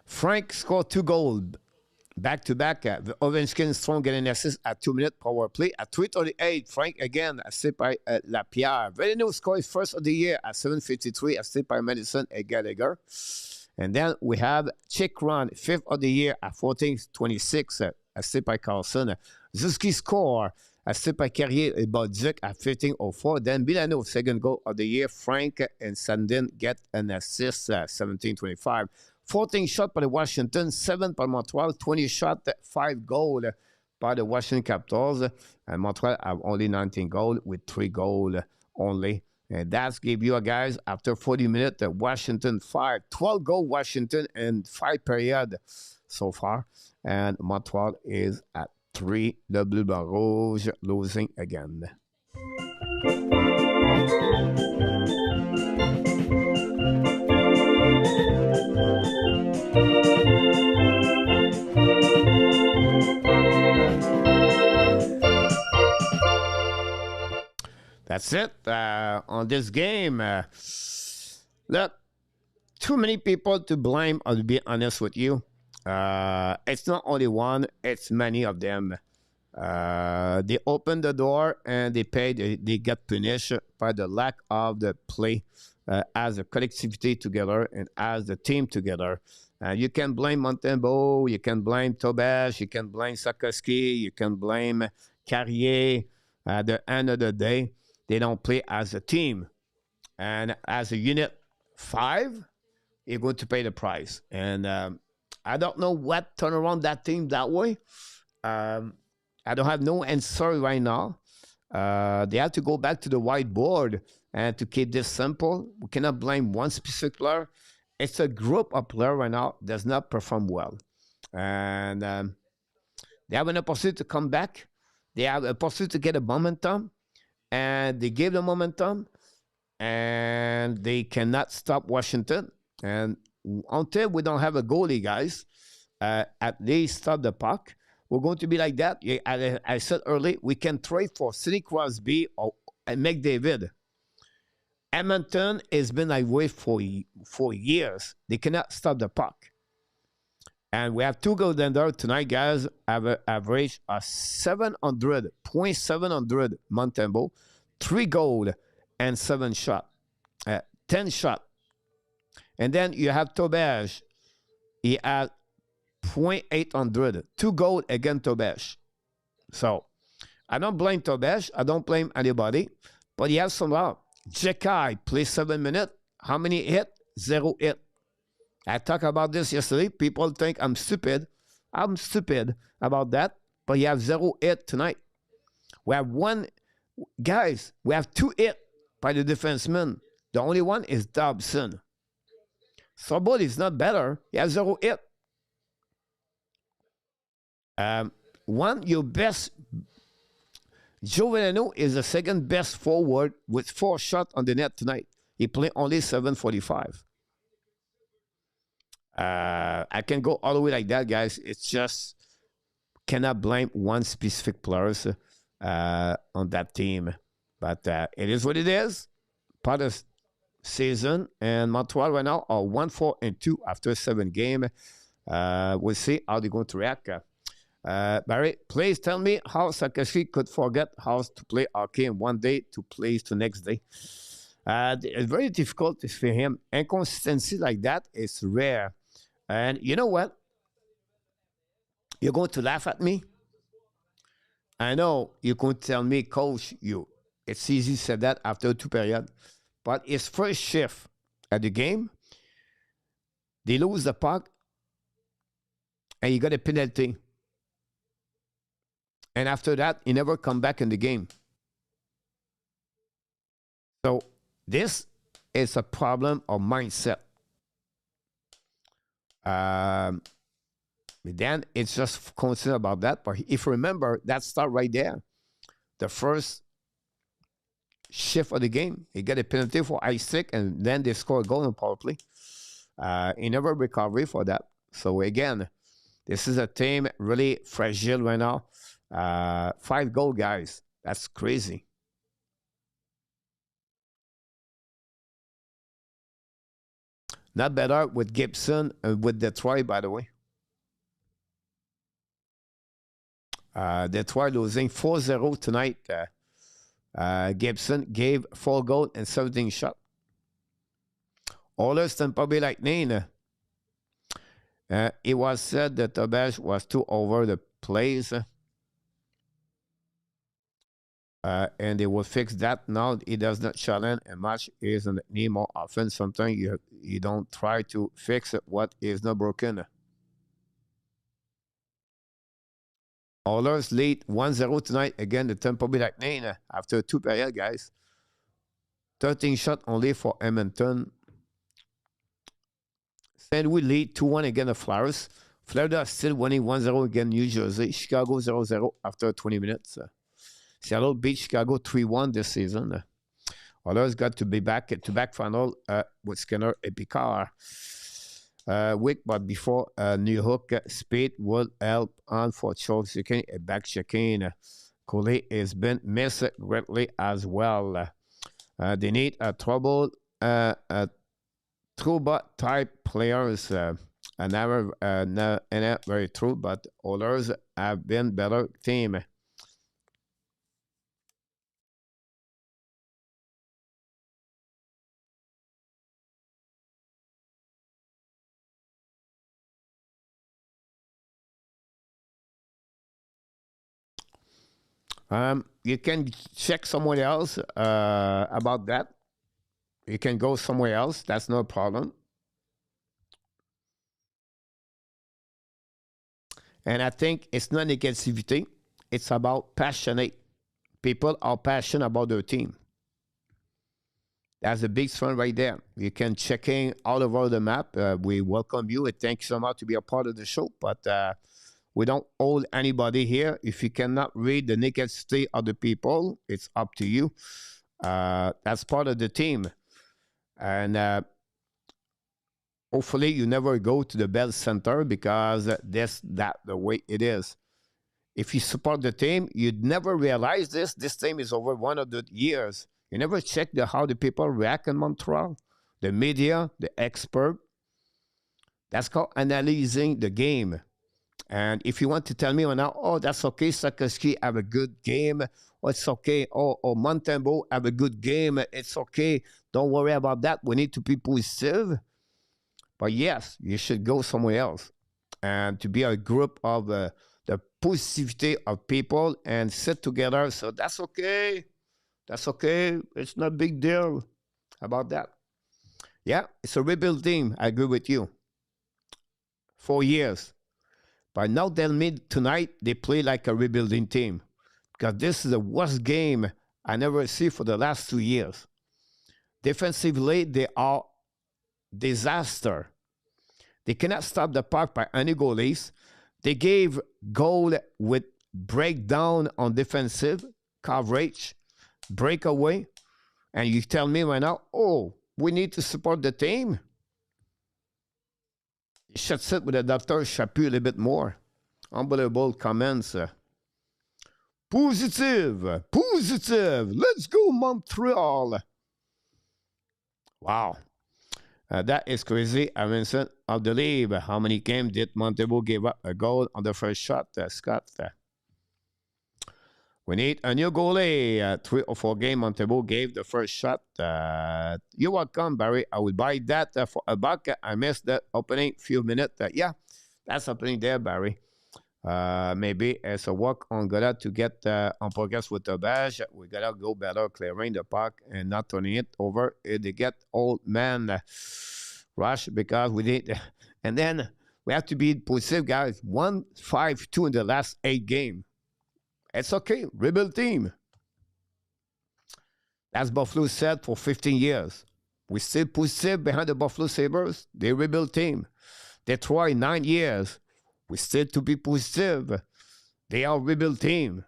Frank scored 2 goals back-to-back. Ovechkin Strong getting an assist at 2 minutes power play. At 3:38, Frank again assisted by Lapierre. Villeneuve scored his first of the year at 7:53, assisted by Madison and Gallagher. And then we have Chikron, 5th of the year at 14:26, assisted by Carlson. Zuski score, assisted by Carrier and Bodzik at 15:04. Then Villeneuve, 2nd goal of the year. Frank and Sandin get an assist at 17:25. 14 shot by the Washington, 7 by Montreal, 20 shot, 5 goals by the Washington Capitals. And Montreal have only 19 goals with 3 goals only. And that's give you guys, after 40 minutes, Washington 5. 12 goal Washington and 5 period so far. And Montreal is at 3. The Bleu Blanc Rouge losing again. that's it on this game. Look, too many people to blame, I'll be honest with you. It's not only one, it's many of them. They open the door and they get punished by the lack of the play as a collectivity together and as a team together. You can blame Montembeault, you can blame Tobesh, you can blame Sakoski, you can blame Carrier. At the end of the day, they don't play as a team. And as a unit 5, you're going to pay the price. And I don't know what turned around that team that way. I don't have no answer right now. They have to go back to the whiteboard and to keep this simple. We cannot blame one specific player. It's a group of players right now that does not perform well. And they have an opportunity to come back. They have a possibility to get a momentum. And they gave the momentum. And they cannot stop Washington. And until we don't have a goalie, guys, at least stop the puck, we're going to be like that. I said earlier, we can trade for Sidney Crosby or McDavid. Edmonton has been that way for years. They cannot stop the puck. And we have 2 goaltenders tonight, guys, have an average of 700, 700 Montembeault, 3 goals and 7 shots, 10 shots. And then you have Tobesh. He had .800, 2 goals against Tobesh. So I don't blame Tobesh. I don't blame anybody. But he has some out. Jekai plays 7 minutes. How many hit? 0 hit. I talked about this yesterday. People think I'm stupid. I'm stupid about that. But he has 0 hit tonight. We have guys, we have 2 hit by the defenseman. The only one is Dobson. Somebody is not better. He has 0 hit. Your best, Joe Veleno is the second best forward with 4 shots on the net tonight. He played only 7:45. I can go all the way like that, guys. It's just cannot blame one specific player on that team. But it is what it is. Part of season, and Montreal right now are 1-4-2 after 7 games. We'll see how they're going to react. Barry, please tell me how Sakoski could forget how to play hockey in one day to play the next day. It's very difficult for him. Inconsistency like that is rare. And you know what? You're going to laugh at me. I know you're going to tell me, Coach, it's easy to say that after 2 periods. But his first shift at the game, they lose the puck, and you got a penalty. And after that, he never come back in the game. So this is a problem of mindset. Then it's just concerned about that. But if you remember, that start right there. The first shift of the game, he got a penalty for ice stick, and then they score a goal in power play. He never recovered for that. So again, this is a team really fragile right now. 5 goal, guys. That's crazy. Not better with Gibson with Detroit, by the way. Detroit losing 4-0 tonight. Gibson gave 4 goals and 17 shots. Oilers Tampa Bay Lightning. It was said that Tobesh was too over the plays. And they will fix that. Now he does not challenge a match isn't need more often. Sometimes you don't try to fix what is not broken. Oilers lead 1-0 tonight again. The Tampa Bay Lightning after 2 periods, guys. 13 shots only for Edmonton. St. Louis lead 2-1 against the Flyers. Florida still winning 1-0 against New Jersey. Chicago 0-0 after 20 minutes. Seattle beat Chicago 3-1 this season. Oilers got to be back to back final with Skinner and Picard. Week, but before New Hook speed will help on for choke checking and back checking. Cooley has been missed greatly as well. They need a trouble type players. And never, not very true, but others have been better team. You can check someone else about that. You can go somewhere else. That's no problem. And I think it's not negativity. It's about passionate. People are passionate about their team. That's a big strength right there. You can check in all over the map. We welcome you and thank you so much to be a part of the show. But we don't hold anybody here. If you cannot read the negativity of the people, it's up to you. That's part of the team. And hopefully you never go to the Bell Center because that's the way it is. If you support the team, you'd never realize this. This team is over 100 years. You never check how the people react in Montreal. The media, the expert. That's called analyzing the game. And if you want to tell me now, oh, that's okay, Sakoski have a good game. Oh, it's okay. Oh, Montembeault have a good game. It's okay. Don't worry about that. We need to be positive. But yes, you should go somewhere else. And to be a group of the positivity of people and sit together. So that's okay. That's okay. It's not a big deal about that. Yeah, it's a rebuild team. I agree with you. 4 years. But now tell me tonight they play like a rebuilding team. Because this is the worst game I never see for the last 2 years. Defensively, they are disaster. They cannot stop the puck by any goalies. They gave goal with breakdown on defensive coverage, breakaway, and you tell me right now, oh, we need to support the team. You should sit with the Dr. Chaput a little bit more. Unbelievable comments. Positive, positive. Let's go, Montreal. Wow. That is crazy. Vincent of the league. How many games did Montreal give up a goal on the first shot, Scott? We need a new goalie. 3 or 4 games Montreal gave the first shot. You're welcome, Barry. I will buy that for a buck. I missed the opening few minutes. Yeah, that's opening there, Barry. Maybe it's a walk on Goddard to get on progress with the badge. We gotta go better clearing the puck and not turning it over. They get old man rush because we did, and then we have to be positive, guys. 1-5-2 in the last 8 games. It's okay, rebuild team. As Buffalo said for 15 years, we still positive behind the Buffalo Sabres. They rebuild team. Detroit 9 years. We still to be positive. They are a rebuild team.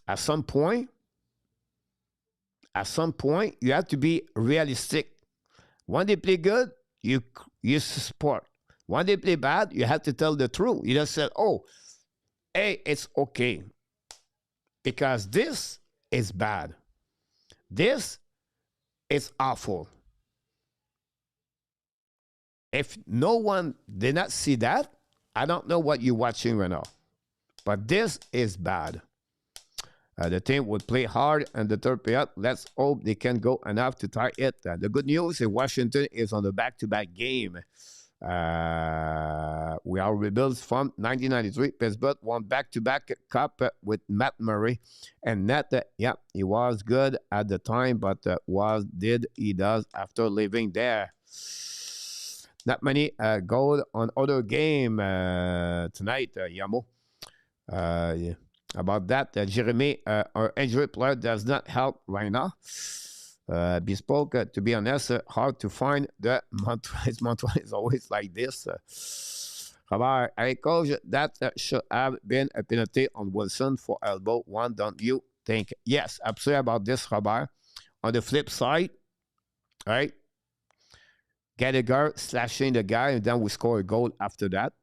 At some point, you have to be realistic. When they play good, you support. When they play bad, you have to tell the truth. You just say, oh, hey, it's okay. Because this is bad. This is awful. If no one did not see that, I don't know what you're watching right now. But this is bad. The team would play hard in the third period. Let's hope they can go enough to tie it. The good news is Washington is on the back-to-back game. We are rebuilt from 1993. Pittsburgh won back-to-back cup with Matt Murray. And Nat, yeah, he was good at the time, but he does after leaving there. Not many goals on other game tonight, Yamo. Yeah. About that, Jeremy, our injury player does not help right now. Bespoke, to be honest, hard to find. The Montreal is always like this. Robert, I coach that should have been a penalty on Wilson for elbow one, don't you think? Yes, absolutely about this, Robert. On the flip side, right? Gallagher slashing the guy, and then we score a goal after that.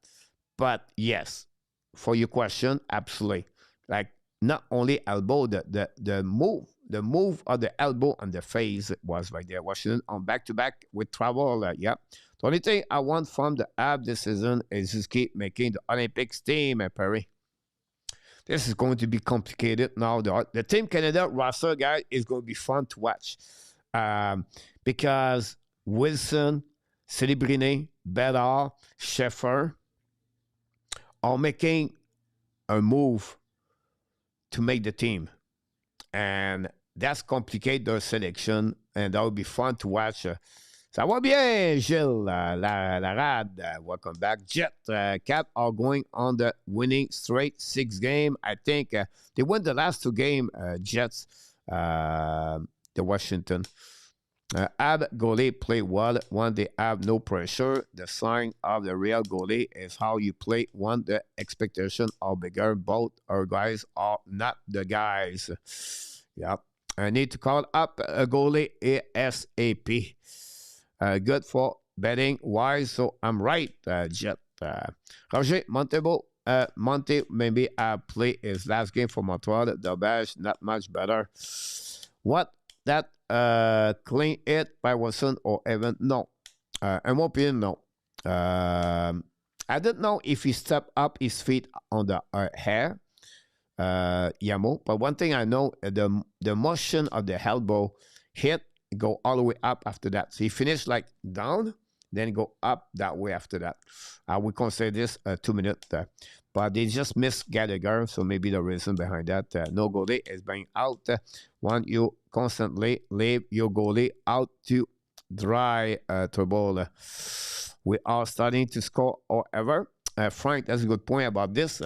But yes, for your question, absolutely. Like not only elbow, the move of the elbow on the face was right there. Washington on back-to-back with travel. Yeah. The only thing I want from the Habs this season is just keep making the Olympics team, Perry. This is going to be complicated now. The Team Canada roster, guys, is going to be fun to watch because Wilson, Celebrine, Bedard, Sheffer are making a move to make the team. And that's complicate their selection, and that would be fun to watch. Ça va bien, Gilles Larade. Welcome back. Jet Cap are going on the winning straight 6 game. I think they won the last 2 games, Jets, the Washington. Ab goalie play well when they have no pressure. The sign of the real goalie is how you play when the expectation are bigger. Both our guys are not the guys. Yep. I need to call up a goalie ASAP. Good for betting wise, so I'm right, Jet. Roger Montebo, Monte maybe play his last game for Montreal. The badge not much better. What that clean it by Wilson or Evan? No. In my opinion, no. I don't know if he stepped up his feet on the hair, Yamo. But one thing I know, the motion of the elbow hit go all the way up after that. So he finished like down, then go up that way after that. We consider this 2 minutes. But they just missed Gallagher, so maybe the reason behind that. No goalie is being out when you constantly leave your goalie out to dry, Turbo. We are starting to score, however. Frank, that's a good point about this.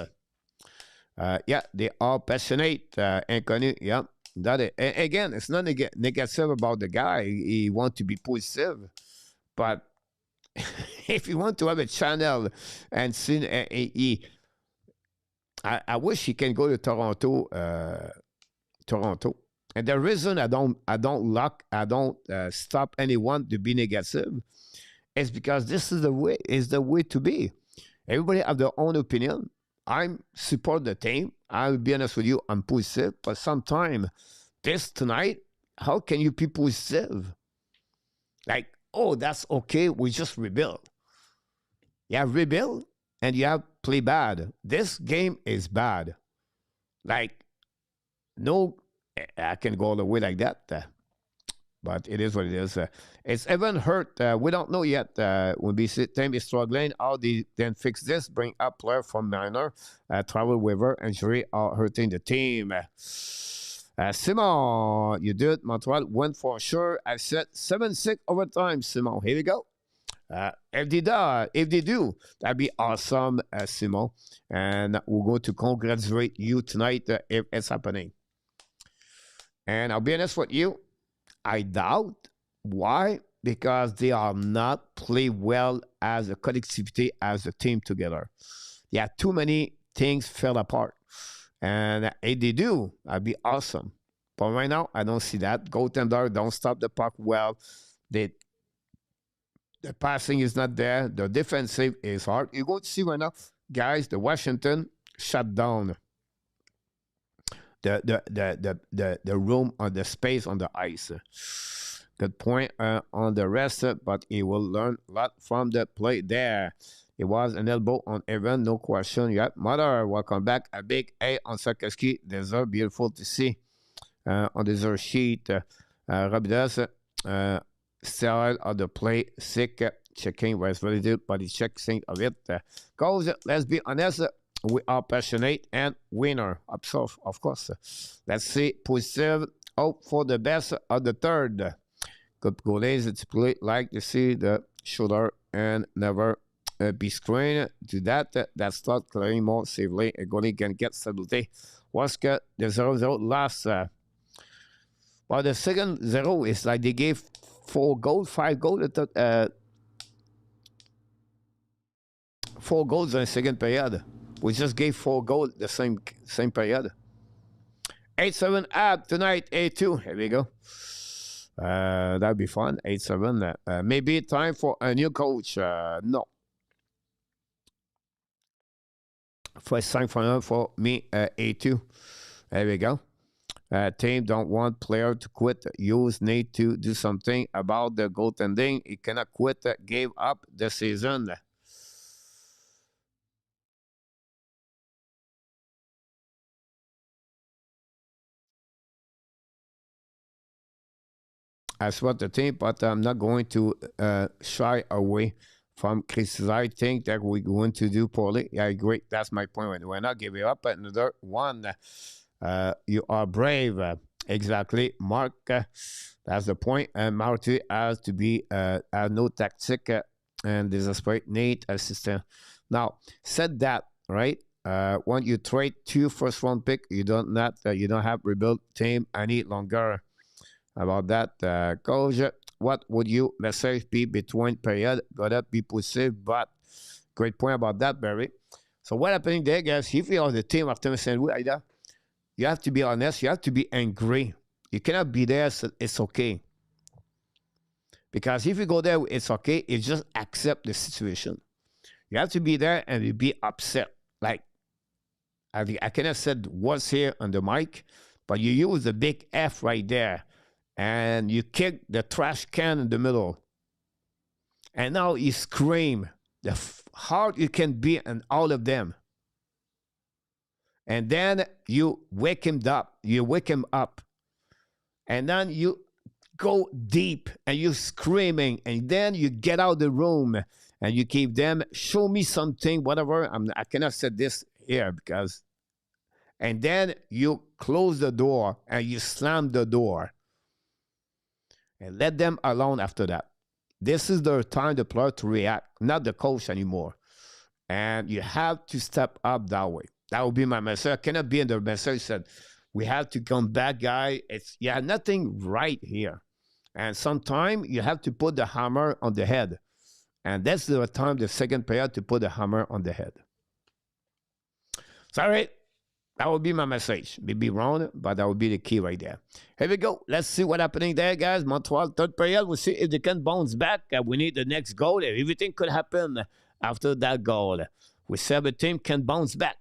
Yeah, they are passionate. Inconnu, yeah. That is, again, it's not negative about the guy. He wants to be positive. But if you want to have a channel and see, I wish he can go to Toronto. And the reason I don't stop anyone to be negative is because this is the way to be. Everybody have their own opinion. I support the team. I'll be honest with you, I'm positive. But sometimes, tonight, how can you be positive? Like, oh, that's okay. We just rebuild. You have rebuild and you have play bad. This game is bad. Like, no, I can go all the way like that. But it is what it is. It's even hurt. We don't know yet. When BC team is struggling, how they then fix this, bring up player from minor, travel waiver, injury are hurting the team. Simon, you did. Montreal went for sure. I said 7-6 overtime, Simon. Here we go. If they do, that'd be awesome, Simon. And we're going to congratulate you tonight if it's happening. And I'll be honest with you, I doubt. Why? Because they are not play well as a collectivity, as a team together. Yeah, too many things fell apart. And if they do, that'd be awesome. But right now, I don't see that. Goaltender don't stop the puck well. The passing is not there. The defensive is hard. You're going to see right now, guys, the Washington shut down the room or the space on the ice. Good point on the rest, but he will learn a lot from the play there. It was an elbow on Evan, no question. Yeah, Mother, welcome back. A big A on Sarkowski. Deserve, beautiful to see on the Zer sheet. Rabidas, sterile of the play, sick, checking was very good, but he checked thing of it. Goes, let's be honest, we are passionate and winner, of course. Let's see, positive, hope for the best of the third. Good goalies, it's play, like to see the shoulder and never be screened. To that start clearing more safely. A goalie can get stability. Waska, the 0-0 last. Well, the second 0 is like they gave 4 goals, 5 goals. 4 goals in the second period. We just gave 4 goals the same period. 8-7 up tonight, 8-2. Here we go. That'd be fun. 8-7. Maybe time for a new coach. No. First time for me, 8-2. There we go. Team don't want player to quit. Hughes need to do something about the goaltending. He cannot quit. Gave up the season. That's what the team, but I'm not going to shy away from criticizing that we're going to do poorly. Yeah, I agree. That's my point. We're not giving up another one. You are brave. Exactly, Mark. That's the point. And Marty has to be has no tactic and desperate need assistant. Now, said that, right? When you trade 2 first-round pick, you don't have rebuild team any longer. About that, Coach, what would you message be between period? Gotta be positive, but great point about that, Barry. So what happening there, guys? If you are the team after St. Louis, you have to be honest. You have to be angry. You cannot be there. So it's okay. Because if you go there, it's okay. You just accept the situation. You have to be there and you be upset. Like I cannot said what's here on the mic, but you use the big F right there. And you kick the trash can in the middle. And now you scream the hard you can be in all of them. And then you wake him up. You wake him up. And then you go deep and you're screaming. And then you get out of the room and you keep them, show me something, whatever. I cannot say this here because. And then you close the door and you slam the door. And let them alone after that. This is the time the player to react, not the coach anymore. And you have to step up that way. That would be my message. I cannot be in the message said, we have to come back, guy. It's nothing right here. And sometimes you have to put the hammer on the head. And that's the time, the second period, to put the hammer on the head. Sorry. That would be my message. Maybe wrong, but that would be the key right there. Here we go. Let's see what's happening there, guys. Montreal, third period. We'll see if they can bounce back. We need the next goal. Everything could happen after that goal. We see if the team can bounce back.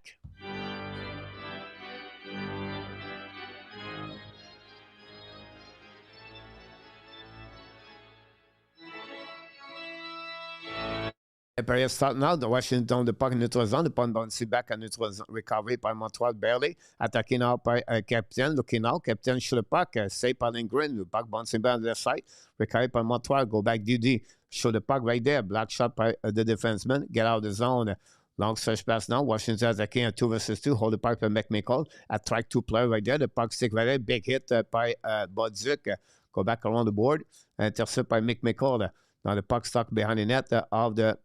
Le période start now. De Washington, le puck neutral zone. Le puck bounce back à neutral zone. Recovery par Montreal, barely. Attaqué now par Captain. Looking now. Captain shoot the puck. Save par Lindgren. Le puck bouncing back on the left side. Recovery par Montreal. Go back DD. Show the puck right there. Black shot by the defenseman. Get out of the zone. Long search pass now. Washington attacking a 2 versus 2. Hold the puck by McMichael. Attract 2 players right there. The puck stick right there. Big hit by Bodzik. Go back around the board. Intercept by McMichael. Now the puck stuck behind the net of the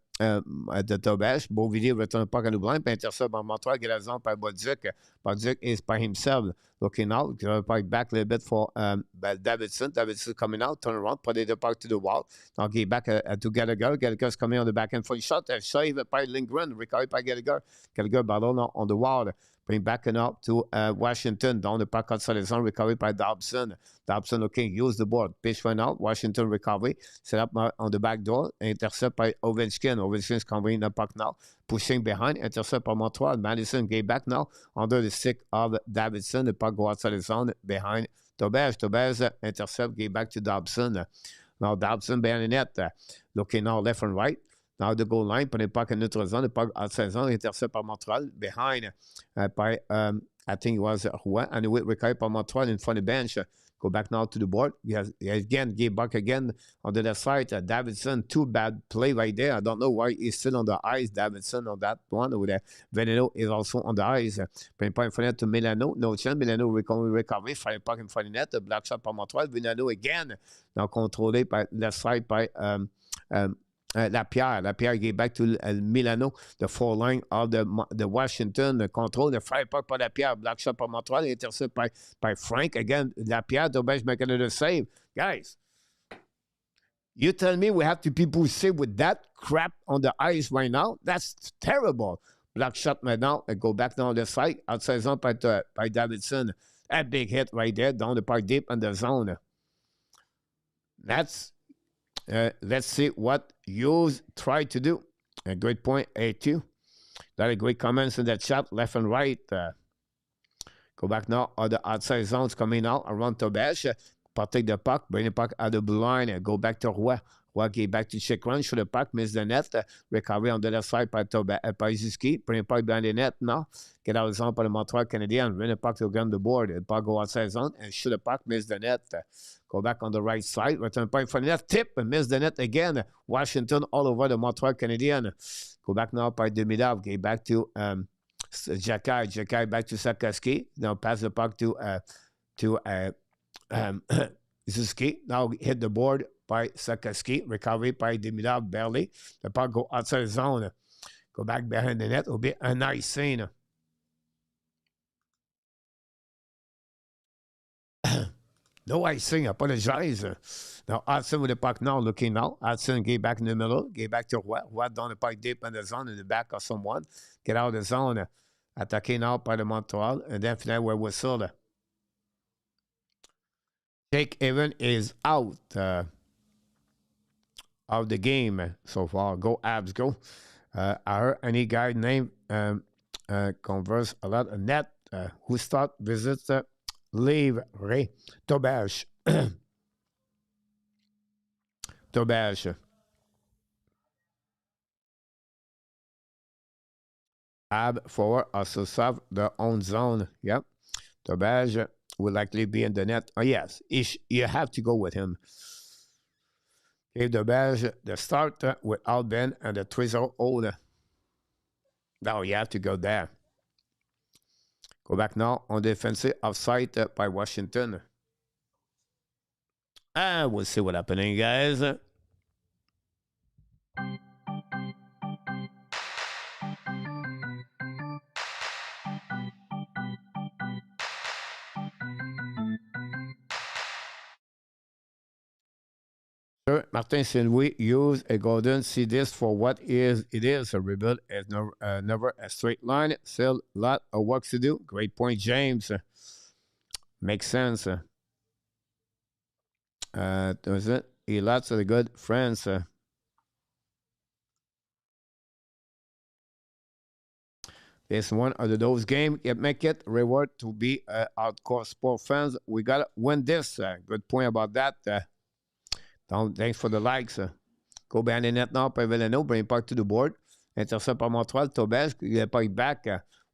Tobash. Beauvillier return the puck à Lublin. Puis intercept by Montreal. Get a zone by Bodzik. Bodzik is by himself. Looking out. Get the puck back a little bit for Davidson. Davidson coming out. Turn around. Put the puck to the wall. Now get back to Gallagher. Gallagher's coming on the back end for the shot. Save by Lindgren. Recovered by Gallagher. Gallagher battle on the wall. Bring back up to Washington. Down the puck outside the zone. Recovery by Dobson. Dobson looking. Use the board. Pitch went out. Washington recovery. Set up on the back door. Intercept by Ovechkin. Ovechkin's covering the puck now. Pushing behind. Intercept by Montreal. Madison get back now. Under the stick of Davidson. The puck go outside the zone behind Tobez. Tobez intercept. Get back to Dobson. Now Dobson behind the net. Looking now left and right. Now the goal line, put the puck in neutral zone, the puck outside zone, intercept by Montreal, behind by, I think it was Rouen, and we recovered by Montreal in front of the bench. Go back now to the board. He has again, give back again on the left side. Davidson, 2 bad play right there. I don't know why he's still on the ice. Davidson on that one over there. Veneno is also on the ice. Putting puck in front of to Milano. No chance. Milano recovery. Fire puck in front of the net. Black shot by Montreal. Veneno again. Now controllé by left side by Lapierre get back to Milano, the 4 line of the Washington control. The fire puck by Lapierre, black shot by Montreal, intercept by Frank. Again, Lapierre, Dobes make another save. Guys, you tell me we have to be boosted with that crap on the ice right now? That's terrible. Black shot right now, and go back down the side, outside zone by Davidson. A big hit right there, down the park deep in the zone. That's let's see what you try to do. A great point, A2. That are great comments in the chat, left and right. Go back now. Other outside zones coming out around Tobesh. Protect the puck. Bring the puck out of the blue line. Go back to Roy. Roy get back to check run. Shoot the puck. Miss the net. Recovery on the left side by Ziski. Bring the puck behind the net now. Get out of zone by the Montreal Canadiens. Bring the puck to the board. The puck go outside zone and shoot the puck. Miss the net. Go back on the right side. Return point for the net. Tip and miss the net again. Washington all over the Montreal Canadiens. Go back now by Demidov. Get back to Jakai. Jakai back to Sakaski. Now pass the puck to Zuski. Now hit the board by Sakaski. Recovery by Demidov barely. The puck go outside the zone. Go back behind the net. It'll be a nice scene. No icing, apologize. Now, Hudson with the puck now, looking now. Hudson get back in the middle, get back to Roy. Roy down the puck deep in the zone, in the back of someone. Get out of the zone. Attaqué now by the Montreal. And then finally, we're whistle. Jake Evan is out of the game so far. Go Habs, go. I heard any guy named converse a lot of net who start visits leave Ray Tobash. Tobash. Ab forward also serve their own zone. Yep. Tobash will likely be in the net. Oh, yes. You have to go with him. Gave Tobash the start with Alben and the 3-0. Now you have to go there. Go back now on defensive offside by Washington. And we'll see what's happening, guys. Sir Martin Saint-Louis use a golden. See this for what it is. A rebuild is never a straight line. Still a lot of work to do. Great point, James. Makes sense. Was it? He lots of good friends. This one of those games. It make it reward to be hardcore sport fans. We gotta win this. Good point about that. Thanks for the likes. Go behind the net now by Villano. Bring puck to the board. Intercept par Montreal. Tobes. Il puck back.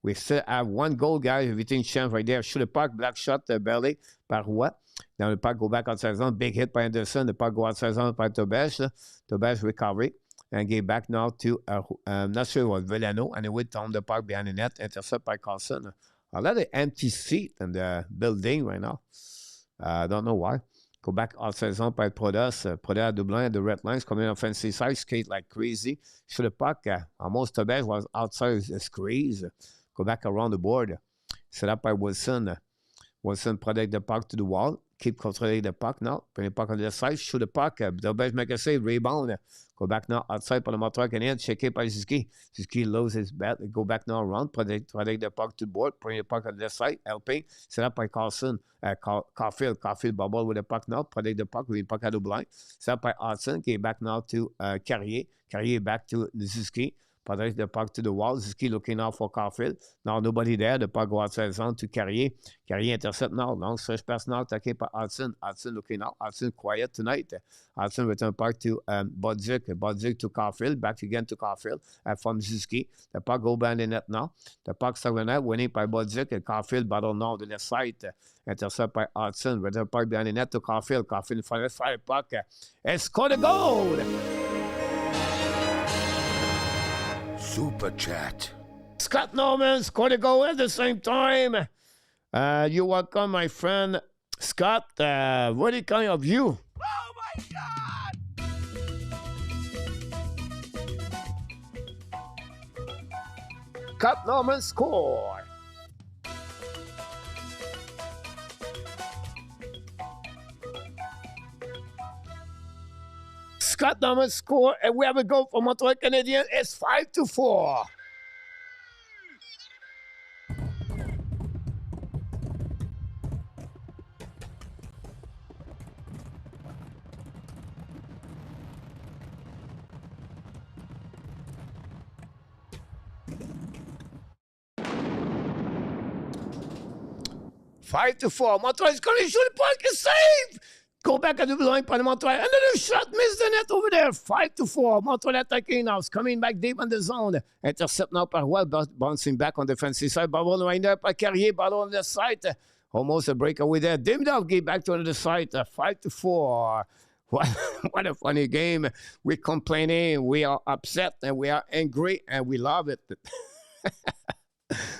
We still have one goal, guys. Everything changed right there. Shoot the puck. Black shot. Belly. Par Roy. Now the puck go back outside zone. Big hit by Anderson. The puck go outside zone by Tobes. Tobes recovery. And get back now to, not sure what, Villano. And we turn the puck behind the net. Intercept by Carlson. A lot of empty seat in the building right now. I don't know why. Go back outside zone by Prodas. Prodas Dublin at the red lines. Coming on offensive side. Skate like crazy. Shoot the puck. Almost Tobes was outside the squeeze. Go back around the board. Set up by Wilson. Wilson protect the puck to the wall. Keep controlling the puck now. Bring the puck on the side. Shoot the puck. Tobes make a save. Rebound. Go back now outside for the Montreal Canadiens. Check it by Ziski. Ziski loses his bat. Go back now around. Protect the puck to the board. Bring the puck on the side. Helping. Set up by Carlson. Caulfield. Caulfield bubble with the puck now. Protect the puck. With the puck at the blind. Set up by Hudson. Get back now to Carrier. Carrier back to Ziski. Protect the puck to the wall. Ziski looking out for Caulfield. Now nobody there. The puck go outside zone to Carrier. Carrier intercept now. Long stretch pass now. Attaqué by Hudson. Hudson looking out. Hudson quiet tonight. Hudson return puck to Bodzik. Bodzik to Caulfield. Back again to Caulfield from Ziski. The puck go behind the net now. The puck starts net. Winning by Bodzik. And Caulfield battle now on the left side. Intercept by Hudson. Return puck behind the net to Caulfield. Caulfield fire puck. And score the goal! Super Chat. Scott Norman scored a goal at the same time. You're welcome, my friend. Scott, what is kind of you? Oh my God! Scott Norman score. Scott Norman score, and we have a goal for Montreal Canadiens. It's 5-4. 5-4. Montreal is going to shoot the puck. It's safe. Go back at the line by Montreal. Another shot. Miss the net over there. 5-4. Montreal attacking now. It's coming back deep in the zone. Intercept now par Well. Bouncing back on the defensive side. Ballon right there by Carrier. Ballon on the side. Almost a breakaway there. Demidov get back to the side. 5-4. What a funny game. We're complaining. We are upset. And we are angry. And we love it.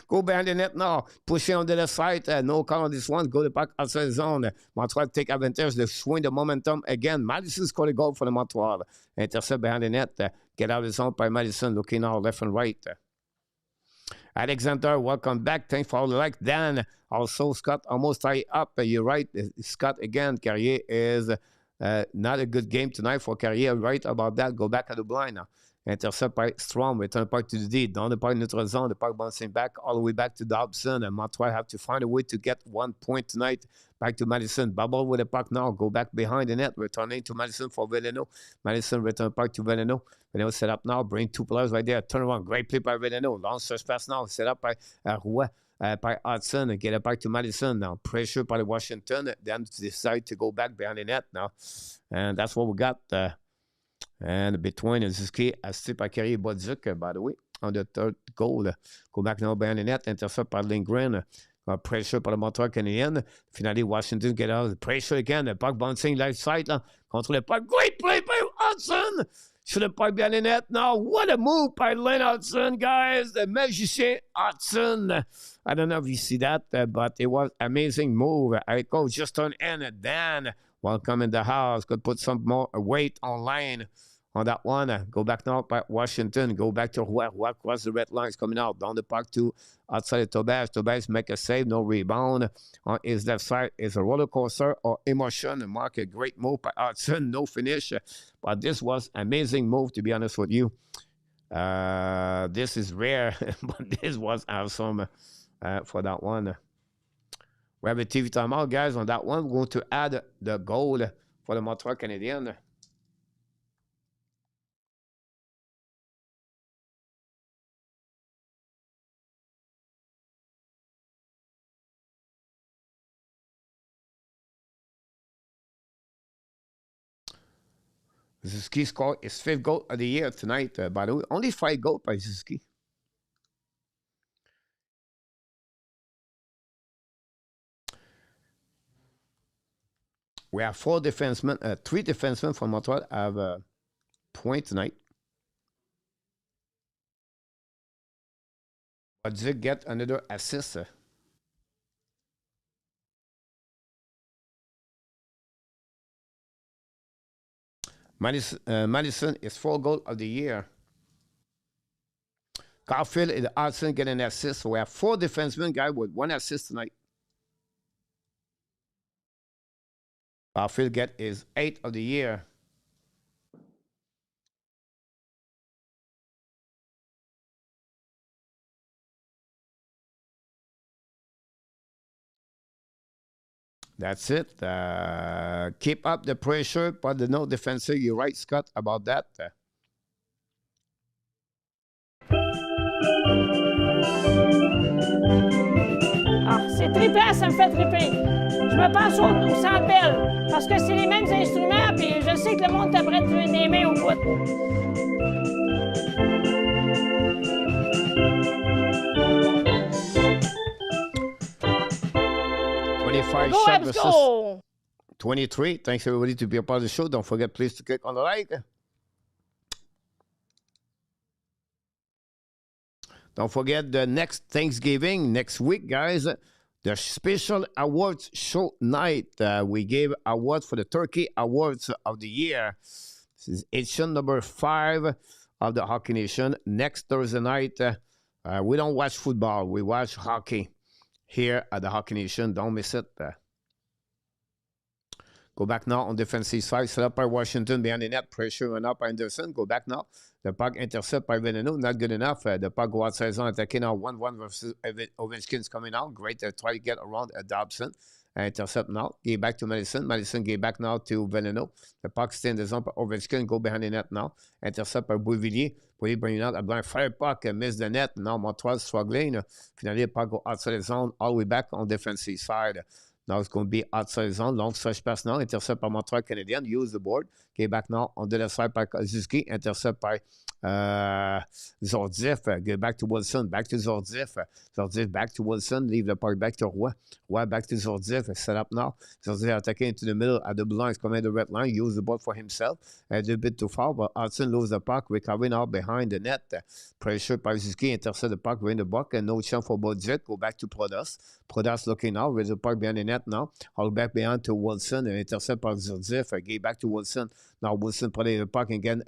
Go behind the net now. Push it on the side. No call on this one. Go the back outside the zone. Montreal take advantage. They swing the momentum again. Madison scored a goal for the Montreal. Intercept behind the net. Get out of the zone by Madison. Looking out left and right. Alexander, welcome back. Thanks for all the like. Dan, also Scott almost tied up. You're right. Scott again. Carrier is not a good game tonight for Carrier. Right about that. Go back at the blind now. Intercept by Strom, return the puck to the D, down the puck neutral zone, the puck bouncing back all the way back to Dobson, and Montreal have to find a way to get 1 point tonight. Back to Madison, bubble with the puck now, go back behind the net, returning to Madison for Veleno. Madison return the puck to Veleno. Veleno set up now, bring two players right there, turn around, great play by Veleno, long stretch pass now, set up by Roy. By Hudson and get it back to Madison now. Pressure by the Washington, then decide to go back behind the net now. And that's what we got. And between Zuski, assisté par Carrier Bodzik, by the way, on the third goal. Go back now behind the net, intercept by Lindgren. Pressure par le Montreal Canadiens. Finally, Washington get out. Pressure again. The puck bouncing left side. Contre le puck. Great play by Hudson. Should the puck behind the net now. What a move by Len Hudson, guys. The magician Hudson. I don't know if you see that, but it was amazing move. I go just turn in and Dan. Welcome in the house. Could put some more weight online on that one. Go back now by Washington. Go back to Roy across the red lines coming out. Down the park to outside of Tobias. Tobias make a save. No rebound. On his left side is a roller coaster or emotion. Mark a great move by Hudson. No finish. But this was amazing move, to be honest with you. This is rare, but this was awesome for that one. We have a TV timeout, guys, on that one. We're going to add the goal for the Montreal Canadiens. Suzuki scored his 5th goal of the year tonight, by the way. Only 5 goals by Suzuki. We have 4 defensemen, 3 defensemen from Montreal have a point tonight. Bodzik get another assist. Madison is 4 goal of the year. Caulfield and Hudson get an assist. So we have 4 defensemen, guys, with 1 assist tonight. Caulfield get his 8th of the year. That's it. Keep up the pressure, but the no defensive. You're right, Scott, about that. Ah, c'est trippant, ça me fait tripper. Je me pense au Centre Bell, parce que c'est les mêmes instruments, puis je sais que le monde t'apprête des mains au bout. Go, Habs, go! 23. Thanks, everybody, to be a part of the show. Don't forget, please, to click on the like. Don't forget the next Thanksgiving, next week, guys, the special awards show night. We gave awards for the Turkey Awards of the year. This is edition number 5 of the Hockey Nation. Next Thursday night, we don't watch football. We watch hockey here at the Hockey Nation. Don't miss it. Go back now on defensive side. Set up by Washington behind the net. Pressure and up by Anderson. Go back now. The puck intercept by Veneno. Not good enough. The puck go outside zone. Attacking now 1-1 versus Ovechkin's coming out. Great. Try to get around Dobson. Intercept now. Get back to Madison. Madison get back now to Veneno. The puck stay in the zone. Ovechkin go behind the net now. Intercept par Bouvillier. Bouvillier bring it out. A blind fire puck. Miss the net. Now Montreal struggling. Finally, the puck go outside the zone. All the way back on defensive side. Now it's going to be outside the zone. Long stretch pass now. Intercept par Montreal Canadiens. Use the board. Get back now on the left side par Zuski. Intercept par Zordif. Get back to Wilson. Back to Zordif. Zordif back to Wilson. Leave the puck back to Roy. Roy back to Zordif. Set up now. Zordif attacking into the middle at the blue line. He's coming the red line. Use the ball for himself. A little bit too far, but Hudson loses the puck. Recovering out behind the net. Pressure by Zuski. Intercept the puck. Win the buck. And no chance for Bodzik. Go back to Prodas. Prodas looking now. With the puck behind the net now. All back behind to Wilson. Intercept by Zordif. Get back to Wilson. Now Wilson playing the puck again.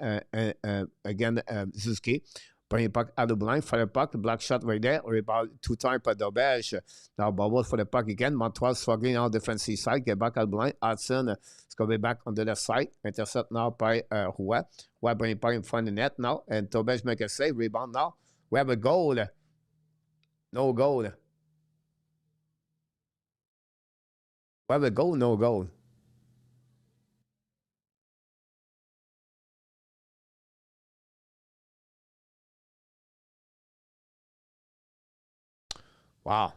Zuski. Bring the puck out of the blind. For the puck. Black shot right there. About 2 times per Dobèche. Now bubble for the puck again. Montreal struggling on the defensive side. Get back out of the blind. Hudson is going to be back on the left side. Intercept now by Roy. Roy bring the puck in front of the net now. And Dobèche make a save. Rebound now. We have a goal. No goal. We have a goal. No goal. Wow.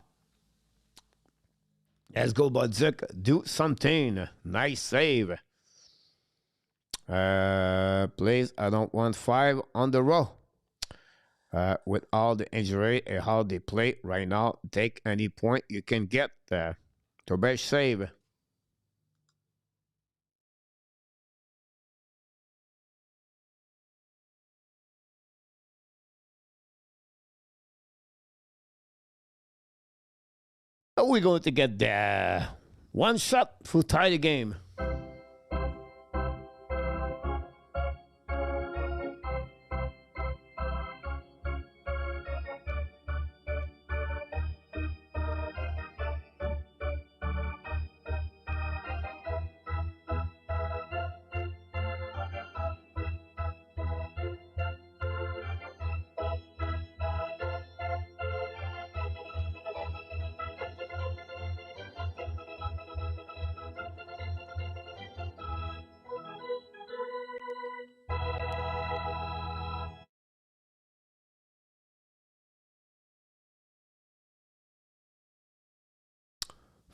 Let's go, Bodzik. Do something. Nice save. Please, I don't want 5 on the row. With all the injury and how they play right now, take any point you can get. Dobèche save. Are we going to get there? One shot to tie the game.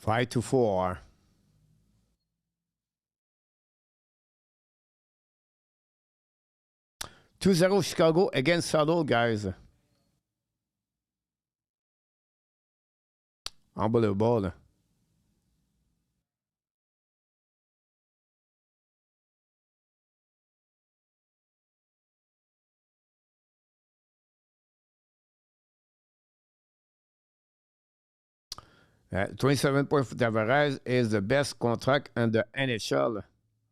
Five to 4. 2-0 Chicago against Seattle, guys. Unbelievable. $27 points for Tavares is the best contract in the NHL.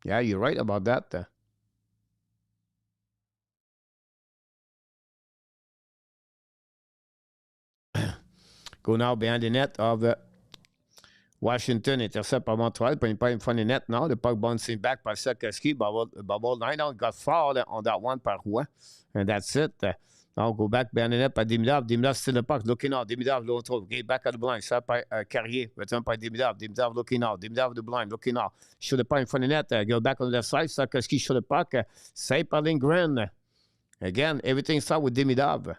Yeah, you're right about that. Go now behind the net of Washington. Intercept par Montreal. Bring pas in front of the net now. The puck bouncing back by Sekowski. Bubble line out. Got fouled on that one par Roy. And that's it. Now go back behind the net by Demidov. Demidov still in the puck. Looking out. Demidov l'autre. Get back at the blind. Shot by Carrier. Return by Demidov. Demidov looking out. Demidov the blind. Looking out. Shoot the puck in front of the net. Go back on the left side. Sekowski shoot the puck. Save by Lindgren. Again, everything starts with Demidov.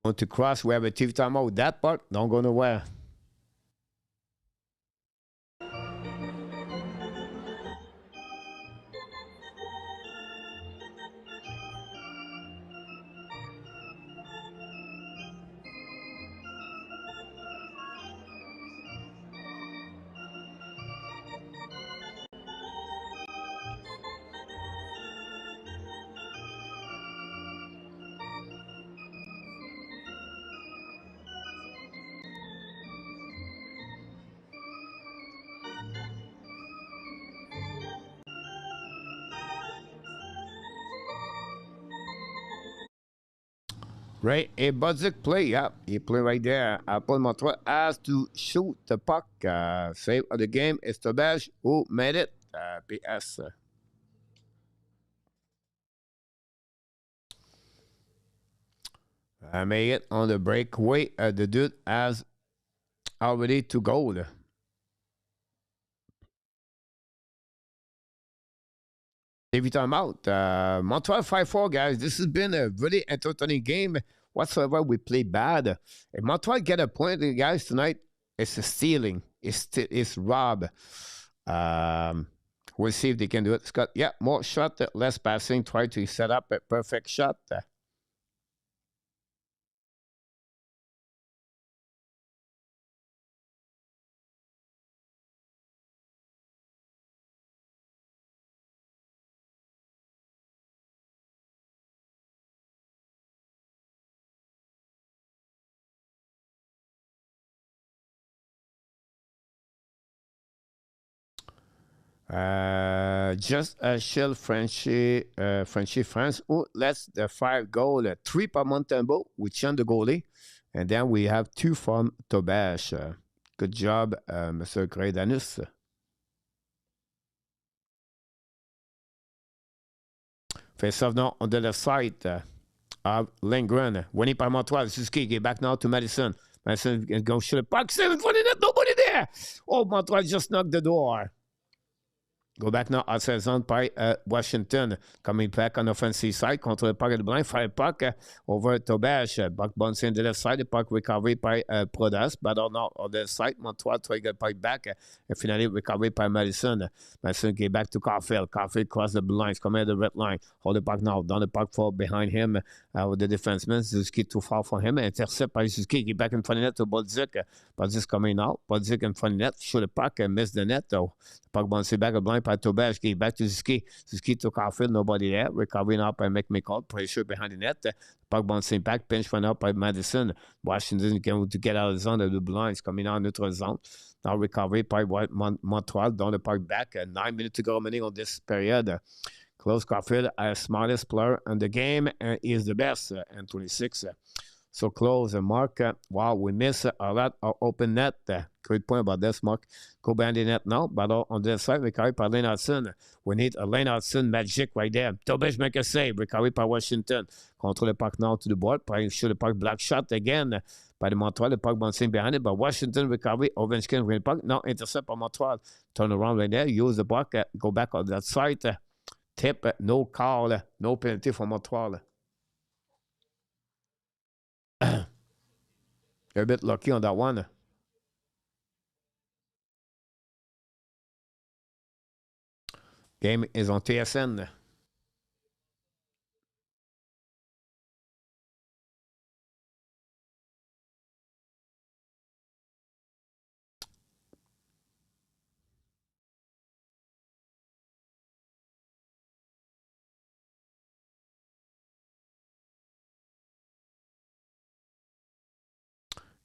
Want to cross, we have a TV timeout. That part, don't go nowhere. Right, a Budzik play, yeah. He play right there. Paul Montreal has to shoot the puck. Save of the game is Tobash who made it. PS. Made it on the breakaway. The dude has already to goal. Every time out. Montreal 5-4, guys. This has been a really entertaining game. Whatsoever we play bad. If Montreal get a point, guys, tonight, it's a stealing. It's rob. We'll see if they can do it. Scott, yeah, more shot, less passing. Try to set up a perfect shot. Just Shell Frenchy, France. Oh, that's the 5 goal. 3 par Montembeault, we chant the goalie. And then we have 2 from Tobash. Good job, Mr. Greidanus. Face off now on the left side of Lindgren. Winning by Montreal. Suzuki get back now to Madison. Madison can go shoot the puck. 7 for the net. Nobody there. Oh, Montreal just knocked the door. Go back now outside zone by Washington. Coming back on the offensive side. Control the puck at the blind. Fire puck over Tobash. Puck bouncing to the left side. The puck recovered by Prodas. But now on the side, Montreal try to get puck back. And finally recovered by Madison. Madison get back to Caulfield. Caulfield cross the blinds. Coming at the red line. Hold the puck now. Down the puck for behind him with the defenseman. Suzuki too far for him. Intercept by Suzuki. Get back in front of the net to Bodzik. Bodzik coming out. Bodzik in front of the net. Shoot the puck and miss the net though. Puck bouncing back at blind by Tobash. Get back to Suzuki. Suzuki to Caulfield. Nobody there. Recovering up by McMichael. Pressure behind the net. Puck bouncing back. Pinch one up by Madison. Washington going to get out of the zone of the blinds. Coming out neutral zone. Now recovery by Montreal. Down the puck back. 9 minutes to go remaining on this period. Close Caulfield, smartest player in the game. And he is the best. And 26. So close, Mark. Wow, we miss a lot of open net. Great point about this, Mark. Go behind the net now. But on the side, recovery by Lane Hudson. We need a Lane Hudson magic right there. Tobias make a save. Recovery by Washington. Control the puck now to the board. Trying to shoot the puck. Black shot again by the Montreal. The puck bouncing behind it. But Washington recovery. Ovechkin win the puck. Now intercept by Montreal. Turn around right there. Use the puck. Go back on that side. Tip. No call. No penalty for Montreal. You're a bit lucky on that one. Game is on TSN.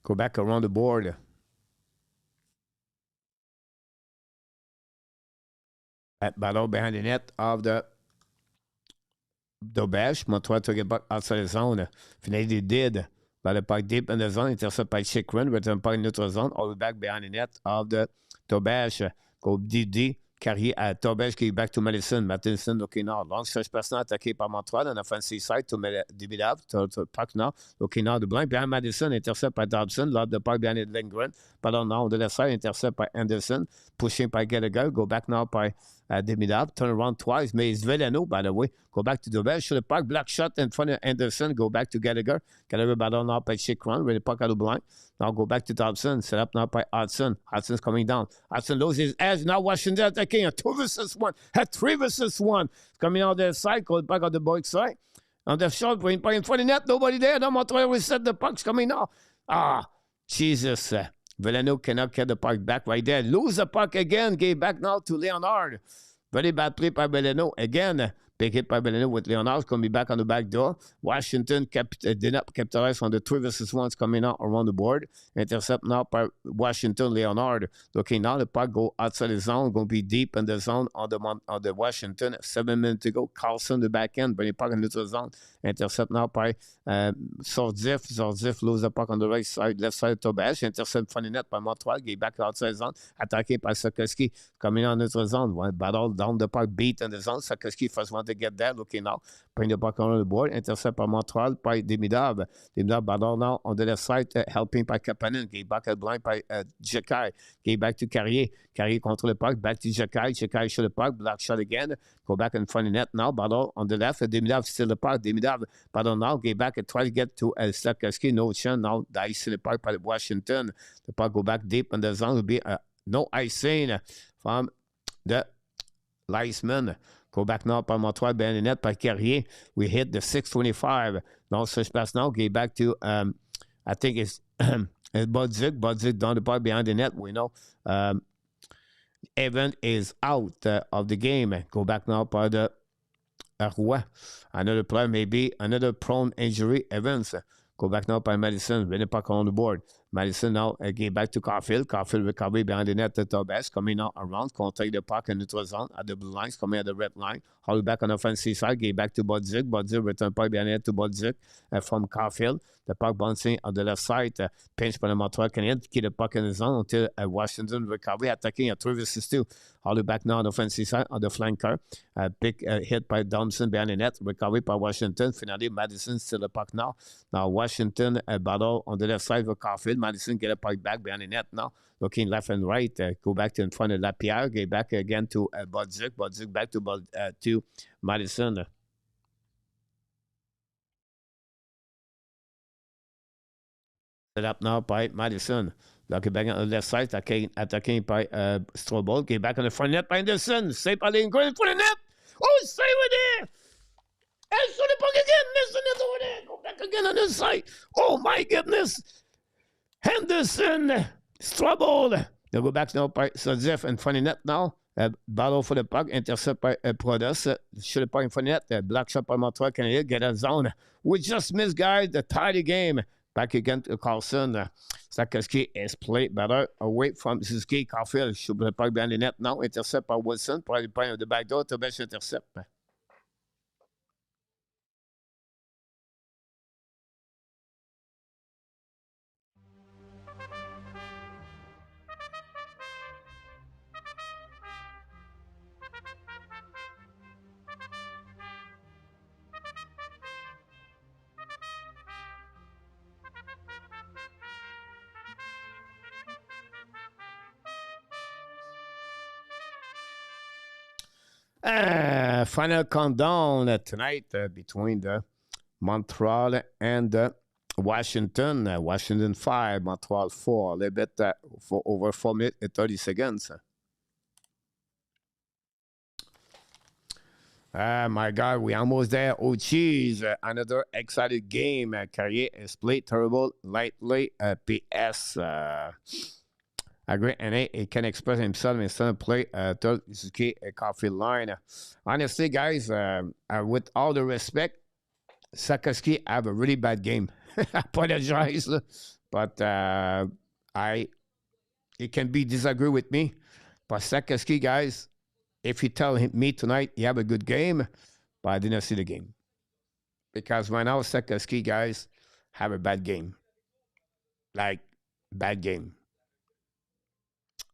Go back around the board. At battle behind the net of the Tobash. Montreal took it back outside the zone. Finally, they did. By the puck deep in the zone, intercept by Chikrin. Return puck in neutral zone. All the way back behind the net of the Tobash. Go DD. Carrier à Tobash qui est back to Madison. Madison looking out. Long stretch personal attaqué par Montreal on offensive side to Dimidav. To puck now. Looking out the blind. Behind Madison. Intercept by Dobson. Lob the puck behind Lindgren. Pardon now on the left side. Intercept by Anderson. Pushing by Gallagher. Go back now by Dimidav. Turn around twice. Mais it's Veleno, by the way. Go back to Tobash. Shoot the puck. Black shot in front of Anderson. Go back to Gallagher. Gallagher battle now by Chikrin. With the puck out of the blind. Now go back to Dobson. Set up now by Hudson. Hudson's coming down. Hudson loses his edge. Now Washington attacking. A 2 versus 1. A 3 versus 1. Coming out the side. Go back on the boy side. On the shot. Going by in front of the net. Nobody there. Now Montreal reset the pucks coming now. Ah, Jesus. Veleno cannot get the puck back right there. Lose the puck again. Get back now to Leonard. Very bad play by Veleno. Again. big hit by Bellino with Leonard coming back on the back door. Washington did not capitalize on the 3-versus-1s coming out around the board. Intercept now by Washington, Leonard. Looking now, the puck go outside the zone, going to be deep in the zone on the Washington. 7 minutes to go. Carlson, the back end, bring the puck in the neutral zone. Intercept now by Zordif. Zordif lose the puck on the right side, left side of Tobash. Intercept funny net by Montreal. Get back outside zone. Attaqué by Sakoski. Coming on neutral zone. One battle down the puck, beat in the zone. Sakoski first one to get there. Looking now. Bring the puck on the board. Intercept by Montreal by Demidov. Demidov battle now on the left side. Helping by Kapanen. Get back at blind by Jekai. Get back to Carrier. Carrier contre le puck. Back to Jekai. Jekai shoot the puck. Black shot again. Go back in front of net now. Battle on the left. Demidov still the puck. Demidov battle now. Get back and try to get to Sakoski. No chance now. The ice in the puck by Washington. The puck go back deep in the zone. Will be no icing from the linesman. Go back now by Montreal, net by Carrier. We hit the 625. Now, switch pass now. Get back to, I think it's Budzik. Budzik down the puck behind the net. We know Evan is out of the game. Go back now by the Roy. Another player, maybe another prone injury. Evans. Go back now by Madison. Win the puck on the board. Madison now get back to Caulfield. Caulfield recovery behind the net to Tobes. Coming out around. Contact the puck in neutral zone at the blue lines. Coming at the red line. Haul back on the offensive side. Get back to Budzik. Budzik return puck behind the net to Budzik from Caulfield. The puck bouncing on the left side. Pinch by the Montreal Canadiens. Keep the puck in the zone until Washington recovery. Attacking at 3-versus-2. Haul back now on the offensive side on the flanker. Big hit by Thompson behind the net. Recovery by Washington. Finally, Madison still the puck now. Now Washington battle on the left side for Caulfield. Madison get a puck back behind the net now. Looking left and right. Go back to in front of Lapierre. Get back again to Budzik. Budzik back to Madison. Set up now by Madison. Looking back on the left side. Attacking by Strobel. Get back on the front net by Anderson. Save by Lane. Going in front of the net. Oh, save it there. And so the puck again. Anderson is over there. Go back again on this side. Oh, my goodness. Henderson, Strobel. They'll go back now by Zef in front of net now. Battle for the puck, intercept by Prodas. Shoot the puck in front of net. Black shot by Montreal Canadiens. Get a zone. We just missed, guys. The tie the game. Back again to Carlson. Sakoski is played better away from Suzuki. Caulfield shoot the puck behind the net now. Intercept by Wilson. Probably point of the back door to best intercept. Final countdown tonight between the Montreal and Washington. Washington 5, Montreal 4. A little bit for over 4 minutes and 30 seconds. My God, we almost there. Oh, geez. Another exciting game. Carrier is played terrible lightly. PS. Agree, and he can express himself instead of play Suzuki Caulfield line. Honestly, guys, with all the respect, Sakoski have a really bad game. I apologize, but he can be disagree with me. But Sakoski, guys, if you tell me tonight you have a good game, but I didn't see the game. Because right now, Sakoski, guys, have a bad game. Like, bad game.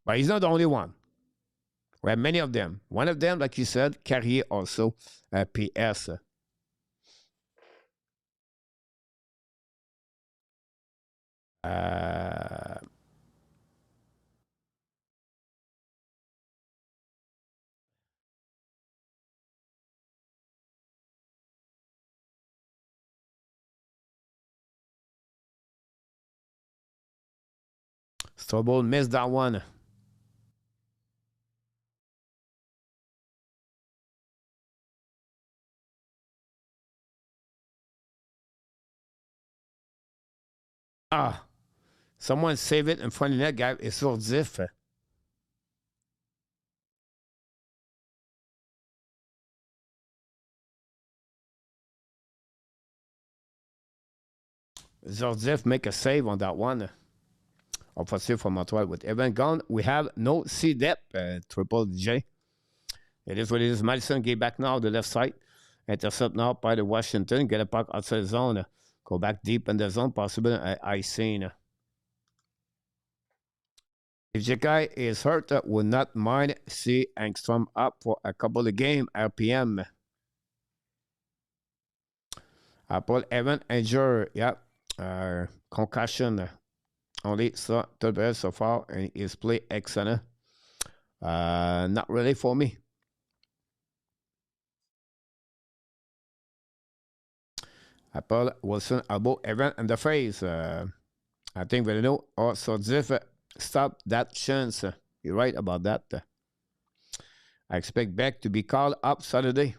But he's not the only one. We have many of them. One of them, like you said, Carrier also, PS. Strobel missed that one. Someone save it in front of that guy. It's Zordif. Zordzeff make a save on that one. Offensive for Montreal with Evan gone. We have no C-depth, Triple J. It is what it is. Madison get back now, the left side. Intercept now by the Washington. Get a puck outside the zone. Go back deep in the zone, possible icing. If Jekai is hurt, would not mind see Angstrom up for a couple of games, RPM. Paul Evan injured, yep. Concussion. Only so far, and his play excellent. Not really for me. Paul Wilson, elbow Evan in the face. I think Verino or Sodzif stop that chance. You're right about that. I expect Beck to be called up Saturday.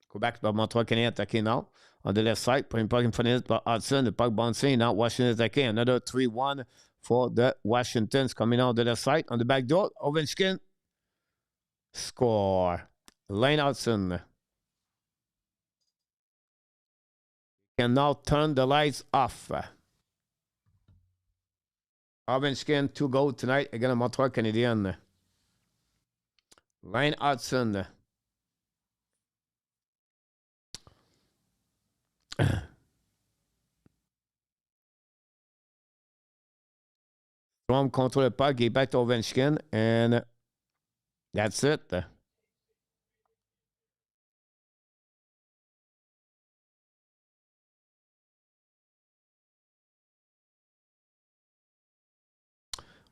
Go back to Montreal Canadiens attaqué now. On the left side, put puck in front of it by Hudson. The puck bouncing now. Washington attaqué. Another 3-1 for the Washingtons coming out the left side. On the back door, Ovechkin. Score. Lane Hudson can now turn the lights off. Ovechkin 2 goals tonight against Montreal Canadiens. Lane Hudson. Strom contrôle le puck, get back to Ovechkin, and that's it.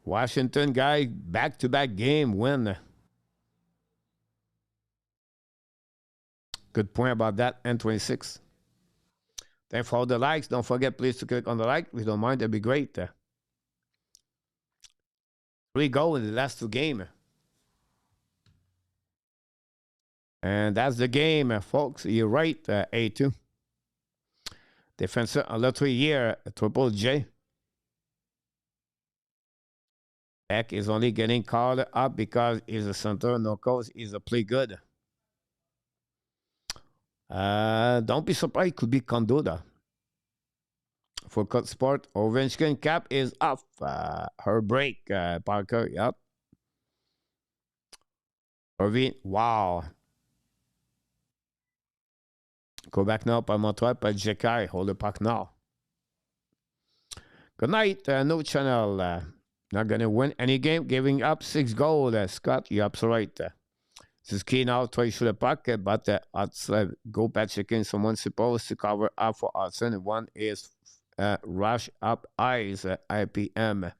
Washington guy, back-to-back game win. Good point about that, N26. Thanks for all the likes. Don't forget, please, to click on the like. If you don't mind, that'd be great. 3 goals in the last 2 games. And that's the game, folks. You're right, A2. Defensive on the 3 year, Triple J. Beck is only getting called up because he's a center. No coach, he's a play good. Don't be surprised. Could be Condoda. For cut sport, Ovechkin cap is off. Her break, Parker. Yep. Irving, wow. Go back now by Montreal, by Jekai. Hold the puck now. Good night. No channel. Not going to win any game. Giving up 6 goals. Scott, you're absolutely right. This is key now. Try to shoot the puck, but go back checking. Someone's supposed to cover up for Hudson. And one is rush up eyes, IPM.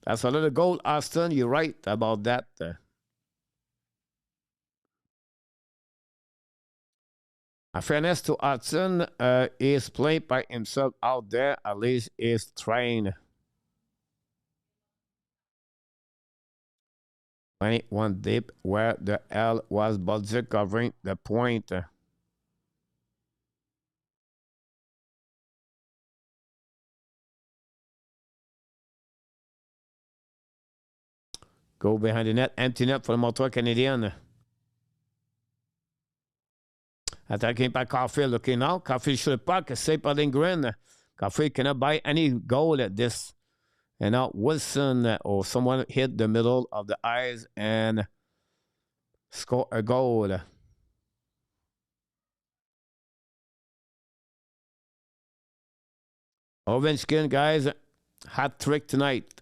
That's a little goal, Austin. You're right about that. In fairness to Hudson, he's playing by himself out there. At least he's trying. 21 deep, where the L was Budget covering the point. Go behind the net, empty net for the Montreal Canadiens. Attacking by Caulfield, looking now. Caulfield shoot the puck, save by Lindgren. Caulfield cannot buy any goal at this. And now Wilson or someone hit the middle of the eyes and score a goal. Ovechkin, guys, hat trick tonight.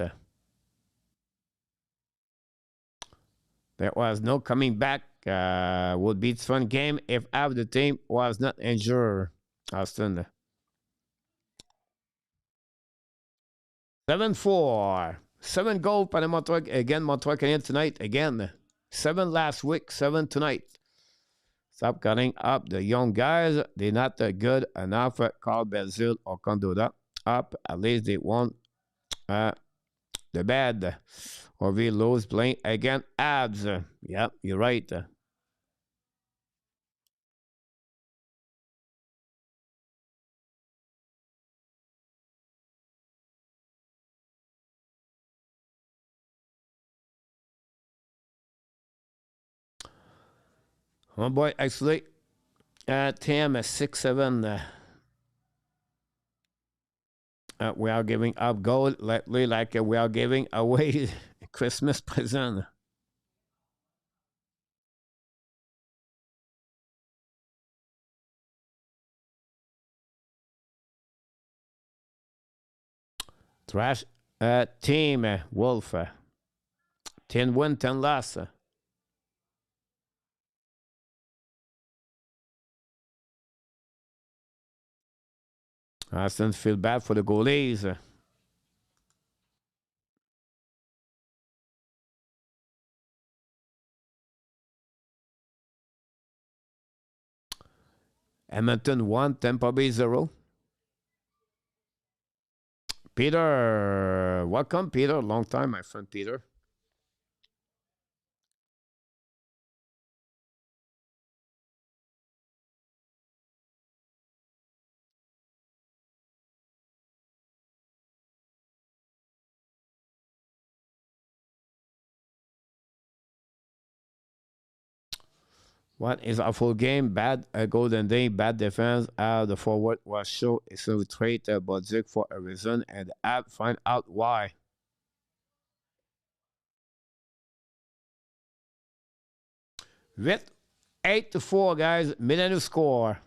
There was no coming back. Would be a fun game if half the team was not injured. Austin. 7-4. 7 goals by the Montreal. Again, Montreal Canadiens tonight. Again. 7 last week, 7 tonight. Stop cutting up the young guys. They're not good enough. Carl Belzil or Condoda up. At least they won the bad. Or we lose playing again. Habs. Yep, you're right. Oh boy, actually, Tim, 6-7. We are giving up gold lately, like we are giving away Christmas present. Trash team, Wolf. 10 win, 10 loss. I still feel bad for the goalies. Edmonton 1, Tampa Bay 0. Peter, welcome, Peter. Long time, my friend Peter. What is a full game? Bad Golden Day, bad defense. The forward was show so trade Budzik for a reason and app find out why. With 8-4, guys, middle score.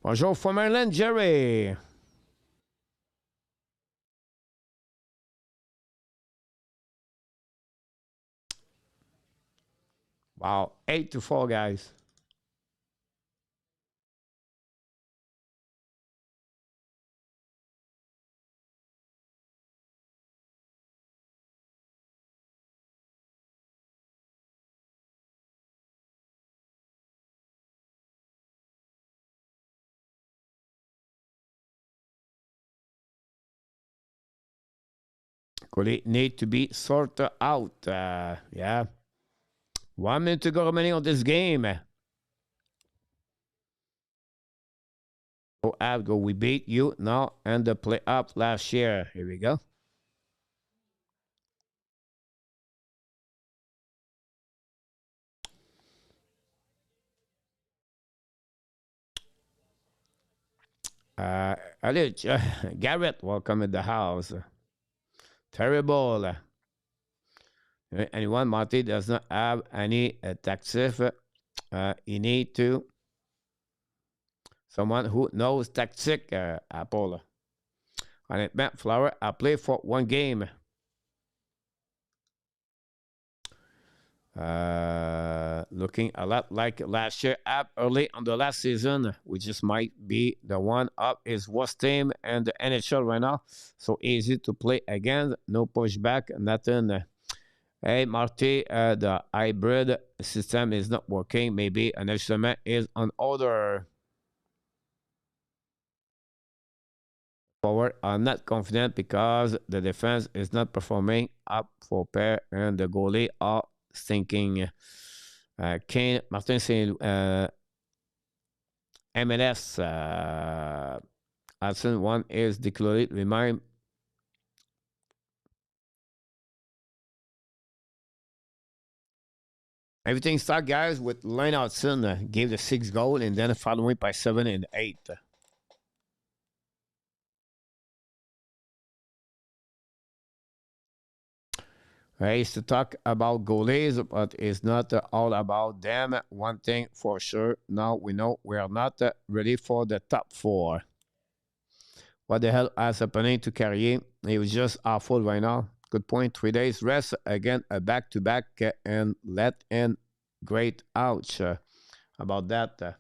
Bonjour from Ireland, Jerry. Wow, 8-4, guys. Could need to be sorted out. Yeah. 1 minute to go remaining on this game. Go Abgo, we beat you now and the play up last year. Here we go. Allez, Garrett, welcome in the house. Terrible. Anyone, Marty does not have any tactics. He need to someone who knows tactic. Apple. And it meant Flower. I play for one game. Looking a lot like last year. App early on the last season, which just might be the one of his worst team and the NHL right now. So easy to play again. No pushback, nothing. Hey, Marty, the hybrid system is not working. Maybe an instrument is on order. Forward are not confident because the defense is not performing up for pair and the goalie are stinking. Kane, Martin Saint MLS. Hudson one is declared. Remind everything start, guys, with Lane Hudson gave the 6 goal and then following by 7 and 8. I used to talk about goalies, but it's not all about them. One thing for sure, now we know we are not ready for the top 4. What the hell is happening to Carrier? He was just awful right now. Good point. 3 days rest. Again, a back-to-back and let in. Great. Ouch. About that.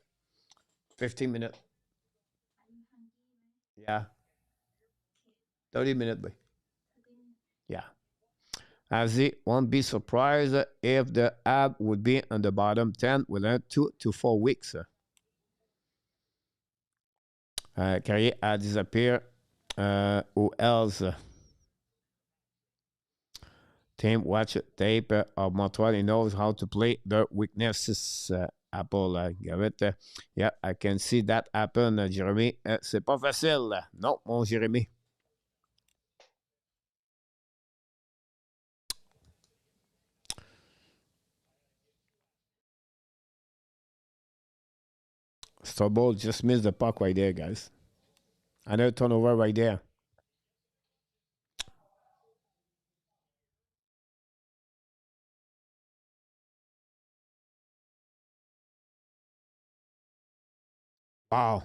15 minutes. Yeah. 30 minutes. Yeah. As it won't be surprised if the app would be on the bottom 10 within 2 to 4 weeks. Carrier a disappeared. Who else? Team watch tape of Montreal. He knows how to play their weaknesses. Apple, Garrett. Yeah, I can see that happen, Jérémy. C'est pas facile. Non, mon Jérémy. Stubble just missed the puck right there, guys. Another turnover right there. Wow.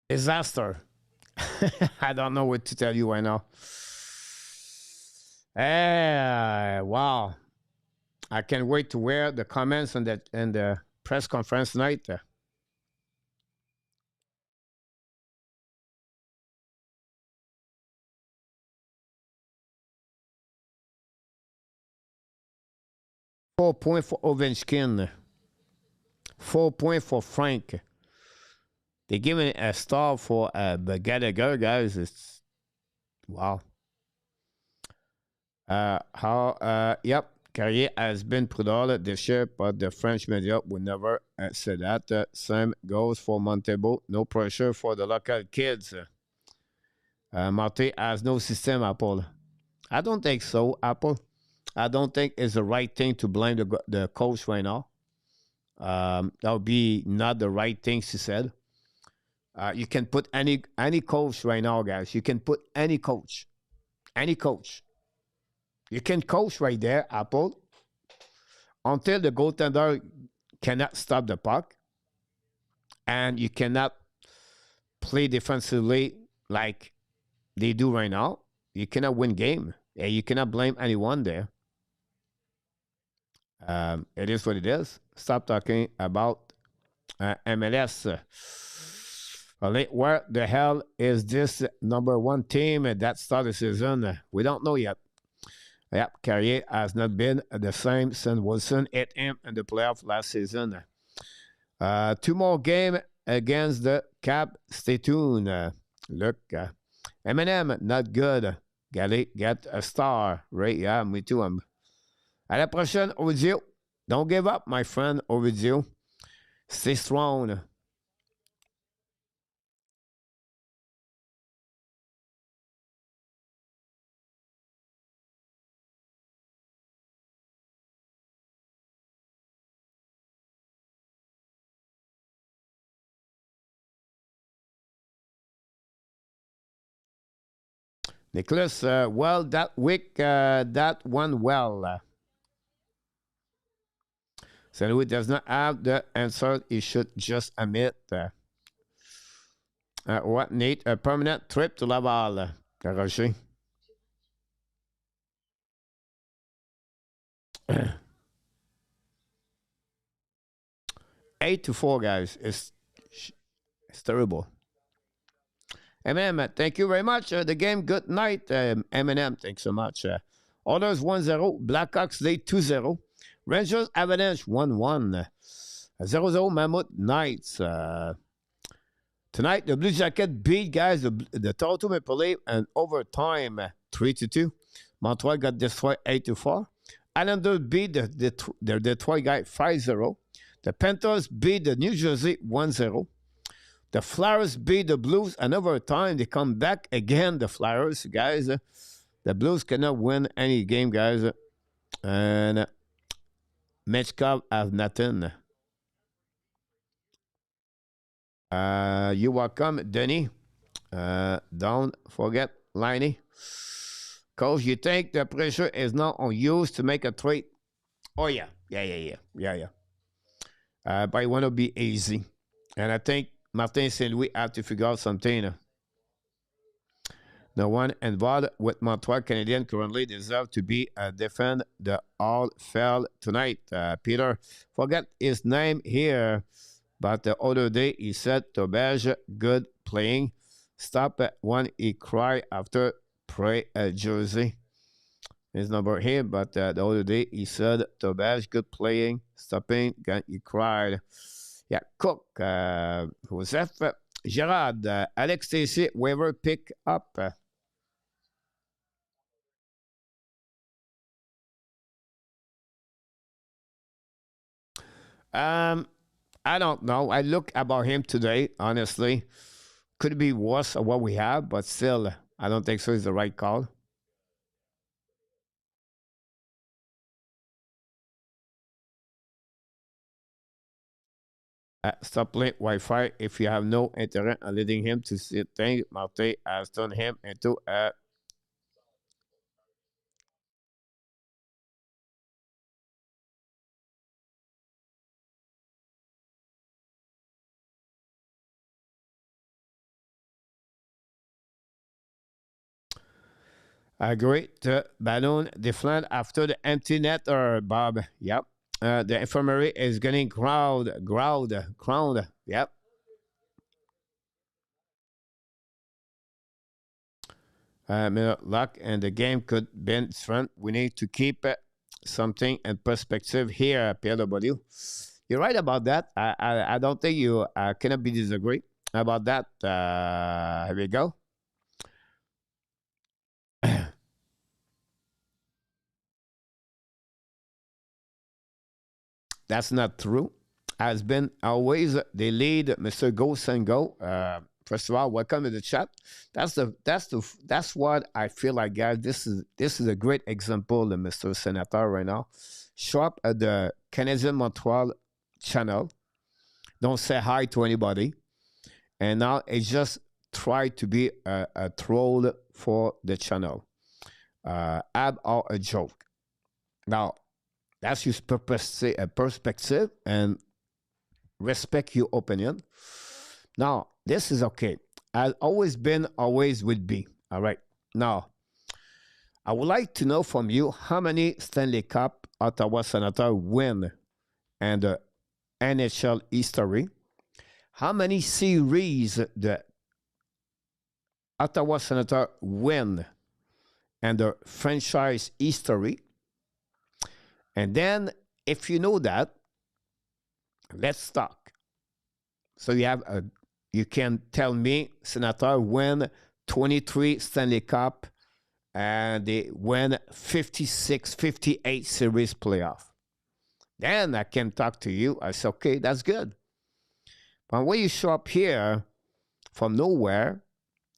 Disaster. I don't know what to tell you right now. Wow. I can't wait to hear the comments on the press conference tonight. Four points for Ovechkin. 4 points for Frank. They're giving a star for Gallagher, guys. It's wow. Yep, Carrier has been prudent this year, but the French media would never say that. Same goes for Montebo. No pressure for the local kids. Marty has no system, Apple. I don't think so, Apple. I don't think it's the right thing to blame the coach right now. That would be not the right thing she said. You can put any coach right now, guys. You can put any coach. Any coach. You can coach right there, Apple, until the goaltender cannot stop the puck, and you cannot play defensively like they do right now. You cannot win game. And you cannot blame anyone there. It is what it is. Stop talking about MLS. Where the hell is this number one team that started the season? We don't know yet. Yep, Carrier has not been the same since Wilson hit him in the playoff last season. 2 more games against the Cap. Stay tuned. Look, Eminem, not good. Gally, get a star. Right, yeah, me too. À la prochaine, Ovidio. Don't give up, my friend, Ovidio. Stay strong. Nicholas, well, that week, that went well. St. Louis does not have the answer. He should just admit. What need a permanent trip to Laval, Roger? Eight to 4, guys. It's terrible. Eminem, thank you very much. The game, good night. Eminem, thanks so much. Oilers 1-0. Blackhawks lead 2-0. Rangers Avalanche 1-1. 0-0 Mammoth Knights. Tonight, the Blue Jacket beat, guys, the Toronto Maple Leafs in overtime 3-2. Montreal got destroyed 8-4. Islanders beat the Detroit guy 5-0. The Panthers beat the New Jersey 1-0. The Flyers beat the Blues another time. They come back again, the Flyers, guys. The Blues cannot win any game, guys. And Mechkov have nothing. You're welcome, Denny. Don't forget, Liney. Coach, you think the pressure is not on you to make a trade? Oh, yeah. Yeah. But it want to be easy. And I think Martin St. Louis have to figure out something. No one involved with Montreal Canadiens currently deserve to be defend the all fell tonight. Peter, forget his name here. But the other day he said Tobage, good playing. Stop when he cry after pray jersey. his number here, but the other day he said, Tobias, good playing, stopping, he cried. Yeah, Cook, Joseph, Gerard, Alex Stacy, waiver pick up. Um, I don't know. I look about him today, honestly. Could be worse of what we have, but still, I don't think so. It's the right call. Stop playing Wi-Fi if you have no internet and leading him to see things. Marte has turned him into a. A great balloon deflate after the empty netter, Bob. Yep. The infirmary is getting crowd. Yep. Minute luck, and the game could be front. We need to keep something in perspective here, Pierre W. You're right about that. I don't think you cannot be disagree about that. Here we go. That's not true. Has been always the lead, Mr. Go Go. First of all, welcome to the chat. That's what I feel like, guys. This is a great example of Mr. Senator right now. Show up at the Canadian Montreal channel. Don't say hi to anybody. And now it just try to be a troll for the channel. Ab or a joke. Now, that's your perspective and respect your opinion. Now, this is okay. I've always been, always will be. All right. Now, I would like to know from you how many Stanley Cup Ottawa Senators win and the NHL history. How many series the Ottawa Senators win and the franchise history. And then, if you know that, let's talk. So you can tell me, Senator win 23 Stanley Cup and they win 56, 58 series playoff. Then I can talk to you. I say, okay, that's good. But when you show up here from nowhere,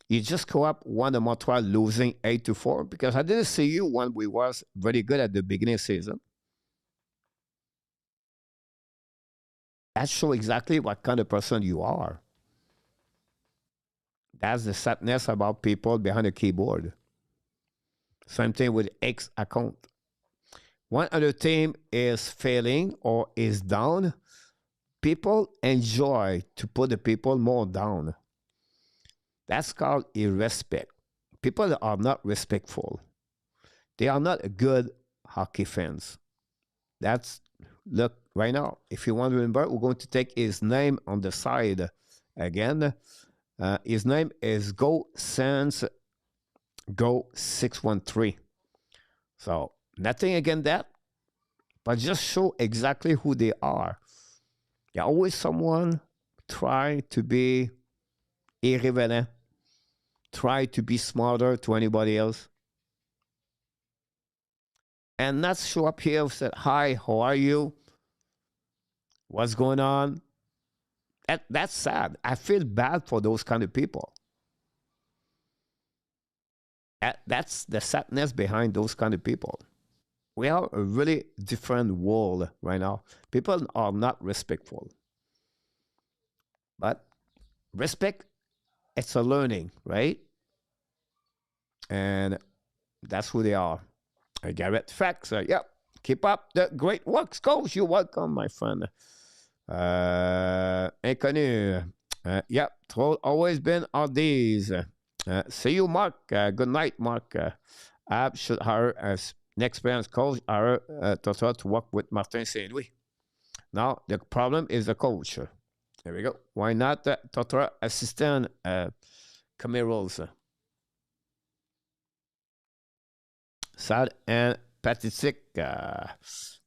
you just go up one of Montreal losing 8-4 because I didn't see you when we was very good at the beginning of the season. That shows exactly what kind of person you are. That's the sadness about people behind a keyboard. Same thing with X account. One other team is failing or is down, people enjoy to put the people more down. That's called irrespect. People are not respectful. They are not good hockey fans. That's, look, right now, if you want to remember, we're going to take his name on the side again. His name is Go Sans Go 613. So nothing against that, but just show exactly who they are. There's always someone try to be irrelevant, try to be smarter to anybody else, and not show up here and say, hi, how are you? What's going on? That's sad. I feel bad for those kind of people. That's the sadness behind those kind of people. We are a really different world right now. People are not respectful. But respect, it's a learning, right? And that's who they are. Garrett Facts, yep. Keep up the great work, Coach. You're welcome, my friend. Inconnu. Yep, troll always been on these. See you, Mark. Good night, Mark. Ab should hire as an experienced coach to work with Martin St. Louis. Now, the problem is the coach. There we go. Why not Totra assistant Camille Rose? sad and pathetic.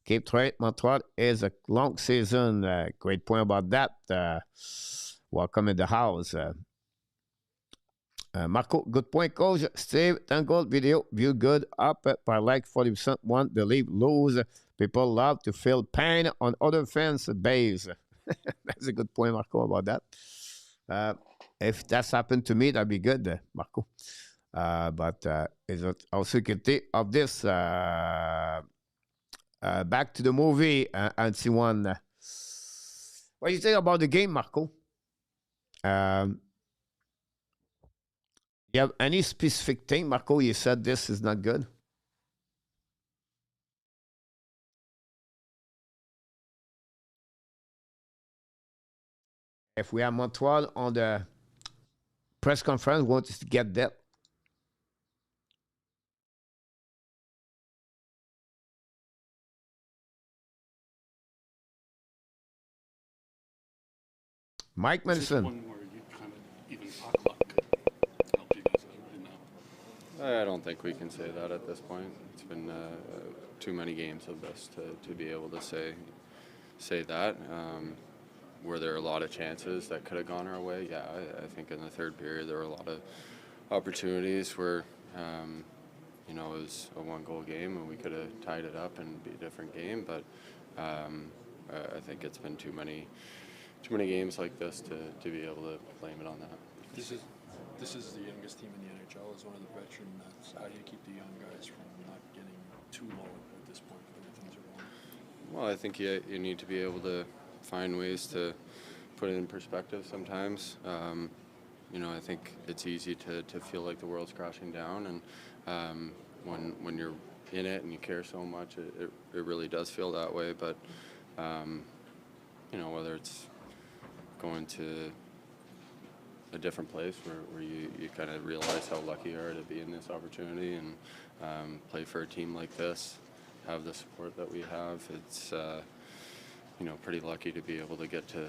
Cape Trade Montreal is a long season. Great point about that. Welcome in the house. Marco, good point, coach. Steve, Tangled video, view good, up by like 40%. One, believe, lose. People love to feel pain on other fans' base. That's a good point, Marco, about that. If that's happened to me, that'd be good, Marco. But is it also guilty of this? Back to the movie, and see one. What do you think about the game, Marco? You have any specific thing, Marco? You said this is not good. If we have Montreal on the press conference, we want to get that. Mike Madison. One where you kind of even talk luck could help you guys out right now. I don't think we can say that at this point. It's been too many games of this to be able to say that. Were there a lot of chances that could have gone our way? Yeah, I think in the third period there were a lot of opportunities where it was a one-goal game and we could have tied it up and be a different game. But I think it's been too many games like this to be able to blame it on that. This is the youngest team in the NHL. As one of the veteran nets, how do you keep the young guys from not getting too low at this point when things are going? Well, I think you need to be able to find ways to put it in perspective sometimes. I think it's easy to feel like the world's crashing down, and when you're in it and you care so much, it really does feel that way. But whether it's going to a different place where you kind of realize how lucky you are to be in this opportunity and play for a team like this, have the support that we have. It's pretty lucky to be able to get to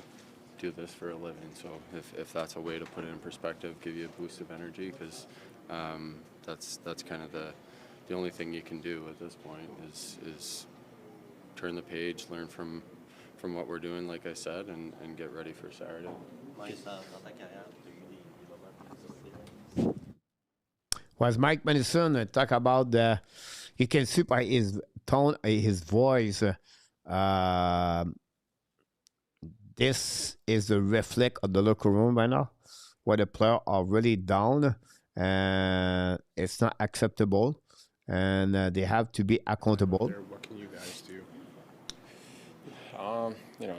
do this for a living. So if that's a way to put it in perspective, give you a boost of energy, because that's kind of the only thing you can do at this point is turn the page, learn from what we're doing, like I said, and get ready for Saturday. Was Mike Madison talk about you can see by his tone, his voice, this is the reflect of the locker room right now, where the players are really down, and it's not acceptable, and they have to be accountable. What can you guys do?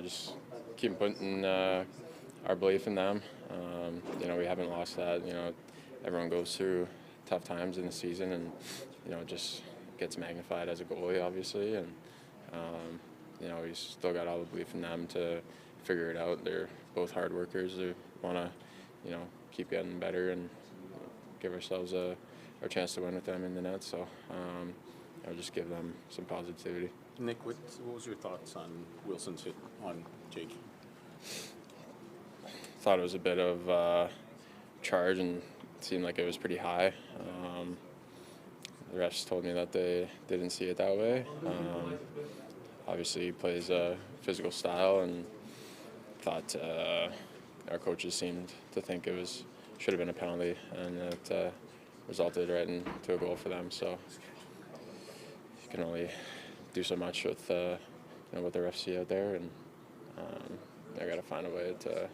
Just keep putting our belief in them. We haven't lost that. Everyone goes through tough times in the season, and it just gets magnified as a goalie, obviously. And we still got all the belief in them to figure it out. They're both hard workers. They want to, keep getting better and give ourselves our chance to win with them in the net. So I'll just give them some positivity. Nick, what was your thoughts on Wilson's hit on Jake? Thought it was a bit of charge, and it seemed like it was pretty high. The refs told me that they didn't see it that way. Obviously, he plays a physical style, and thought our coaches seemed to think it should have been a penalty, and it resulted right into a goal for them. So you can only do so much with what the refs see out there, and I got to find a way to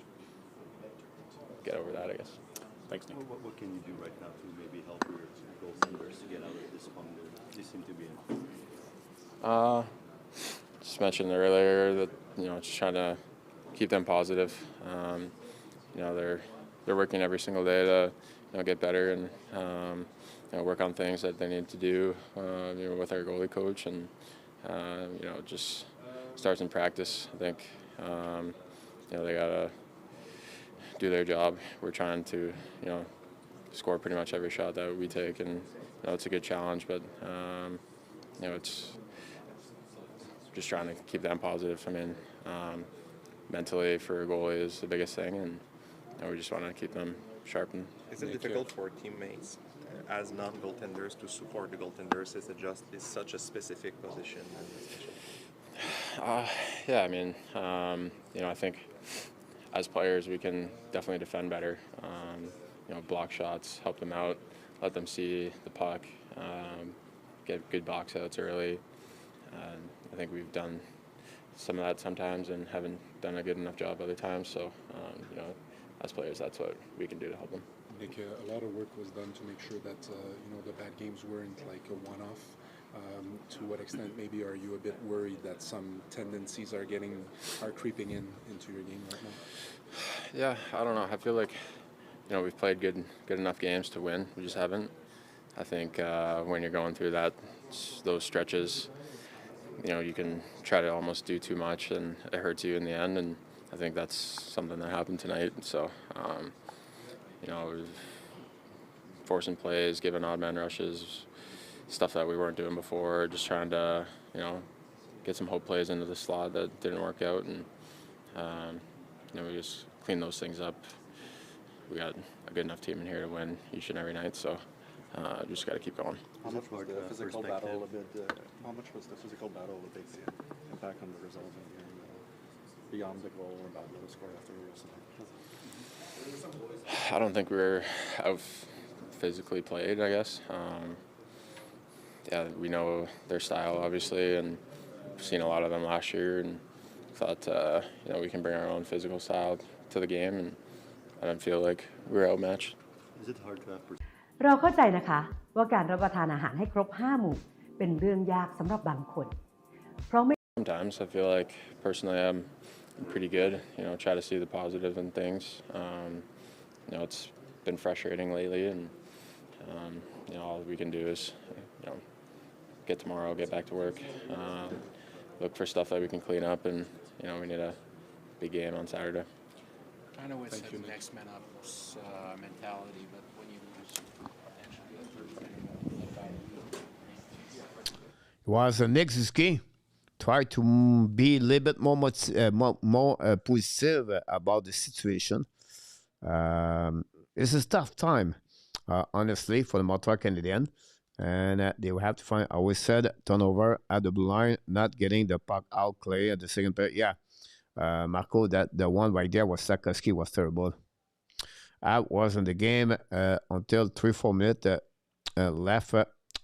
get over that, I guess. Thanks, Nick. What can you do right now to maybe help your goaltenders to get out of this funk they seem to be in? Just mentioned earlier that just trying to keep them positive. They're working every single day to get better and work on things that they need to do with our goalie coach, and just starts in practice. I think they gotta do their job. We're trying to score pretty much every shot that we take, and it's a good challenge, but it's just trying to keep them positive. I mean, mentally for a goalie is the biggest thing, and we just want to keep them sharp. And is it difficult for teammates as non-goaltenders to support the goaltenders? Is it just is such a specific position? Yeah, I mean, I think as players we can definitely defend better. Block shots, help them out, let them see the puck, get good box outs early. I think we've done some of that sometimes and haven't done a good enough job other times. So, as players, that's what we can do to help them. Nick, a lot of work was done to make sure that the bad games weren't like a one-off. To what extent maybe are you a bit worried that some tendencies are creeping into your game right now? Yeah, I don't know. I feel like we've played good enough games to win. We just haven't. I think when you're going through those stretches, you can try to almost do too much and it hurts you in the end. And I think that's something that happened tonight. So, we've forcing plays, giving odd man rushes, stuff that we weren't doing before, just trying to, get some hope plays into the slot that didn't work out. And, we just clean those things up. We got a good enough team in here to win each and every night. So, just got to keep going. How much was the physical battle a big impact on the result in the game, beyond the goal or about the score after yesterday? I don't think we were out physically played, I guess. We know their style, obviously, and we've seen a lot of them last year, and thought, we can bring our own physical style to the game, and I don't feel like we were outmatched. Is it hard to have เราเข้าใจนะคะว่าการรับประทานอาหารให้ครบ5หมู่เป็นเรื่องยากสำหรับบางคนเพราะไม่ Sometimes I feel like personally I'm pretty good, try to see the positive in things. It's been frustrating lately, and all we can do is get tomorrow, get back to work, look for stuff that we can clean up, and we need a big game on Saturday. I know it's a next man up mentality, but when you lose potentially a third It was Nexuski. Try to be a little bit more positive about the situation. It's a tough time, honestly, for the Montreal Canadiens. And they will have to find, I always said, turnover at the blue line, not getting the puck out clear at the second period. Yeah, Marco, that the one right there was Sakoski was terrible. I was in the game until 3-4 minutes left.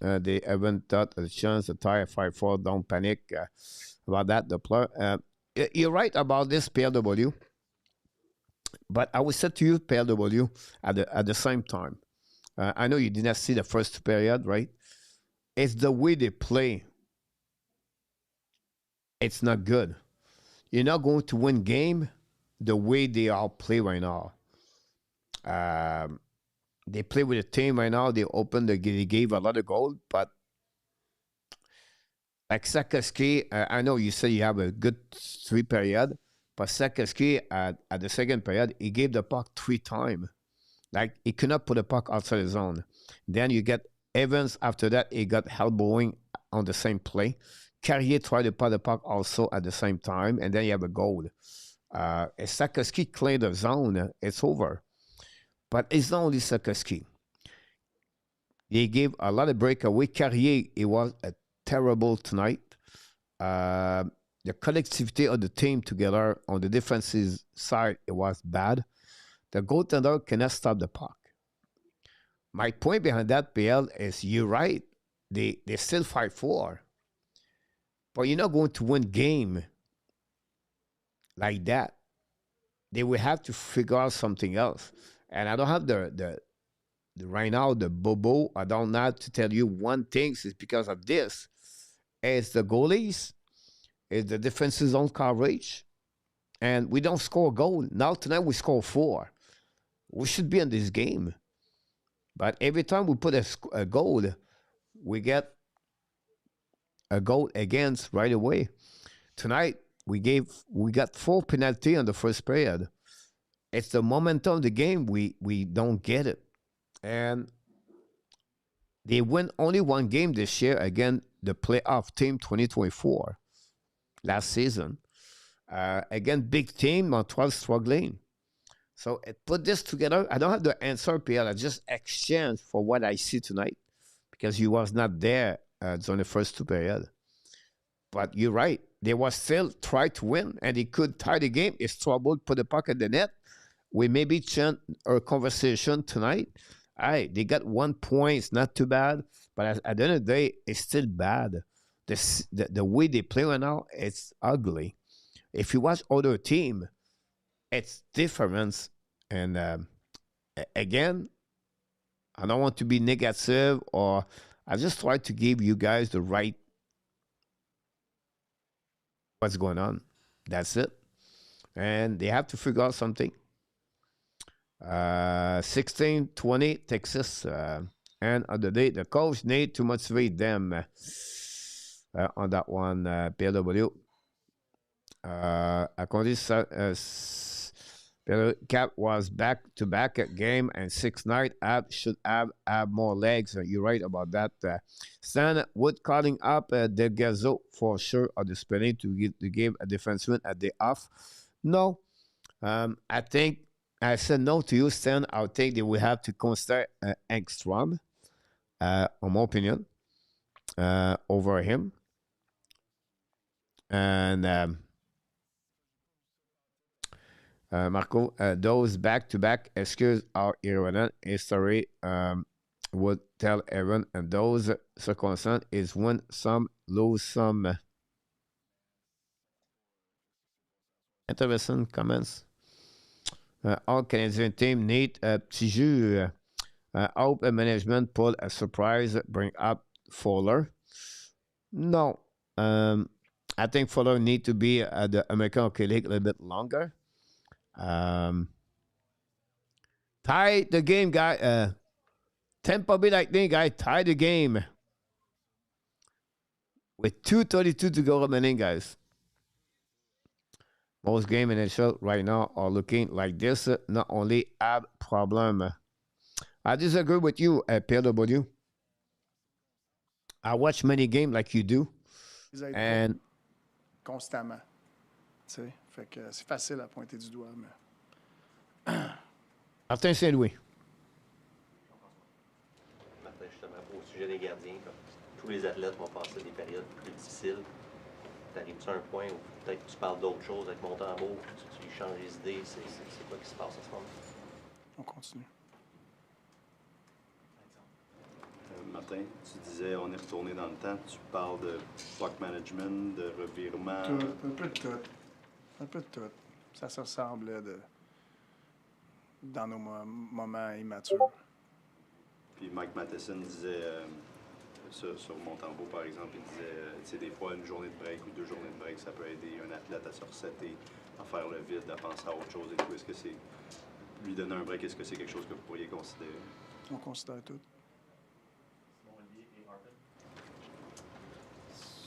They haven't got a chance to tie a 5-4. Don't panic about that. The player, you're right about this, PLW. But I will say to you, PLW, at the same time. I know you did not see the first period, right? It's the way they play. It's not good. You're not going to win game the way they all play right now. They play with a team right now. They gave a lot of goals, but like Sakoski, I know you say you have a good 3 period, but Sakoski at the second period, he gave the puck 3 times. Like, he could not put the puck outside the zone. Then you get Evans. After that, he got elbowing on the same play. Carrier tried to put the puck also at the same time, and then you have a goal. If Sakoski cleared the zone, it's over. But it's not only Sakoski. They gave a lot of breakaway. Carrier, it was terrible tonight. The collectivity of the team together on the defensive side, it was bad. The goaltender cannot stop the puck. My point behind that, PL, is you're right. They still 5-4. But you're not going to win game like that. They will have to figure out something else. And I don't have the right now, the bobo. I don't have to tell you one thing. It's because of this. It's the goalies. It's the defensive zone coverage. And we don't score a goal. Now tonight we score 4. We should be in this game. But every time we put a goal, we get a goal against right away. Tonight, we got 4 penalties in the first period. It's the momentum of the game. We don't get it. And they win only 1 game this year against the playoff team 2024 last season. Again, big team, Montreal struggling. So put this together. I don't have the answer, Pierre. I just exchange for what I see tonight because you was not there during the first two periods. But you're right. They was still try to win, and they could tie the game. It's trouble, put the puck in the net. We maybe change our conversation tonight. They got 1 point. It's not too bad. But at the end of the day, it's still bad. The way they play right now, it's ugly. If you watch other team, it's different. And again, I don't want to be negative, or I just try to give you guys the right what's going on. That's it. And they have to figure out something. 16-20 Texas. And on the day, the coach need to motivate them on that one, PW. According to Cap was back-to-back game, and 6 night should have more legs. You're right about that. Stan Wood calling up Del Gazzo for sure, or the spelling to give a defenseman a day off. No, I think I said no to you, Stan. I think they will have to consider Engstrom, in my opinion, over him. And Marco, those back-to-back excuses are irrelevant. History would tell everyone, and those circumstances is win some, lose some. Interesting comments. All Canadian team need a petit jeu. Hope management pull a surprise, bring up Fuller. No. I think Fuller need to be at the American Hockey League a little bit longer. Tie the game, guy. Tampa Bay Lightning, guy, tie the game. With 2:32 to go remaining, guys. Most game in the show right now are looking like this. Not only have problem. I disagree with you, PW. I watch many games like you do. And constamment. Tu sais, fait que c'est facile à pointer du doigt, mais. Martin Saint-Louis. Martin, justement, au sujet des gardiens, comme tous les athlètes vont passer des périodes plus difficiles. T'arrives-tu à un point où peut-être tu parles d'autre chose avec Montembeault, tu changes les idées, c'est quoi qui se passe en ce moment? On continue. Martin, tu disais on est retourné dans le temps, tu parles de puck management, de revirement. Un peu de tout. Un peu de tout. Ça se ressemblait dans nos moments immatures. Puis Mike Matheson disait, sur Montembeault par exemple, il disait, des fois une journée de break ou 2 journées de break, ça peut aider un athlète à se resetter, à faire le vide, à penser à autre chose et tout. Est-ce que c'est, lui donner un break, est-ce que c'est quelque chose que vous pourriez considérer? On considère tout.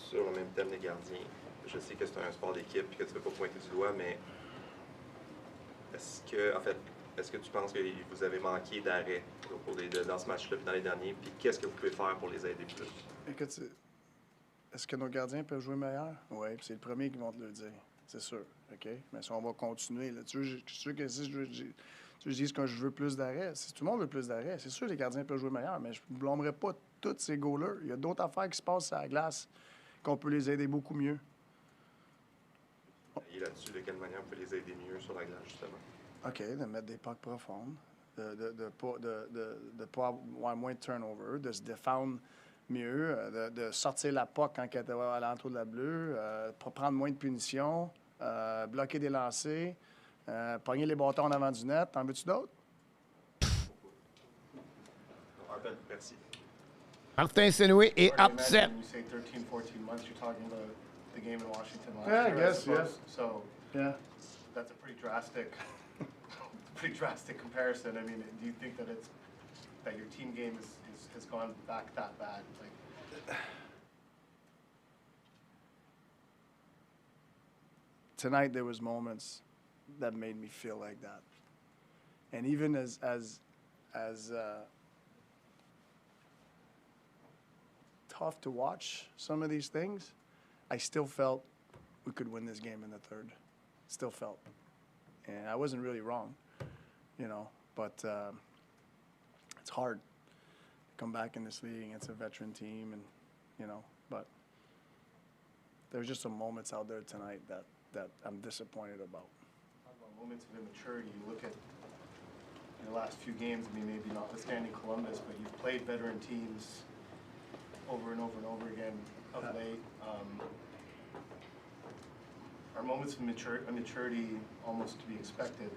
Sur le même thème des gardiens, je sais que c'est un sport d'équipe et que tu ne peux pas pointer du doigt, mais est-ce que tu penses que vous avez manqué d'arrêt dans ce match-là et dans les derniers? Puis qu'est-ce que vous pouvez faire pour les aider plus? Écoute, est-ce que nos gardiens peuvent jouer meilleur? Oui, c'est le premier qui vont te le dire. C'est sûr. OK? Mais si on va continuer, là, tu veux que si je dise que je veux plus d'arrêt, si tout le monde veut plus d'arrêt, c'est sûr que les gardiens peuvent jouer meilleur, mais je ne blâmerai pas tous ces goalers. Il y a d'autres affaires qui se passent à la glace qu'on peut les aider beaucoup mieux. Et là-dessus, de quelle manière on peut les aider mieux sur la glace, justement? OK, de mettre des pucks profondes, de pas avoir moins de turnover, de se défendre mieux, de sortir la puck quand elle est à l'entour de la bleue, prendre moins de punitions, bloquer des lancers, pogner les bâtons en avant du net. T'en veux-tu d'autres? Merci. Martin Saint-Louis est upset. When you say 13, 14 months, you're talking about the game in Washington last Yeah, year, I guess, yeah. So Yeah. that's a pretty drastic comparison. I mean, do you think that your team game has gone back that bad? Like, tonight there was moments that made me feel like that, and even as tough to watch some of these things, I still felt we could win this game in the third. Still felt, and I wasn't really wrong. you know. But it's hard to come back in this league against a veteran team, and you know. But there's just some moments out there tonight that I'm disappointed about. Moments of immaturity. You look at your last few games. I mean, maybe notwithstanding Columbus, but you've played veteran teams over and over and over again of late. Are moments of immaturity almost to be expected,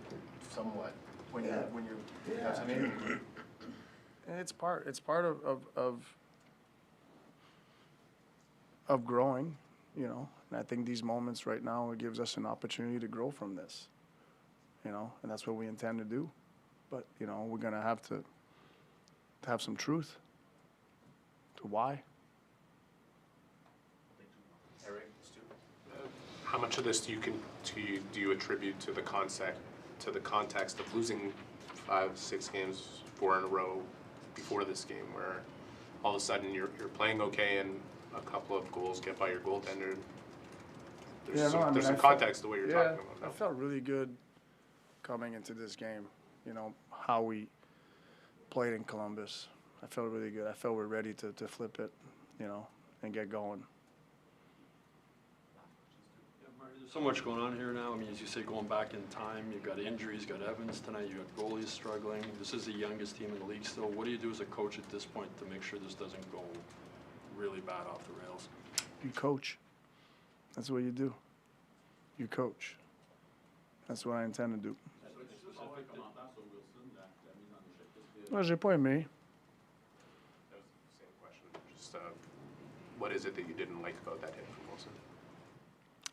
somewhat, when you're have such a group? It's part of growing, you know. And I think these moments right now, it gives us an opportunity to grow from this, you know, and that's what we intend to do. But, you know, we're going to have some truth to why. Eric, how much of this do you attribute to the context of losing 5-6 games, 4 in a row before this game, where all of a sudden you're playing okay and a couple of goals get by your goaltender? There's some context to what you're talking about. I felt really good coming into this game. You know, how we played in Columbus. I felt really good. I felt we're ready to flip it, you know, and get going. There's so much going on here now. I mean, as you say, going back in time, you've got injuries, you've got Evans tonight, you've got goalies struggling. This is the youngest team in the league still. What do you do as a coach at this point to make sure this doesn't go really bad off the rails? You coach. That's what you do. You coach. That's what I intend to do. Moi, j'ai pas aimé. That was the same question. Just what is it that you didn't like about that hit from Wilson?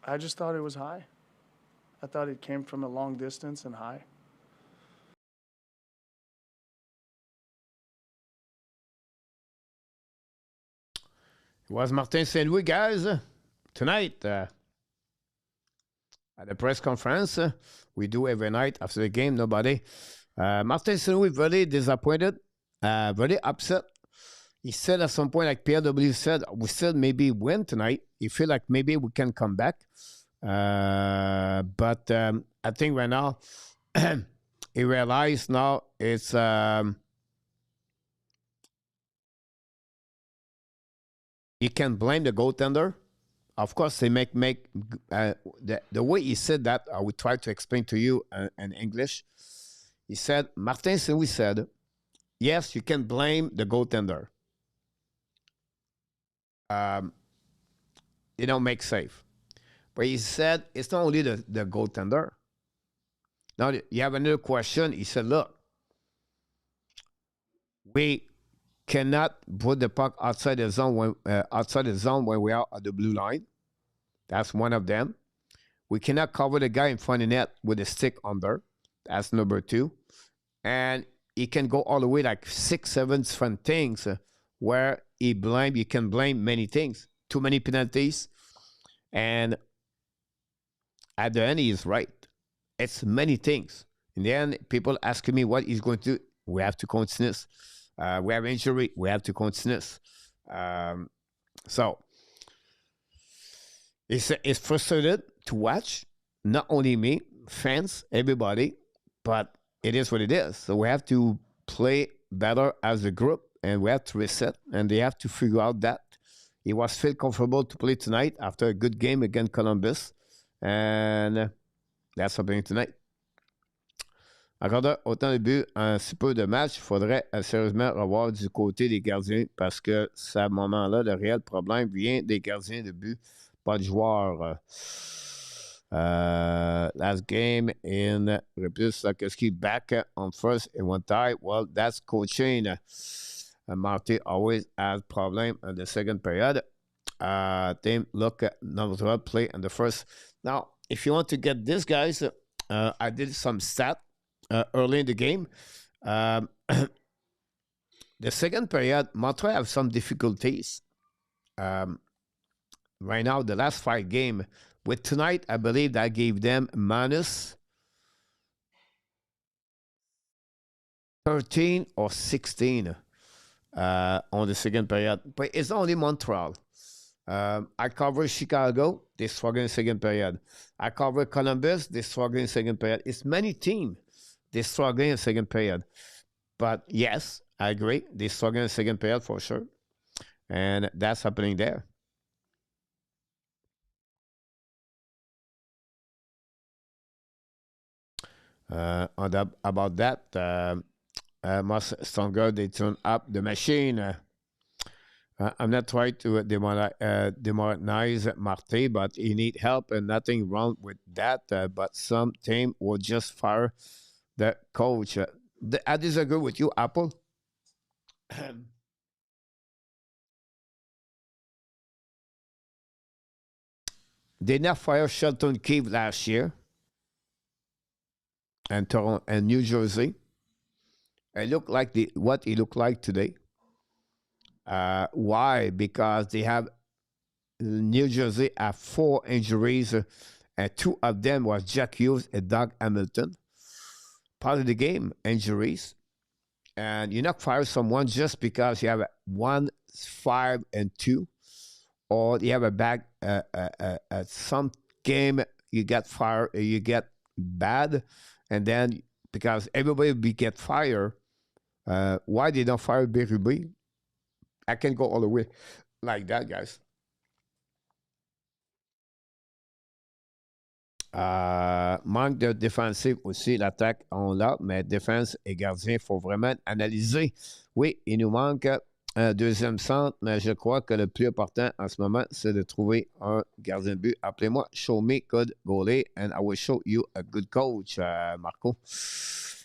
I just thought it was high. I thought it came from a long distance and high. It was Martin St. Louis, guys. Tonight, at the press conference, we do every night after the game, nobody. Martin St. Louis very disappointed, very upset. He said at some point, like PRW said, we still maybe win tonight. He feel like maybe we can come back. But I think right now, he realized now it's... you can blame the goaltender. Of course, they make the way he said that, I will try to explain to you in English. He said, Martin St. Louis said, yes, you can blame the goaltender. They don't make save. But he said, it's not only the goaltender. Now, you have another question. He said, look, we cannot put the puck outside the zone when we are at the blue line. That's one of them. We cannot cover the guy in front of the net with a stick under. That's number 2. And he can go all the way like 6, 7 different things where you can blame many things. Too many penalties. And at the end, he is right. It's many things. In the end, people asking me what he's going to do. We have to continue. We have injury. We have to continue. So, it's frustrated to watch. Not only me, fans, everybody, but it is what it is. So we have to play better as a group, and we have to reset, and they have to figure out that. He was feel comfortable to play tonight after a good game against Columbus, and that's happening tonight. Encore autant de buts en si peu de matchs, il faudrait sérieusement revoir du côté des gardiens parce que à ce moment-là, le réel problème vient des gardiens de but, pas de joueurs. Last game in Repus Sakoski back on first and one tie. Well, that's coaching. Marty always has problem in the second period. Team look at number 12 play in the first. Now, if you want to get this, guys, I did some stat early in the game. The second period, Montreal have some difficulties. Right now, the last 5 games, with tonight, I believe that gave them minus 13 or 16 on the second period. But it's only Montreal. I cover Chicago, they struggle in the second period. I cover Columbus, they struggle in the second period. It's many teams. they're struggling in second period. But yes, I agree. They're struggling in second period for sure. And that's happening there. About that, much stronger, they turn up the machine. I'm not trying to demonize Marte, but he need help and nothing wrong with that. But some team will just fire the coach. I disagree with you, Apple. They not fire Shelton Keefe last year and Toronto and New Jersey. It looked like what he looked like today. Why? Because they have New Jersey have 4 injuries, and 2 of them was Jack Hughes and Doug Hamilton. Part of the game, injuries. And you not fire someone just because you have 1, 5, and 2, or you have a bad some game you get fired, you get bad, and then because everybody will get fired, why they don't fire Berube? I can go all the way like that, guys. Manque de défensif aussi, l'attaque, on l'a, mais défense et gardien, il faut vraiment analyser. Oui, il nous manque un deuxième centre, mais je crois que le plus important en ce moment, c'est de trouver un gardien de but. Appelez-moi, show me good goalie, and I will show you a good coach, Marco.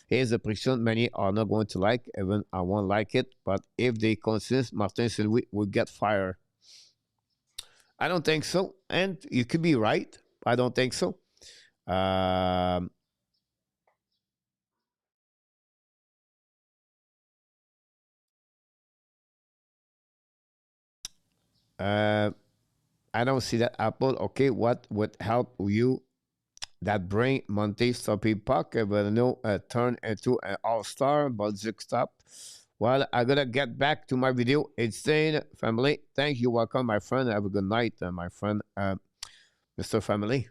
Here's a prediction many are not going to like, even I won't like it, but if they consist, Martin Saint-Louis will get fired. I don't think so, and you could be right. I don't think so. I don't see that, Apple. Okay, what would help you that bring Monte Stoppy Puck, but no turn into an all-star, but stop. Well, I gotta get back to my video. It's saying, family, thank you, welcome, my friend. Have a good night, my friend, Mr. Family.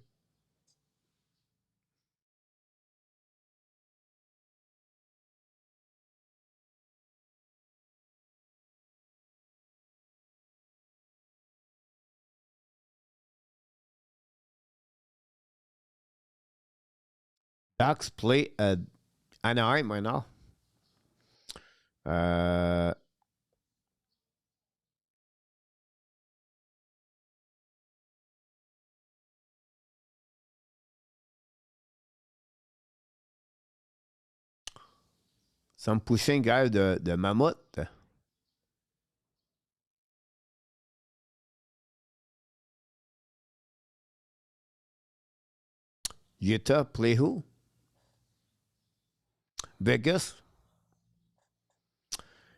Ducks play Anaheim right now. Some pushing guy de Mammouth. Utah play who? Vegas.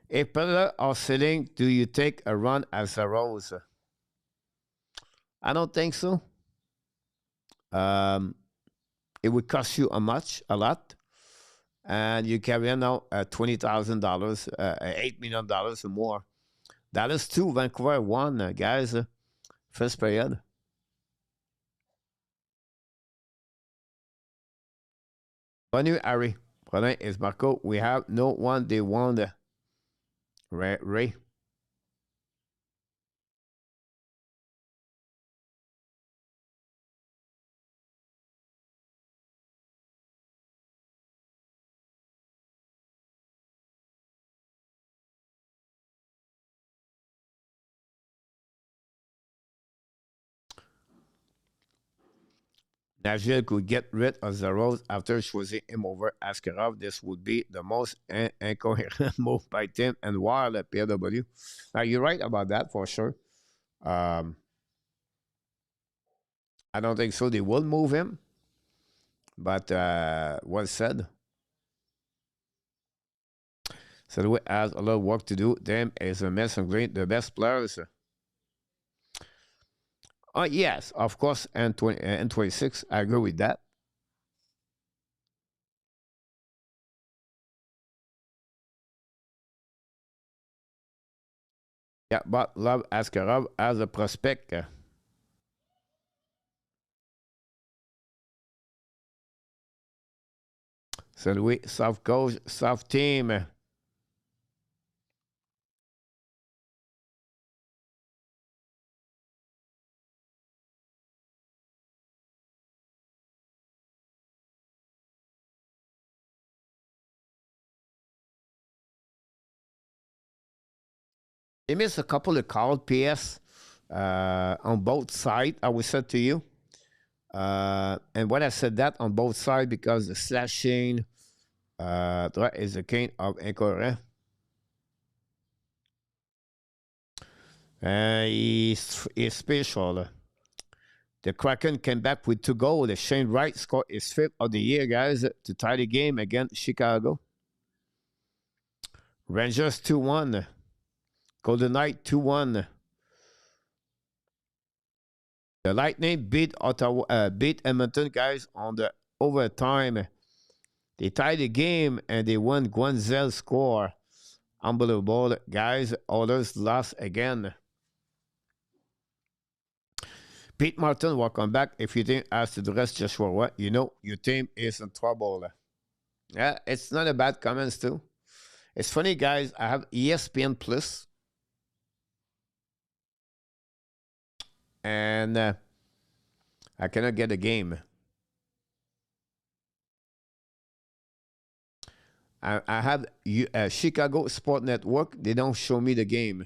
If Predator are selling, do you take a run as a Rose? I don't think so. It would cost you a lot, and you carry in now $20,000, $8 million or more. That is 2, Vancouver 1, guys. First period. Bonne nuit, Harry. Problème is Marco. We have no one they want. Ray. Nashville could get rid of the Rose after choosing him over Askarov. This would be the most incoherent move by Tim and Wild at PW. Now, you're right about that for sure. I don't think so. They will move him. But well said. So we has a lot of work to do. Them is a mess and great, the best players. Yes, of course, and 26. I agree with that. Yeah, but love Askarov as a prospect. St. Louis, South Coast, South team. They missed a couple of calls, PS, on both sides, I would say to you. And when I said that on both sides, because the slashing that is the kind of incorrect. He's special. The Kraken came back with 2 goals. The Shane Wright scored his 5th of the year, guys, to tie the game against Chicago. Rangers 2-1. Golden Knight 2-1. The Lightning beat Edmonton, guys, on the overtime. They tied the game and they won. Guenzel score. Unbelievable, guys. Others lost again. Pete Martin, welcome back. If you think as to the rest, Joshua, what you know, your team is in trouble. Yeah, it's not a bad comments too. It's funny, guys. I have ESPN Plus, and I cannot get a game. I have Chicago Sport Network. They don't show me the game.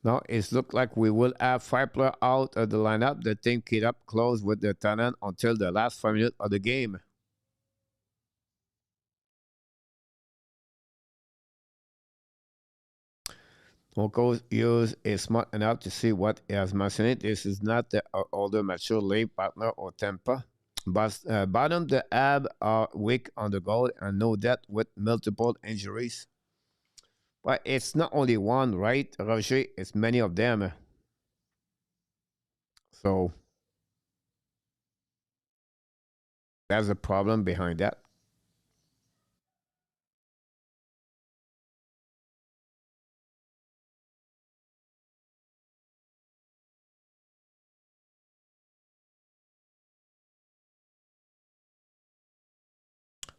Now it looks like we will have 5 players out of the lineup. The team keep up close with the Thailand until the last 5 minutes of the game. Coach Hughes is smart enough to see what he has mentioned. This is not the older mature league partner or Tampa. But bottom the Habs are weak on the goal and know that with multiple injuries. But it's not only one, right, Roger? It's many of them. So there's a problem behind that.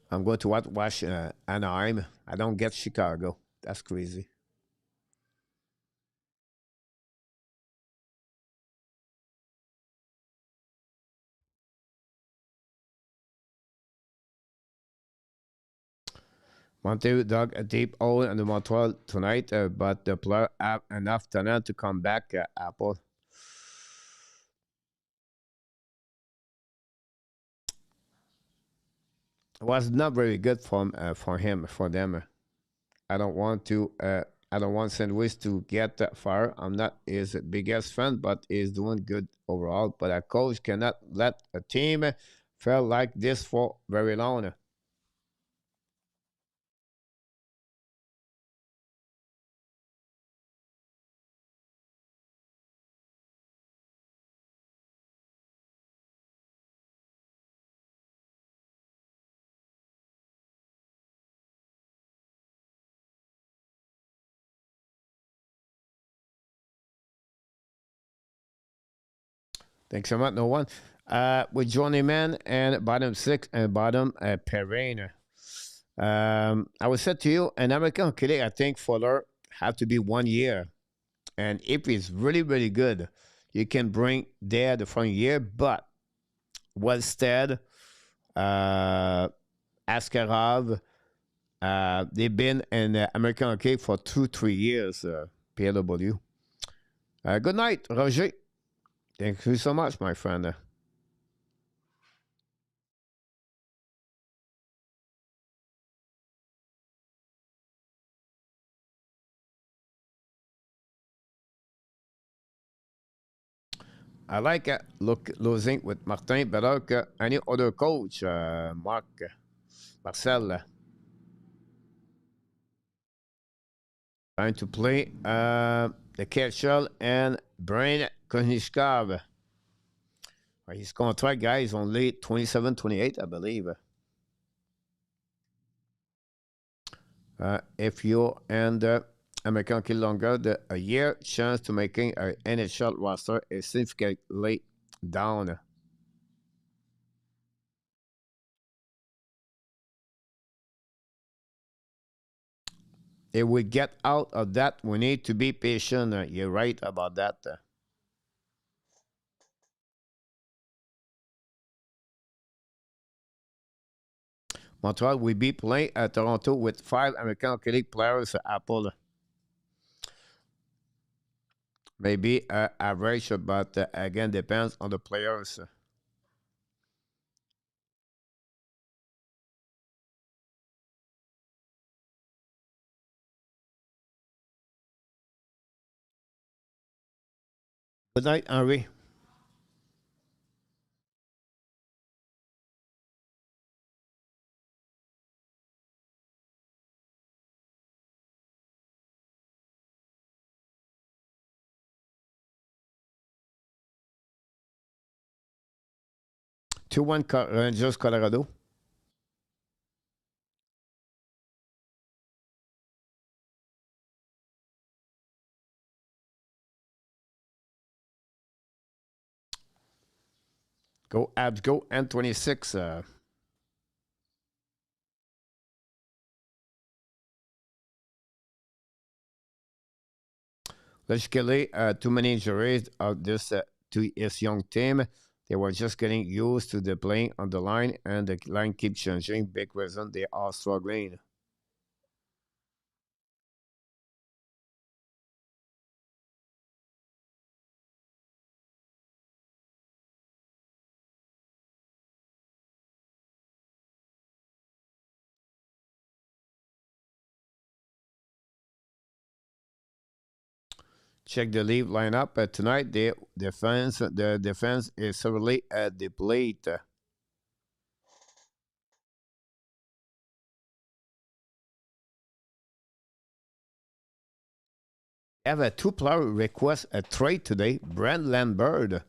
I'm going to watch Anaheim. I don't get Chicago. That's crazy. Montreal dug a deep hole in the Montreal tonight, but the player have enough talent to come back. Apple. It was not very good for him for them. I don't want to. I don't want St. Louis to get that far. I'm not his biggest fan, but he's doing good overall. But a coach cannot let a team fail like this for very long. Thanks so much. No one. With Johnny Man and bottom 6 and bottom Perrine. I would say to you, an American kid, I think Fuller have to be 1 year. And if he's really, really good, you can bring there the front year. But Wellstead, Askarov, they've been in American Hockey for 2-3 years, PLW. Good night, Roger. Thank you so much, my friend. I like losing with Martin better than any other coach, Marcel. Trying to play the Ketchel and Brian Konishkov. His contract, guys, only 27, 28, I believe. If you and American Hockey longer, a year chance to making an NHL roster is significantly down. If we get out of that, we need to be patient. You're right about that. Montreal will be playing at Toronto with 5 American Hockey League players at Apple. Maybe average, but again, depends on the players. Good night, Henry. Two one Rangers, Colorado. Go Abs, go N26. Logically, too many injuries of this to his young team. They were just getting used to the playing on the line, and the line keeps changing. Big reason they are struggling. Check the leave lineup tonight. The defense is severely depleted. Have a two-player request a trade today. Brent Lambert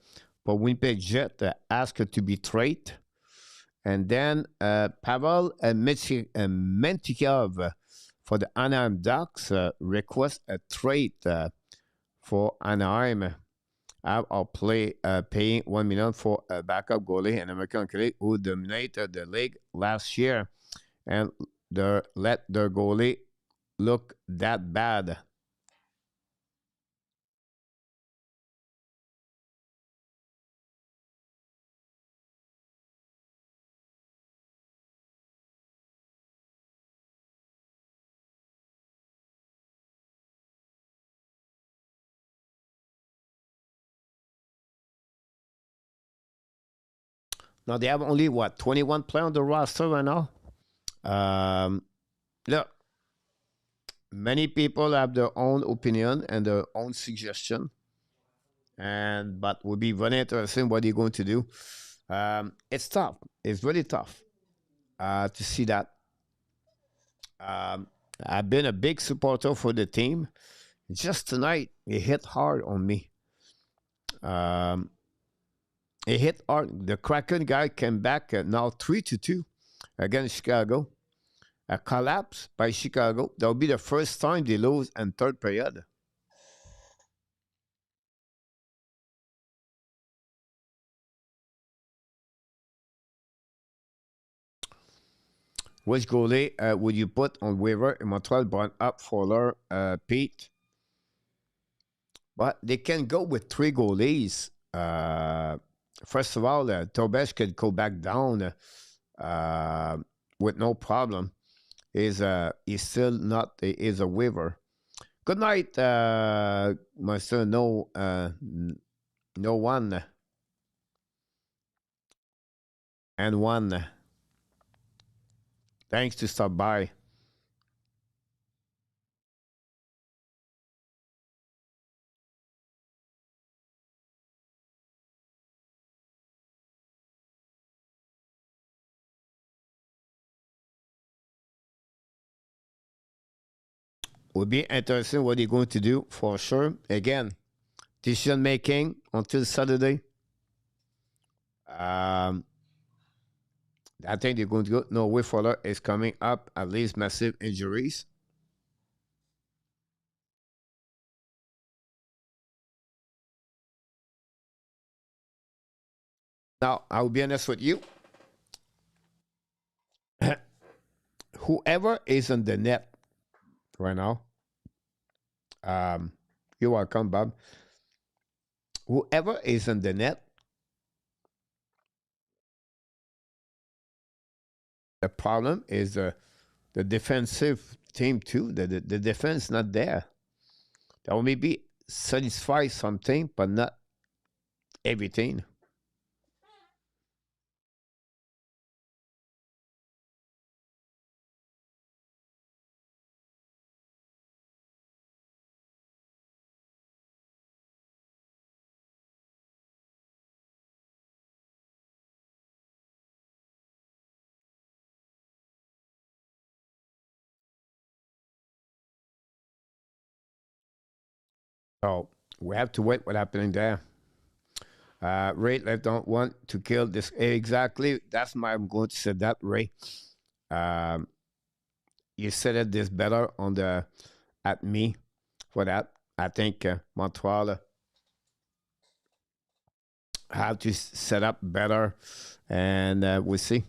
for Winnipeg Jet asked to be traded. And then Pavel Mentikov for the Anaheim Ducks request a trade for Anaheim. I'll play paying $1 million for a backup goalie, an American goalie who dominated the league last year, and let their goalie look that bad. Now they have only what 21 players on the roster right now. Look, many people have their own opinion and their own suggestion, but we'll be very interested in what they're going to do. It's tough. It's really tough to see that. I've been a big supporter for the team. Just tonight, it hit hard on me. It hit hard. The Kraken guy came back now 3-2 against Chicago. A collapse by Chicago. That'll be the first time they lose in third period. Which goalie would you put on waiver in Montreal? Brought up Fowler, Pete. But they can go with 3 goalies. First of all, Tobesh could go back down with no problem. He's still not is a waiver. Good night, my son. No one and one. Thanks to stop by. Will be interesting what they're going to do for sure. Again, decision making until Saturday. I think they're going to go. No, Whiffler is coming up, at least massive injuries. Now, I'll be honest with you. Whoever is in the net right now, um, you're welcome, Bob. Whoever is in the net, the problem is the defensive team too. The defense not there. There will maybe satisfy something, but not everything. So we have to wait what happening there. Ray left don't want to kill this exactly. That's my I'm going to say that Ray. Um, you said it this better on the at me for that. I think Montreal have to set up better, and we'll see.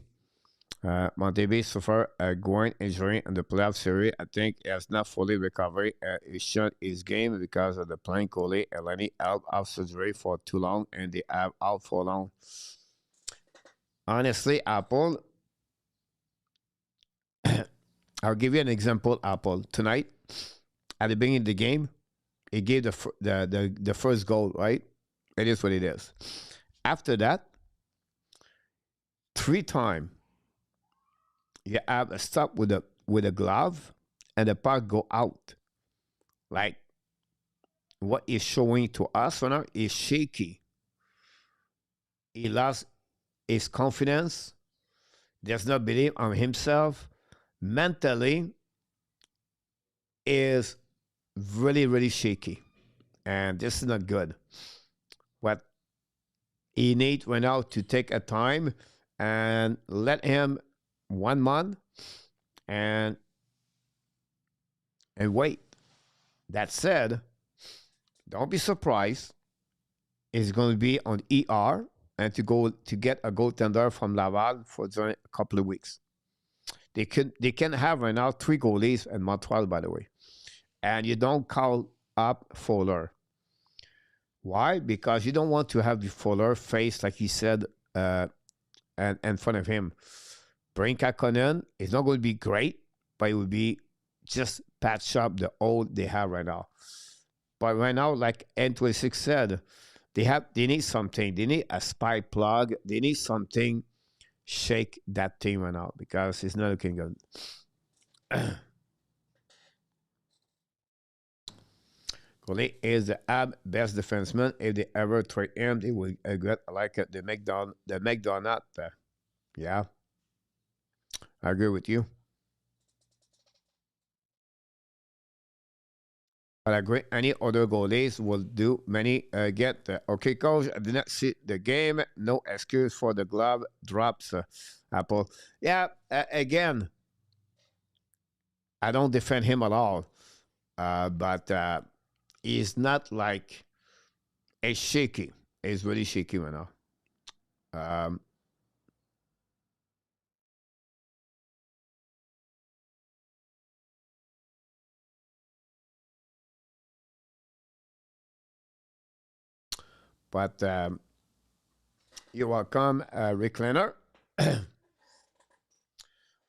Montebay suffered a groin injury in the playoff series. I think he has not fully recovered. He shut his game because of the playing Coley and Lenny out of surgery for too long, and they have out for long. Honestly, Apple, I'll give you an example. Apple tonight at the beginning of the game, he gave the first goal. Right, it is what it is. After that, 3 times you have a stop with a glove, and the puck go out. Like what is showing to us right now is shaky. He lost his confidence, does not believe on himself, mentally is really, really shaky. And this is not good. What he needs right now to take a time and let him 1 month and wait. That said, don't be surprised. It's going to be on ER and to go to get a goaltender from Laval for a couple of weeks. They can have right now 3 goalies in Montreal, by the way, and you don't call up Fuller. Why? Because you don't want to have the Fuller face like he said, and in front of him. Brain Kakkonen is not going to be great, but it would be just patch up the old they have right now. But right now, like N26 said, they need something. They need a spy plug. They need something shake that team right now because it's not looking good. Coley is the best defenseman. If they ever trade him, they will get like the McDonald. Yeah, I agree with you. But I agree. Any other goalies will do. Many get okay, coach. I did not see the game. No excuse for the glove drops. Apple. Yeah. Again, I don't defend him at all. But he's not like a shaky. He's really shaky right now. But you're welcome, Rick Leonard.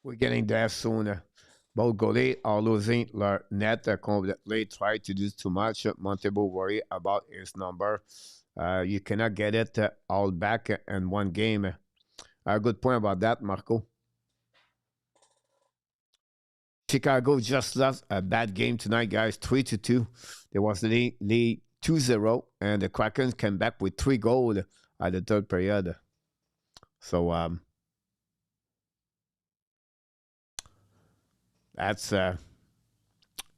We're getting there soon. Both goalies are losing their net completely. Try to do too much. Montebo worry about his number. You cannot get it all back in one game. Good point about that, Marco. Chicago just lost a bad game tonight, guys. 3-2. There was lead 2-0, and the Kraken came back with 3 goals at the third period. So that's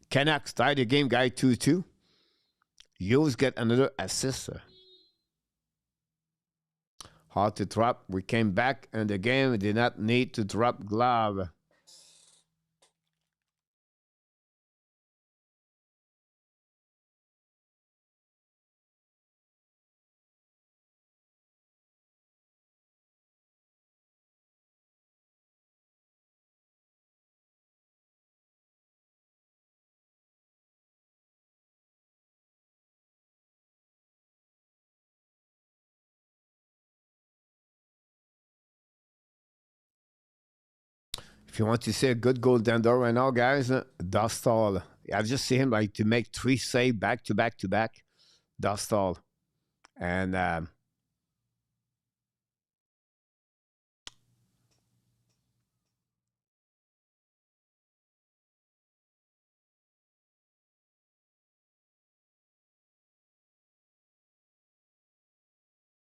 Canucks tied the game, guy 2-2. Hughes get another assist. Hard to drop. We came back, and the game did not need to drop glove. If you want to see a good goaltender right now, guys, Dostal. I've just seen him like to make 3 saves back to back to back. Dostal. And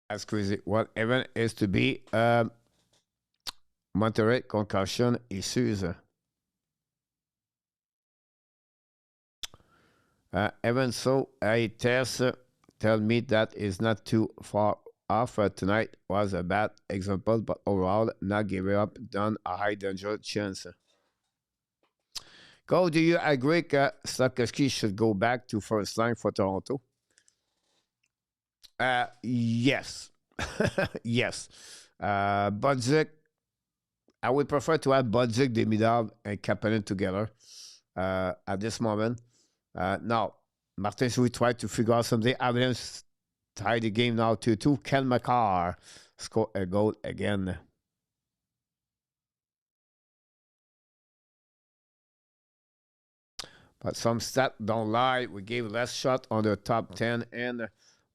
that's crazy. What event is to be Montreal concussion issues. Even so, a test tell me that is not too far off. Tonight was a bad example, but overall, not giving up, done a high danger chance. Go, do you agree that Slafkovsky should go back to first line for Toronto? Yes. Yes. Budzik, I would prefer to have Budzik, Demidov, and Kapanen together at this moment. Now, Martin Louis tried to figure out something. Avalanche tied the game now 2-2. Ken McCarr scored a goal again. But some stats don't lie. We gave less shot on the top 10 and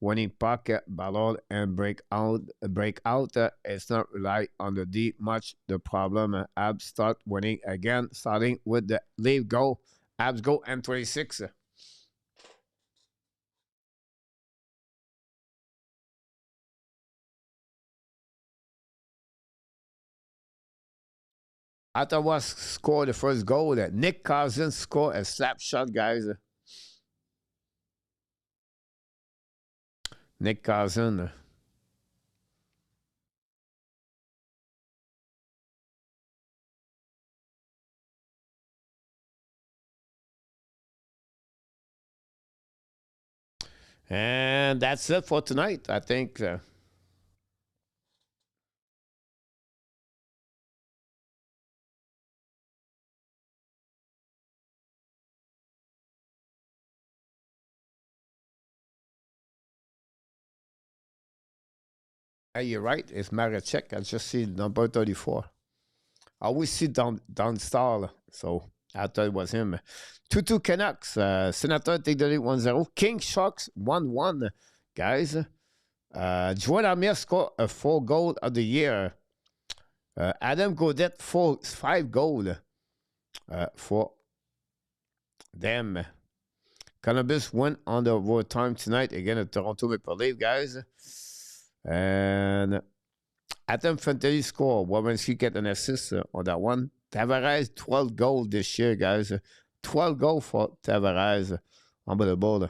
winning puck, ballon, and breakout. It's not rely on the D much. The problem, Abs start winning again, starting with the leave goal. Abs go M26. Ottawa scored the first goal. Nick Cousins scored a slap shot, guys. Nick Cousins. And that's it for tonight, I think. You're right. It's Maracek. I just see number 34. I always see down star, so I thought it was him. 2-2 Canucks. Senator take the lead 1-0. King Sharks 1-1. Guys, Joel Armia scored a 4 goal of the year. Adam Gaudette 5 goal for them. Columbus went on the overtime tonight again at Toronto Maple Leafs, guys. And Adam Fantilli scored. Wawrinski get an assist on that one. Tavares, 12 goals this year, guys. 12 goals for Tavares. Unbelievable.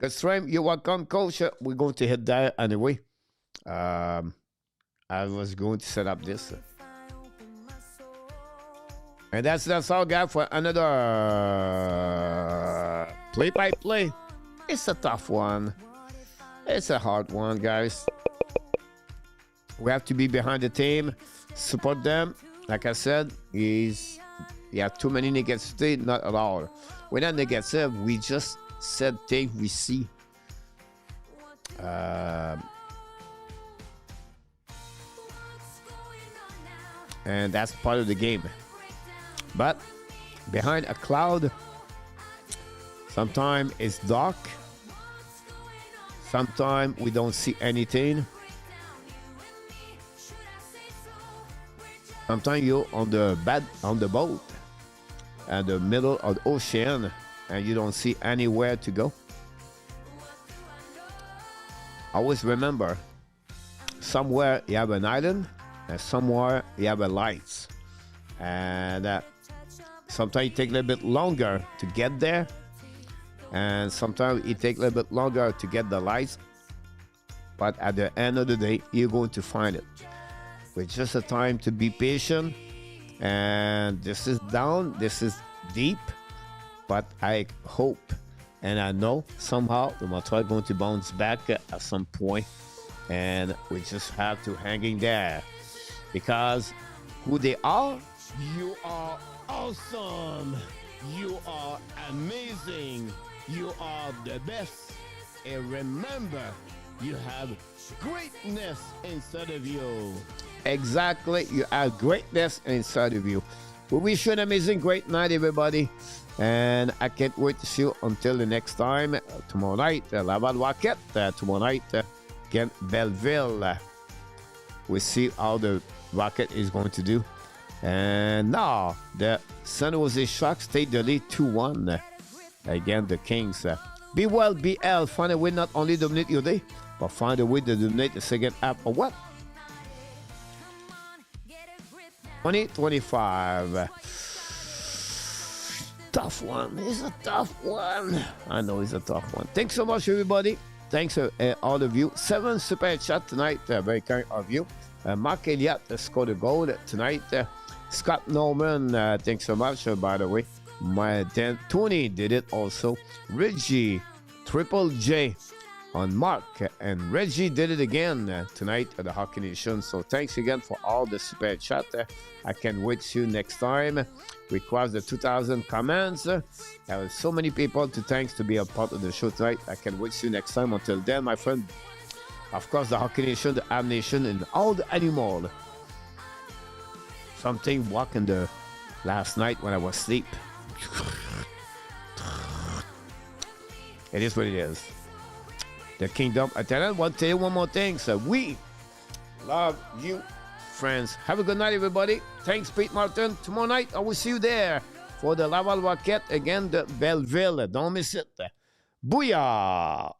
Good stream. You're welcome, Coach. We're going to hit there anyway. I was going to set up this. And that's all, guys, for another play-by-play. It's a tough one. It's a hard one, guys. We have to be behind the team, support them. Like I said, you have too many negativity, not at all. We're not negative. We just said things we see. And that's part of the game. But behind a cloud, sometimes it's dark. Sometimes we don't see anything. Sometimes you're on the boat in the middle of the ocean and you don't see anywhere to go. Always remember, somewhere you have an island and somewhere you have a lights. And sometimes it takes a little bit longer to get there. And sometimes it takes a little bit longer to get the lights. But at the end of the day, you're going to find it. With just a time to be patient. And this is down, this is deep. But I hope and I know somehow the Montreal is going to bounce back at some point. And we just have to hang in there. Because who they are, you are awesome. You are amazing. You are the best. And remember, you have greatness inside of you. Exactly. You have greatness inside of you. We wish you an amazing, great night, everybody. And I can't wait to see you until the next time. Tomorrow night, Laval Rocket. Tomorrow night, again, Belleville. We'll see how the Rocket is going to do. And now, the San Jose Sharks take the lead 2-1. Again, the Kings. Be well, BL. Find a way not only dominate your day, but find a way to dominate the second half of what? 2025. Tough one. It's a tough one. I know it's a tough one. Thanks so much, everybody. Thanks all of you. 7 super chat tonight. Very kind of you. Mark Elliott scored a goal tonight. Scott Norman, thanks so much, by the way. Tony did it also. Reggie, Triple J on Mark, and Reggie did it again tonight at the Hockey Nation. So thanks again for all the super chat. I can't wait to see you next time. We crossed the 2,000 comments. There are so many people to thanks to be a part of the show tonight. I can't wait to see you next time. Until then, my friend, of course, the Hockey Nation, the Habs Nation, and all the animals. Something walking the last night when I was asleep. It is what it is. The Kingdom of Thailand. I want to tell you one more thing. So we love you, friends. Have a good night, everybody. Thanks, Pete Martin. Tomorrow night, I will see you there for the Laval Rocket again, the Belleville. Don't miss it. Booyah!